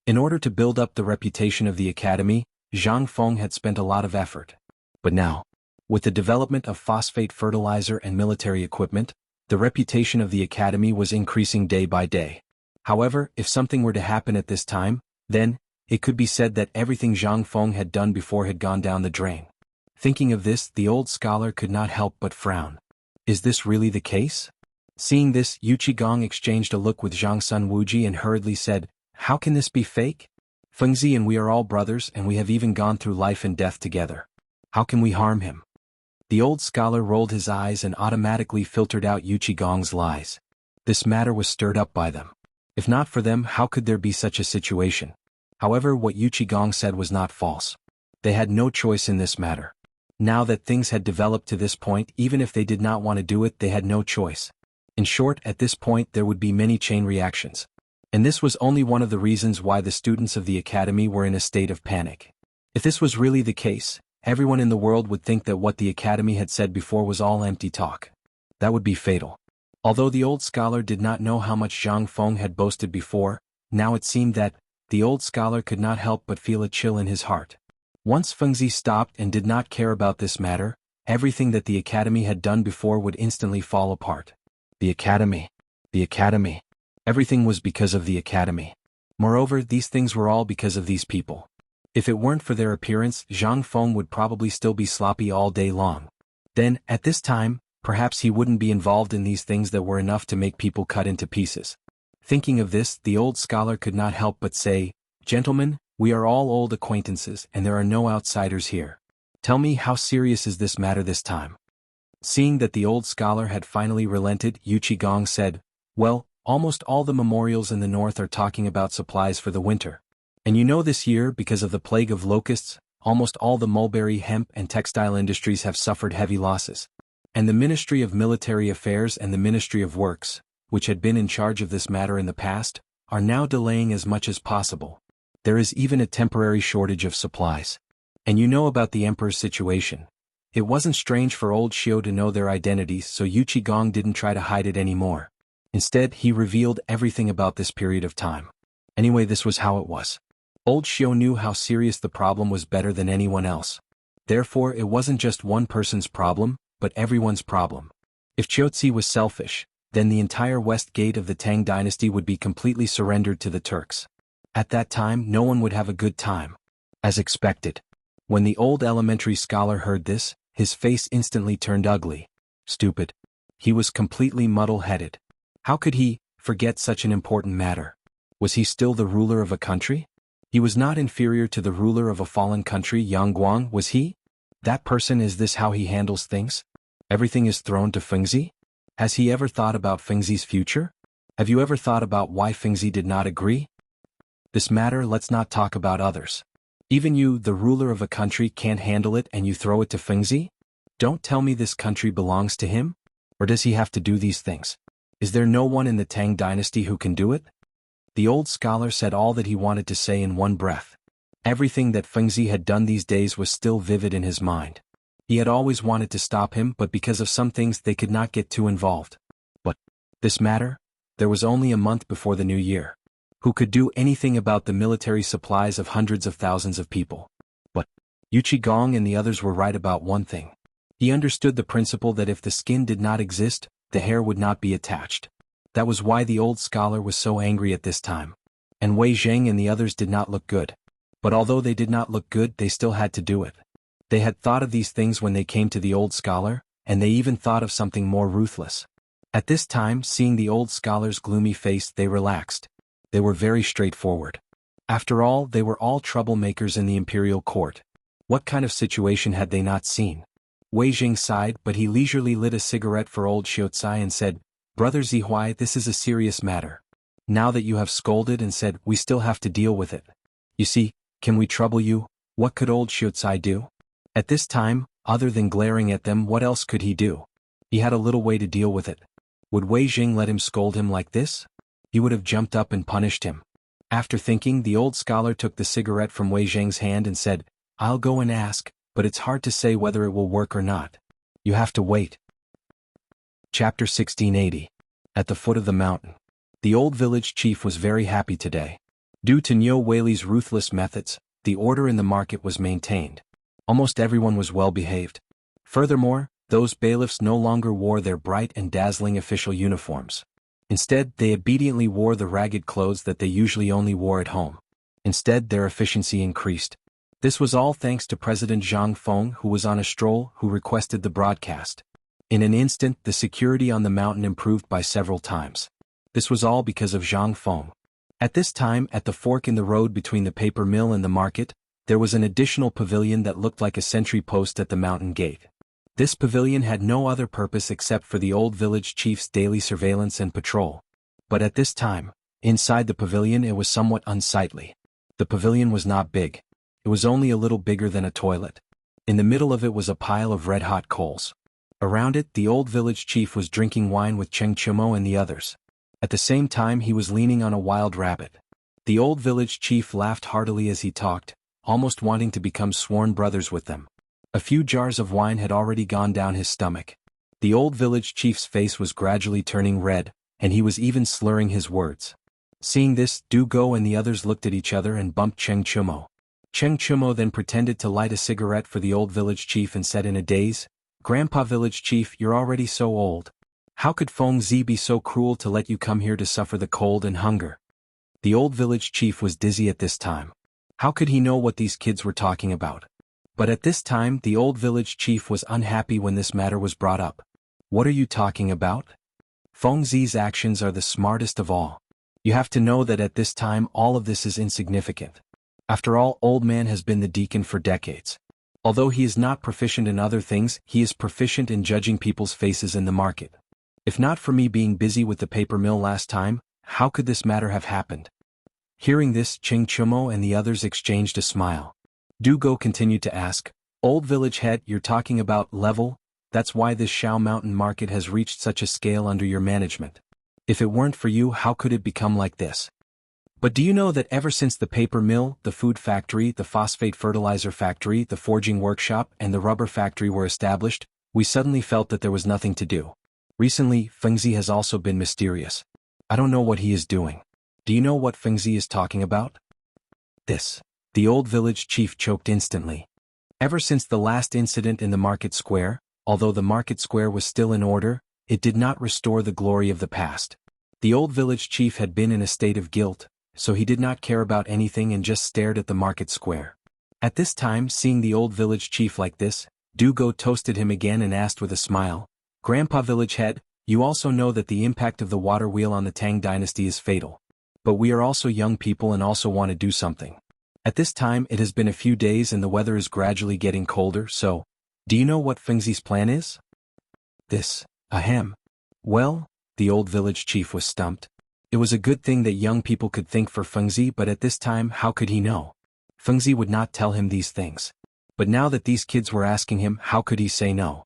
In order to build up the reputation of the academy, Zhang Feng had spent a lot of effort. But now, with the development of phosphate fertilizer and military equipment, the reputation of the academy was increasing day by day. However, if something were to happen at this time, then, it could be said that everything Zhang Feng had done before had gone down the drain. Thinking of this, the old scholar could not help but frown. Is this really the case? Seeing this, Yu Qigong exchanged a look with Zhang Sun Wuji and hurriedly said, How can this be fake? Fengzi and we are all brothers, and we have even gone through life and death together. How can we harm him? The old scholar rolled his eyes and automatically filtered out Yu Qigong's lies. This matter was stirred up by them. If not for them, how could there be such a situation? However, what Yu Qigong said was not false. They had no choice in this matter. Now that things had developed to this point, even if they did not want to do it, they had no choice. In short, at this point there would be many chain reactions. And this was only one of the reasons why the students of the academy were in a state of panic. If this was really the case, everyone in the world would think that what the academy had said before was all empty talk. That would be fatal. Although the old scholar did not know how much Zhang Feng had boasted before, now it seemed that the old scholar could not help but feel a chill in his heart. Once Fengzi stopped and did not care about this matter, everything that the academy had done before would instantly fall apart. The academy. Everything was because of the academy. Moreover, these things were all because of these people. If it weren't for their appearance, Zhang Feng would probably still be sloppy all day long. Then, at this time, perhaps he wouldn't be involved in these things that were enough to make people cut into pieces. Thinking of this, the old scholar could not help but say, Gentlemen, We are all old acquaintances and there are no outsiders here. Tell me, how serious is this matter this time? Seeing that the old scholar had finally relented, Gong said, well, almost all the memorials in the north are talking about supplies for the winter. And you know this year, because of the plague of locusts, almost all the mulberry, hemp and textile industries have suffered heavy losses. And the Ministry of Military Affairs and the Ministry of Works, which had been in charge of this matter in the past, are now delaying as much as possible. There is even a temporary shortage of supplies. And you know about the emperor's situation. It wasn't strange for old Xiao to know their identities, so Gong didn't try to hide it anymore. Instead, he revealed everything about this period of time. Anyway, this was how it was. Old Xiao knew how serious the problem was better than anyone else. Therefore, it wasn't just one person's problem, but everyone's problem. If Qiuzi was selfish, then the entire west gate of the Tang Dynasty would be completely surrendered to the Turks. At that time, no one would have a good time. As expected. When the old elementary scholar heard this, his face instantly turned ugly. Stupid. He was completely muddle-headed. How could he forget such an important matter? Was he still the ruler of a country? He was not inferior to the ruler of a fallen country, Guang, was he? That person, is this how he handles things? Everything is thrown to Fengzi? Has he ever thought about Fengzi's future? Have you ever thought about why Fengzi did not agree? This matter, let's not talk about others. Even you, the ruler of a country, can't handle it and you throw it to Fengzi? Don't tell me this country belongs to him? Or does he have to do these things? Is there no one in the Tang Dynasty who can do it? The old scholar said all that he wanted to say in one breath. Everything that Fengzi had done these days was still vivid in his mind. He had always wanted to stop him, but because of some things they could not get too involved. But this matter? There was only a month before the new year. Who could do anything about the military supplies of hundreds of thousands of people? But Gong and the others were right about one thing. He understood the principle that if the skin did not exist, the hair would not be attached. That was why the old scholar was so angry at this time. And Wei Zheng and the others did not look good. But although they did not look good, they still had to do it. They had thought of these things when they came to the old scholar, and they even thought of something more ruthless. At this time, seeing the old scholar's gloomy face, they relaxed. They were very straightforward. After all, they were all troublemakers in the imperial court. What kind of situation had they not seen? Wei Jing sighed, but he leisurely lit a cigarette for old Xiaocai and said, Brother Zihuai, this is a serious matter. Now that you have scolded and said, we still have to deal with it. You see, can we trouble you? What could old Xiaocai do? At this time, other than glaring at them, what else could he do? He had a little way to deal with it. Would Wei Jing let him scold him like this? He would have jumped up and punished him. After thinking, the old scholar took the cigarette from Wei Zheng's hand and said, I'll go and ask, but it's hard to say whether it will work or not. You have to wait. Chapter 1680. At the foot of the mountain. The old village chief was very happy today. Due to Niu Weili's ruthless methods, the order in the market was maintained. Almost everyone was well behaved. Furthermore, those bailiffs no longer wore their bright and dazzling official uniforms. Instead, they obediently wore the ragged clothes that they usually only wore at home. Instead, their efficiency increased. This was all thanks to President Zhang Feng, who was on a stroll, who requested the broadcast. In an instant, the security on the mountain improved by several times. This was all because of Zhang Feng. At this time, at the fork in the road between the paper mill and the market, there was an additional pavilion that looked like a sentry post at the mountain gate. This pavilion had no other purpose except for the old village chief's daily surveillance and patrol. But at this time, inside the pavilion it was somewhat unsightly. The pavilion was not big. It was only a little bigger than a toilet. In the middle of it was a pile of red-hot coals. Around it, the old village chief was drinking wine with Cheng Chumo and the others. At the same time, he was leaning on a wild rabbit. The old village chief laughed heartily as he talked, almost wanting to become sworn brothers with them. A few jars of wine had already gone down his stomach. The old village chief's face was gradually turning red, and he was even slurring his words. Seeing this, Du Go and the others looked at each other and bumped Cheng Chumo. Cheng Chumo then pretended to light a cigarette for the old village chief and said in a daze, Grandpa village chief, you're already so old. How could Feng Zi be so cruel to let you come here to suffer the cold and hunger? The old village chief was dizzy at this time. How could he know what these kids were talking about? But at this time, the old village chief was unhappy when this matter was brought up. What are you talking about? Feng Zi's actions are the smartest of all. You have to know that at this time all of this is insignificant. After all, old man has been the deacon for decades. Although he is not proficient in other things, he is proficient in judging people's faces in the market. If not for me being busy with the paper mill last time, how could this matter have happened? Hearing this, Ching Chumo and the others exchanged a smile. Du Go continued to ask, Old village head, you're talking about level? That's why this Shao Mountain market has reached such a scale under your management. If it weren't for you, how could it become like this? But do you know that ever since the paper mill, the food factory, the phosphate fertilizer factory, the forging workshop, and the rubber factory were established, we suddenly felt that there was nothing to do. Recently, Fengzi has also been mysterious. I don't know what he is doing. Do you know what Fengzi is talking about? This. The old village chief choked instantly. Ever since the last incident in the market square, although the market square was still in order, it did not restore the glory of the past. The old village chief had been in a state of guilt, so he did not care about anything and just stared at the market square. At this time, seeing the old village chief like this, Du Go toasted him again and asked with a smile, Grandpa village head, you also know that the impact of the water wheel on the Tang Dynasty is fatal. But we are also young people and also want to do something. At this time it has been a few days and the weather is gradually getting colder, so, do you know what Fengzi's plan is? This. Ahem. Well, the old village chief was stumped. It was a good thing that young people could think for Fengzi, but at this time how could he know? Fengzi would not tell him these things. But now that these kids were asking him, how could he say no?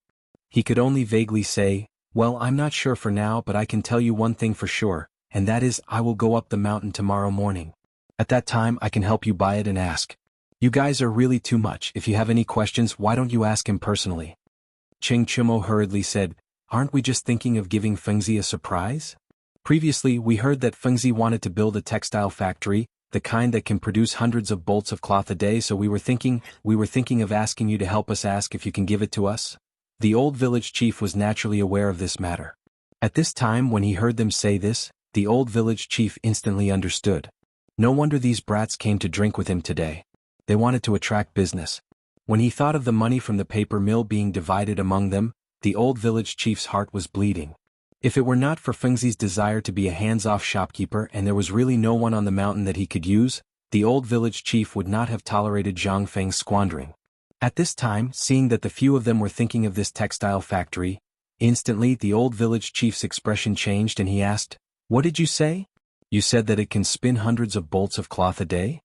He could only vaguely say, well, I'm not sure for now, but I can tell you one thing for sure, and that is I will go up the mountain tomorrow morning. At that time I can help you buy it and ask. You guys are really too much. If you have any questions, why don't you ask him personally? Ching Chumo hurriedly said, aren't we just thinking of giving Fengzi a surprise? Previously we heard that Fengzi wanted to build a textile factory, the kind that can produce hundreds of bolts of cloth a day, so we were thinking of asking you to help us ask if you can give it to us. The old village chief was naturally aware of this matter. At this time when he heard them say this, the old village chief instantly understood. No wonder these brats came to drink with him today. They wanted to attract business. When he thought of the money from the paper mill being divided among them, the old village chief's heart was bleeding. If it were not for Fengzi's desire to be a hands-off shopkeeper and there was really no one on the mountain that he could use, the old village chief would not have tolerated Zhang Feng's squandering. At this time, seeing that the few of them were thinking of this textile factory, instantly the old village chief's expression changed and he asked, what did you say? You said that it can spin hundreds of bolts of cloth a day?